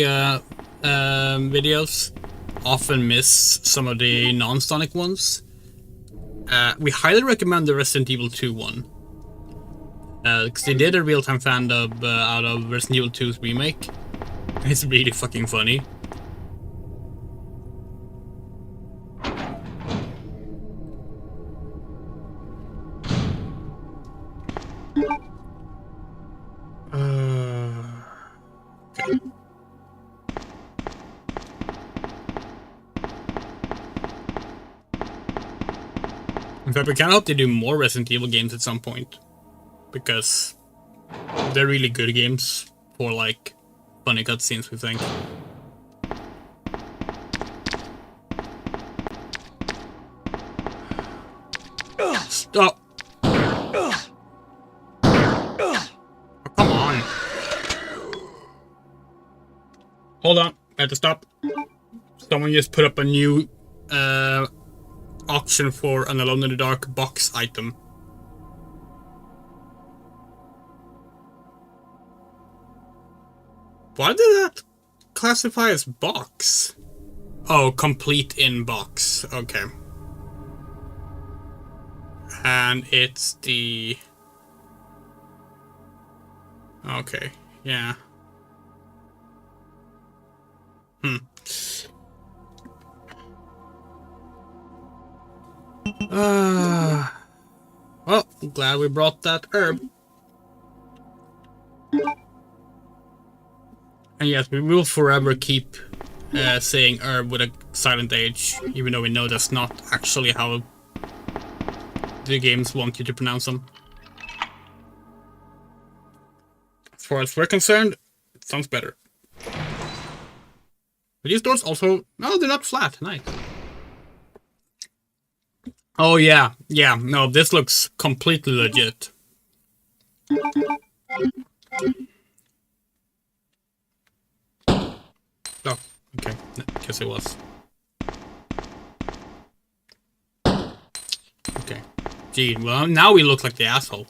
videos often miss some of the non-Sonic ones. We highly recommend the Resident Evil 2 one. Because they did a real-time fandom out of Resident Evil 2's remake. It's really fucking funny. Okay. In fact, we kind of hope they do more Resident Evil games at some point. Because they're really good games for, like, funny cutscenes, we think. Stop! Oh, come on. Hold on, I have to stop. Someone just put up a new auction for an Alone in the Dark box item. Why did that classify as box? Oh, complete in box. Okay. And it's the... Okay, yeah. Well, I'm glad we brought that herb. And yes, we will forever keep saying herb with a silent H, even though we know that's not actually how the games want you to pronounce them. As far as we're concerned, it sounds better. But these doors also... No, they're not flat. Nice. Oh, yeah. Yeah, no, this looks completely legit. Oh, okay. Guess it was. Okay. Gee, well, now we look like the asshole.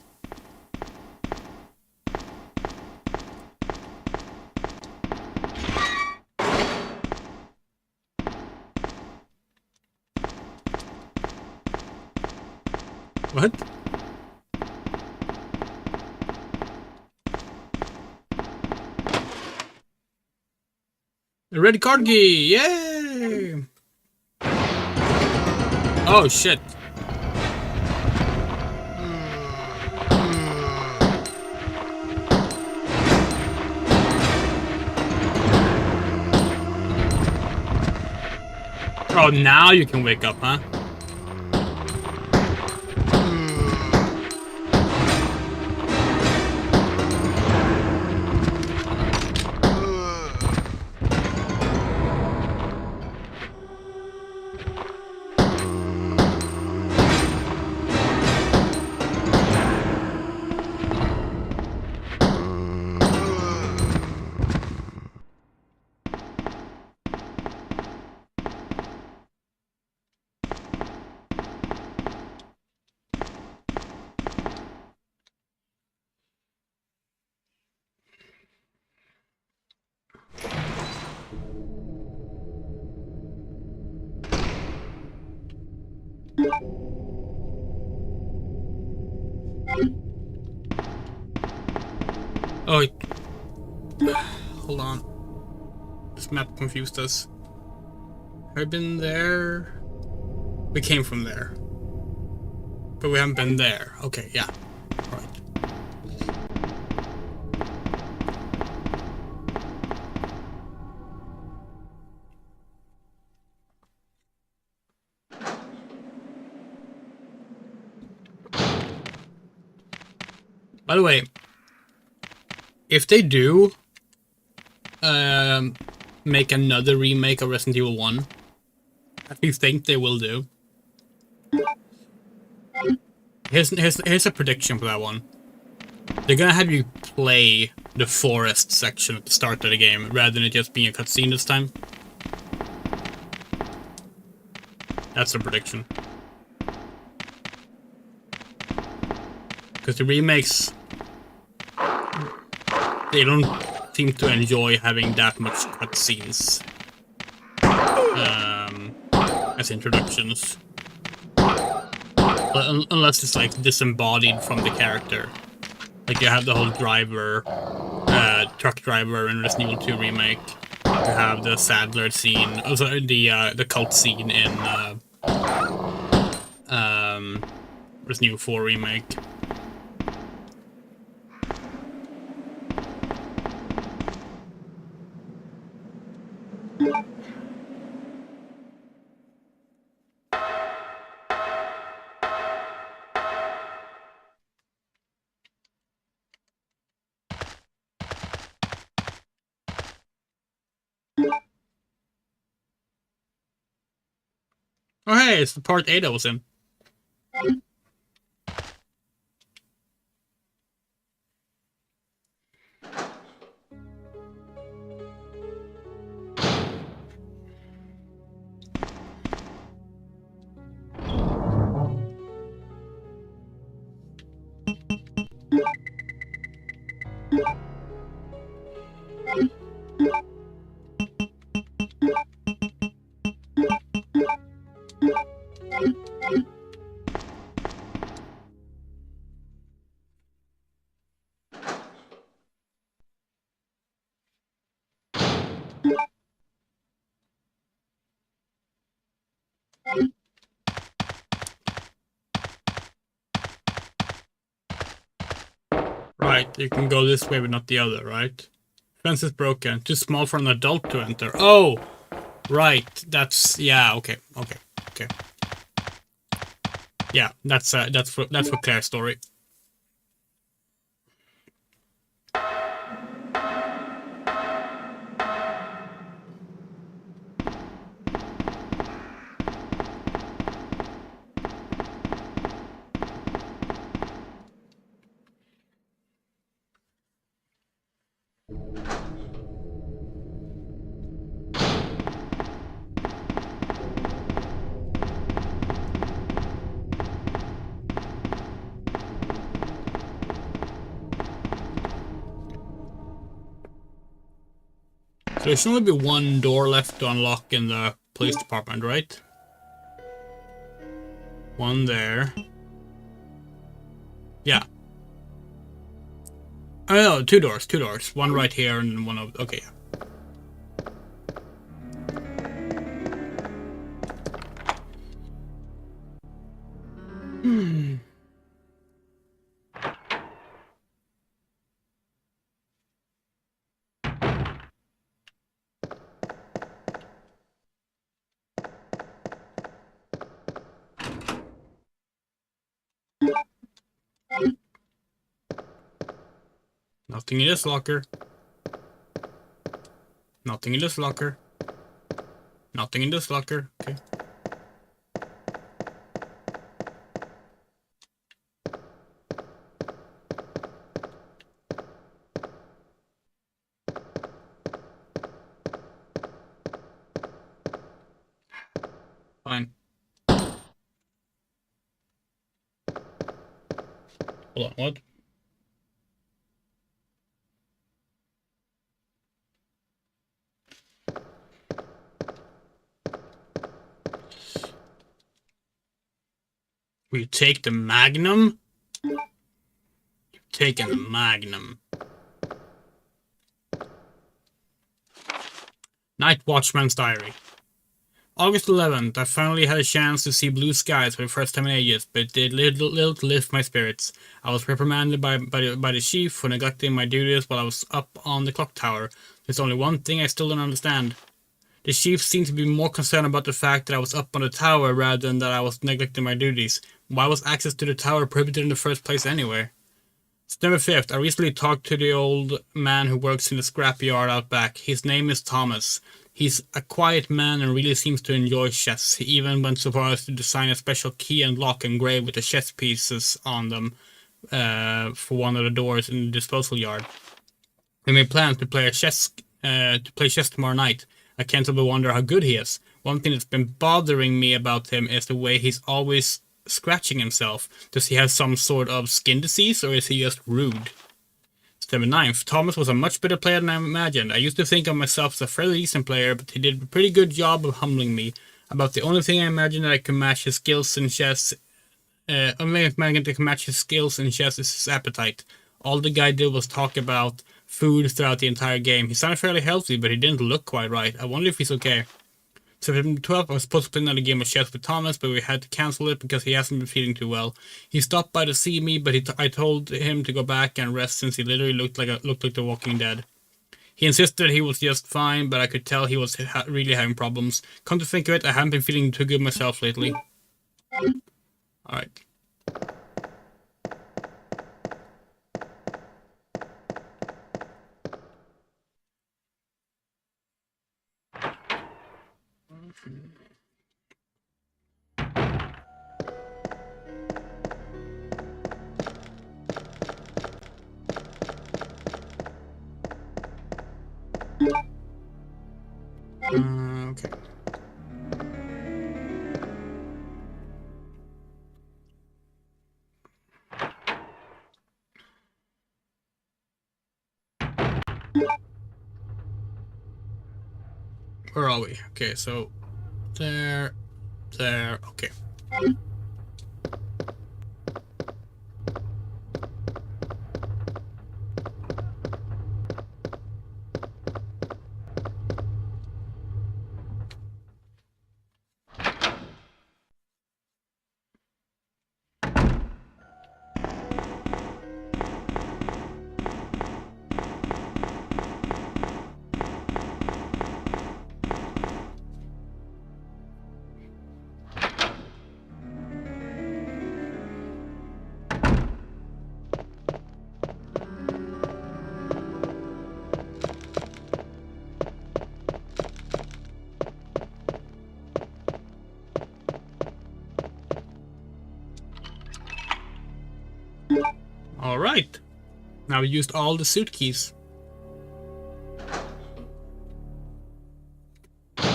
What? The red card key! Yay! Oh shit. Oh, now you can wake up, huh? Oh, hold on. This map confused us. Have I been there? We came from there. But we haven't been there. Okay, yeah. Alright. By the way, if they do make another remake of Resident Evil 1, I do think they will do. Here's a prediction for that one. They're gonna have you play the forest section at the start of the game, rather than it just being a cutscene this time. That's a prediction. Because the remakes... they don't seem to enjoy having that much cutscenes as introductions. Unless it's like disembodied from the character. Like you have the whole driver, truck driver in Resident Evil 2 remake. You have the Sadler scene, also the cult scene in Resident Evil 4 remake. Oh hey, it's the part 8 I was in. Right, you can go this way but not the other, right? Fence is broken. Too small for an adult to enter. Oh! Right, that's... yeah, okay. Yeah, that's for Claire's story. So there should only be one door left to unlock in the police department, right? One there. Yeah. Oh no, two doors. One right here and one over... okay, yeah. Nothing in this locker. Nothing in this locker. Nothing in this locker. Okay. Fine. Hold on, what? We take the Magnum? You've taken the Magnum. Night Watchman's Diary. August 11th, I finally had a chance to see blue skies for the first time in ages, but it did little to lift my spirits. I was reprimanded by the chief for neglecting my duties while I was up on the clock tower. There's only one thing I still don't understand. The chief seemed to be more concerned about the fact that I was up on the tower rather than that I was neglecting my duties. Why was access to the tower prohibited in the first place anyway? September 5th, I recently talked to the old man who works in the scrapyard out back. His name is Thomas. He's a quiet man and really seems to enjoy chess. He even went so far as to design a special key and lock engraved with the chess pieces on them for one of the doors in the disposal yard. We made plans to play chess tomorrow night. I can't help but wonder how good he is. One thing that's been bothering me about him is the way he's always scratching himself. Does he have some sort of skin disease or is he just rude? September 9th, Thomas was a much better player than I imagined. I used to think of myself as a fairly decent player, but he did a pretty good job of humbling me. About the only thing I imagined that I could match his skills in chess, is his appetite. All the guy did was talk about food throughout the entire game. He sounded fairly healthy, but he didn't look quite right. I wonder if he's okay. September 12th, I was supposed to play another game of chess with Thomas, but we had to cancel it because he hasn't been feeling too well. He stopped by to see me, but I told him to go back and rest since he literally looked like The Walking Dead. He insisted he was just fine, but I could tell he was really having problems. Come to think of it, I haven't been feeling too good myself lately. Alright. Okay. Where are we? Okay, so there, okay. Alright. Now we used all the suit keys. Okay.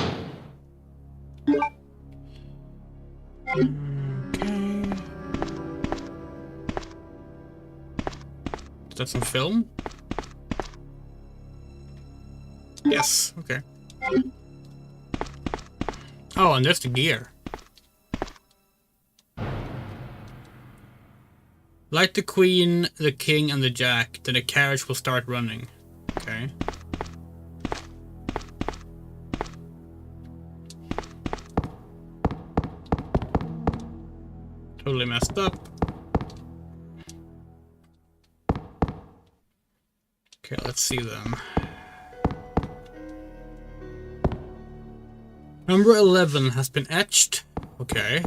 Is that some film? Yes, okay. Oh, and there's the gear. Light the queen, the king, and the jack, then the carriage will start running. Okay. Totally messed up. Okay, let's see them. Number 11 has been etched. Okay.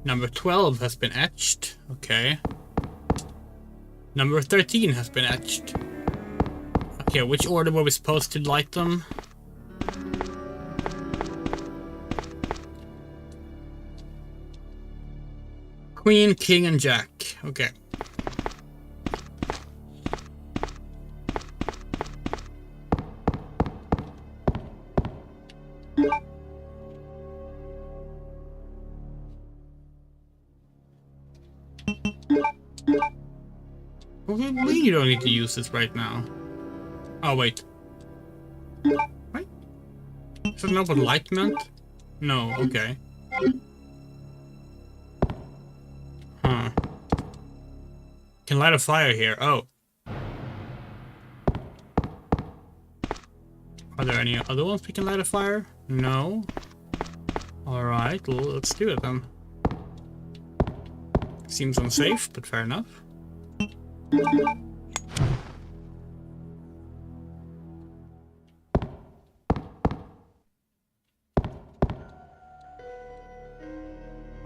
Number 12 has been etched. Okay. Number 13 has been etched. Okay, which order were we supposed to light them? Queen, king, and jack. Okay. We don't need to use this right now. Oh, wait. Wait? Is that not what light meant? No, okay. Huh. Can light a fire here. Oh. Are there any other ones we can light a fire? No. Alright, well, let's do it then. Seems unsafe, but fair enough.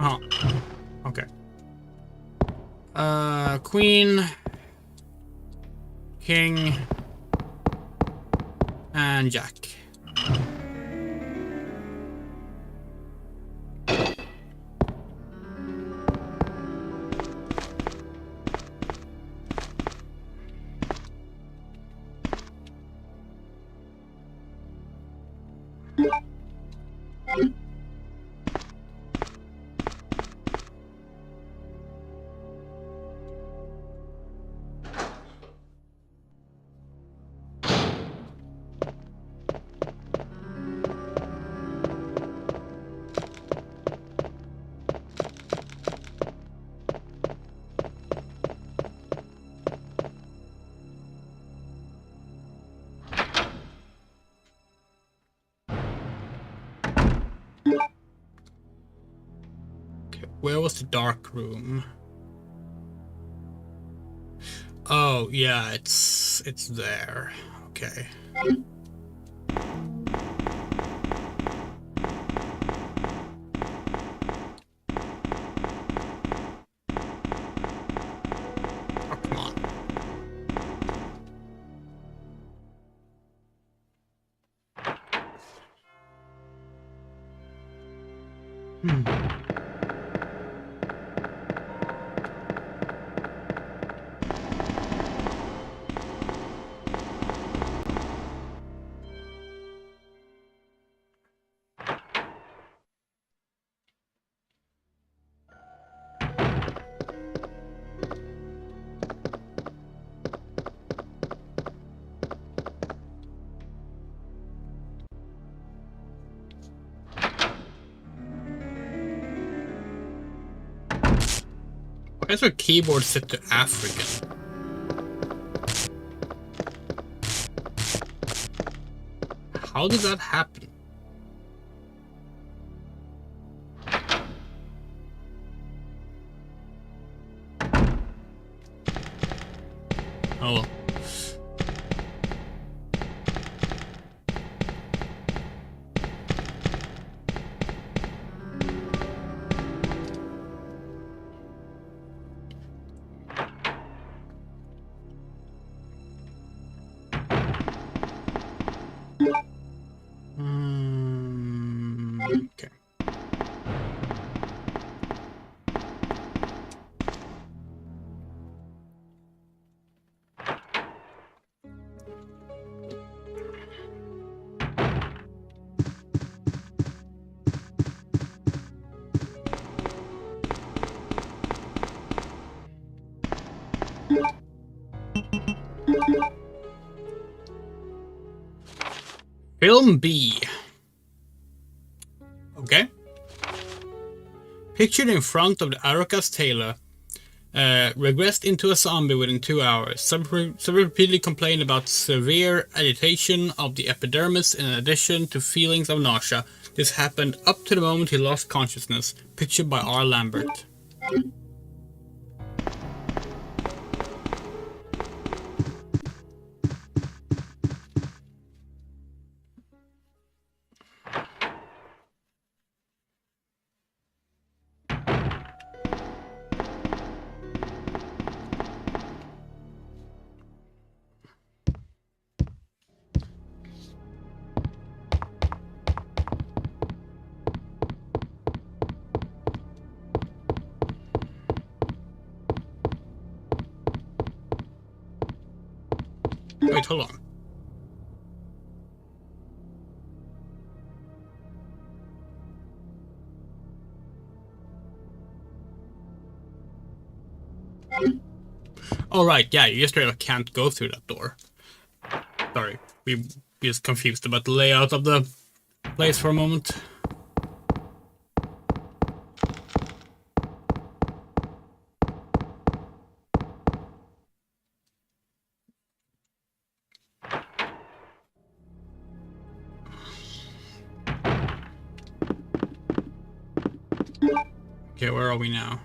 Oh, okay. Queen, king, and jack. Where was the dark room? Oh, yeah, it's there. Okay. Oh, come on. Why is our keyboard set to African? How did that happen? Oh well. Okay. Film B. Okay. Pictured in front of the Araka's tailor, regressed into a zombie within 2 hours. Some repeatedly complained about severe agitation of the epidermis in addition to feelings of nausea. This happened up to the moment he lost consciousness. Pictured by R. Lambert. Wait, hold on. Oh right, yeah, you just can't go through that door. Sorry, we just confused about the layout of the place for a moment. Okay, where are we now?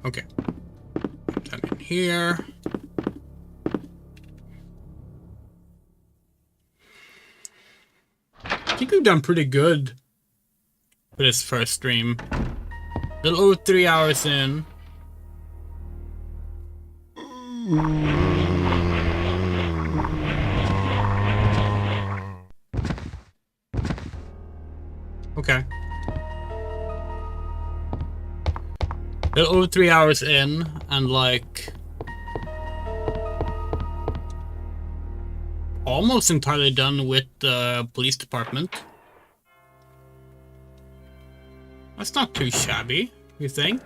Okay. Then in here. I think we've done pretty good for this first stream. A little over 3 hours in. Okay. A little over 3 hours in, and like almost entirely done with the police department. That's not too shabby, you think?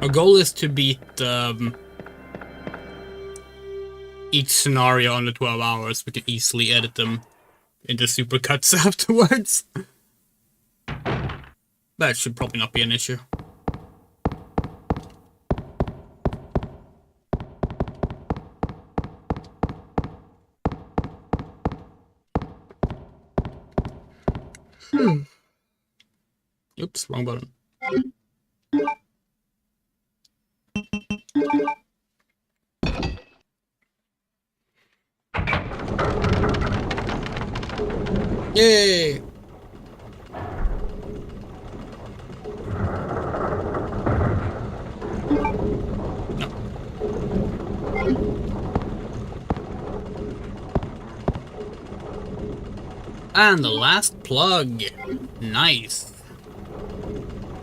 Our goal is to beat each scenario under 12 hours. We can easily edit them into supercuts afterwards. That should probably not be an issue. Wrong button. Yay! No. And the last plug. Nice.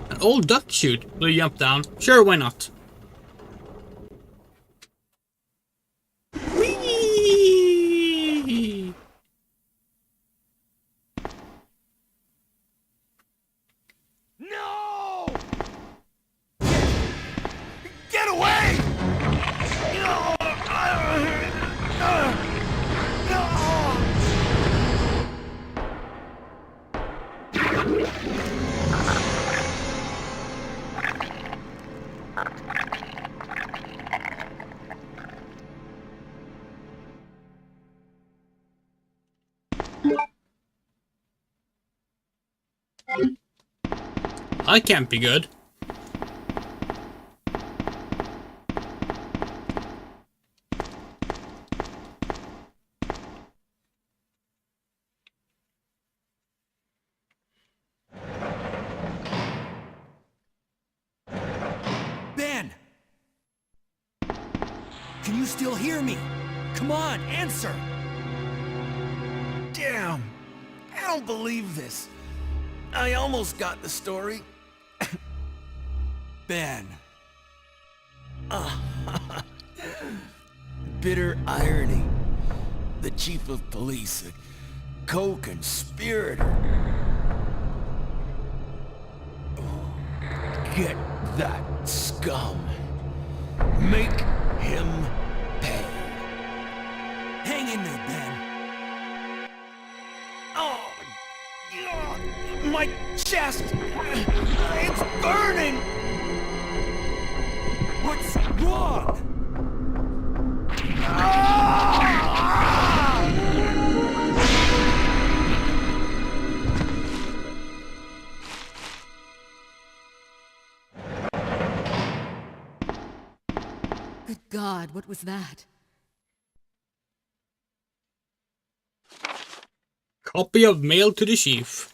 An old duck chute. Will you jump down? Sure, why not? Whee! No! Get away! No! I can't be good. Ben! Can you still hear me? Come on, answer! Damn! I don't believe this. I almost got the story. Ben. Bitter irony. The chief of police, a co-conspirator. Get that scum. Make him pay. Hang in there, Ben. Oh, my chest! It's burning! What's wrong? Good God, what was that? Copy of mail to the chief.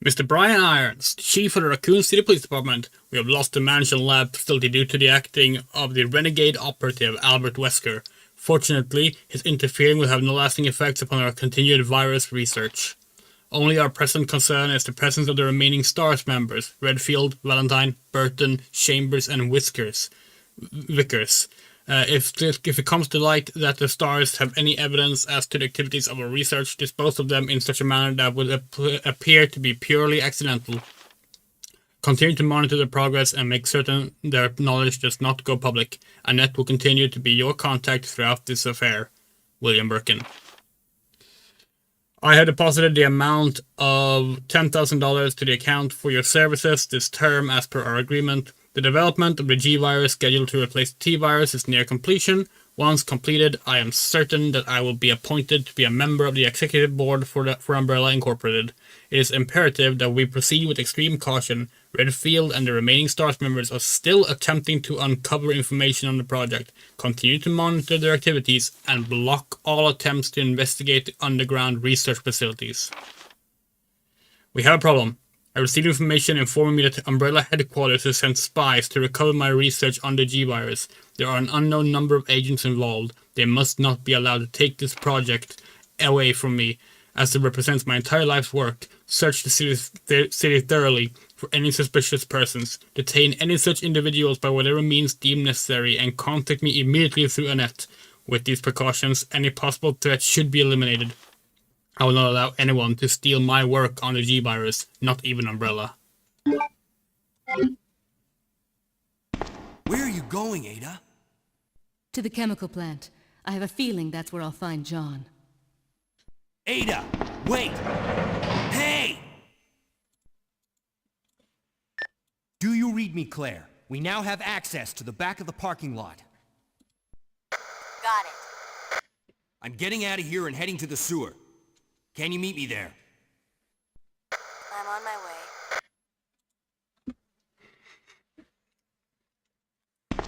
Mr. Brian Irons, chief of the Raccoon City Police Department, we have lost the mansion lab facility due to the acting of the renegade operative Albert Wesker. Fortunately, his interfering will have no lasting effects upon our continued virus research. Only our present concern is the presence of the remaining STARS members, Redfield, Valentine, Burton, Chambers, and Vickers. If it comes to light that the STARS have any evidence as to the activities of our research, dispose of them in such a manner that would appear to be purely accidental. Continue to monitor their progress and make certain their knowledge does not go public. Annette will continue to be your contact throughout this affair. William Birkin. I have deposited the amount of $10,000 to the account for your services this term as per our agreement. The development of the G-Virus scheduled to replace the T-Virus is near completion. Once completed, I am certain that I will be appointed to be a member of the executive board for Umbrella Incorporated. It is imperative that we proceed with extreme caution. Redfield and the remaining STARS members are still attempting to uncover information on the project. Continue to monitor their activities and block all attempts to investigate the underground research facilities. We have a problem. I received information informing me that the Umbrella headquarters has sent spies to recover my research on the G-Virus. There are an unknown number of agents involved. They must not be allowed to take this project away from me, as it represents my entire life's work. Search the city thoroughly for any suspicious persons. Detain any such individuals by whatever means deemed necessary, and contact me immediately through Annette. With these precautions, any possible threat should be eliminated. I will not allow anyone to steal my work on the G-Virus, not even Umbrella. Where are you going, Ada? To the chemical plant. I have a feeling that's where I'll find John. Ada! Wait! Hey! Do you read me, Claire? We now have access to the back of the parking lot. Got it. I'm getting out of here and heading to the sewer. Can you meet me there? I'm on my way.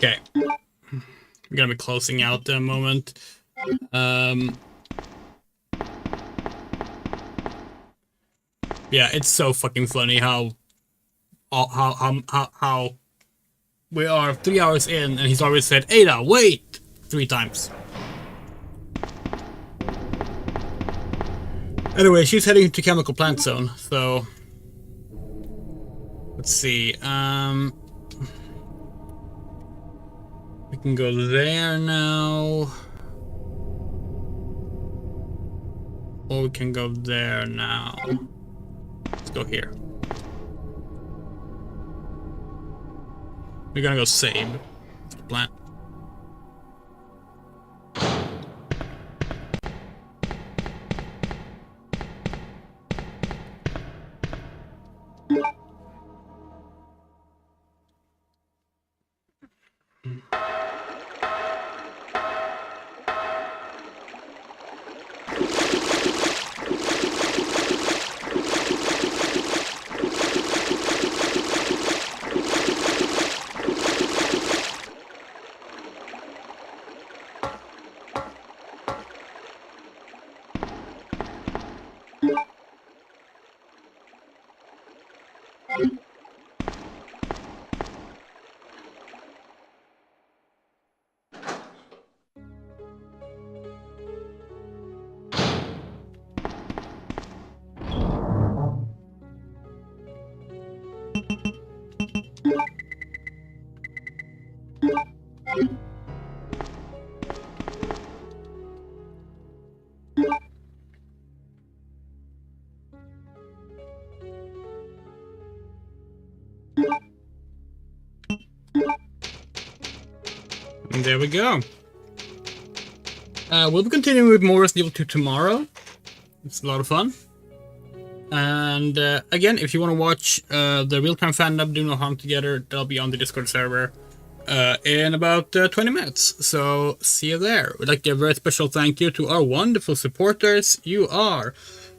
Okay. We're gonna be closing out in a moment. Yeah, it's so fucking funny how we are 3 hours in and he's already said, Ada, wait! 3 times. Anyway, she's heading to Chemical Plant Zone, so... Let's see, we can go there now. Or we can go there now. Let's go here. We're gonna go save the plant. And there we go. We'll be continuing with more Resident Evil 2 tomorrow. It's a lot of fun. And again, if you want to watch the real-time fandom Do No Harm together, they'll be on the Discord server in about 20 minutes. So see you there. We'd like to give a very special thank you to our wonderful supporters. You are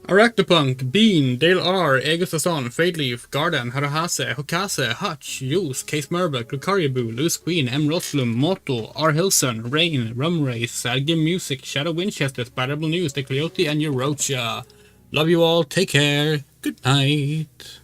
Arachnopunk, Bean, Dale R, Egosason, Fadeleaf, Garden, Harahase, Hokase, Hutch, Jules, Case Murbuck, Lucariabu, Loose Queen, M. Roslum, Moto, R. Hilson, Rain, Rumrace, Sadgim Music, Shadow Winchester, Spiderable News, The Coyote, and Eurocha. Love you all. Take care. Good night.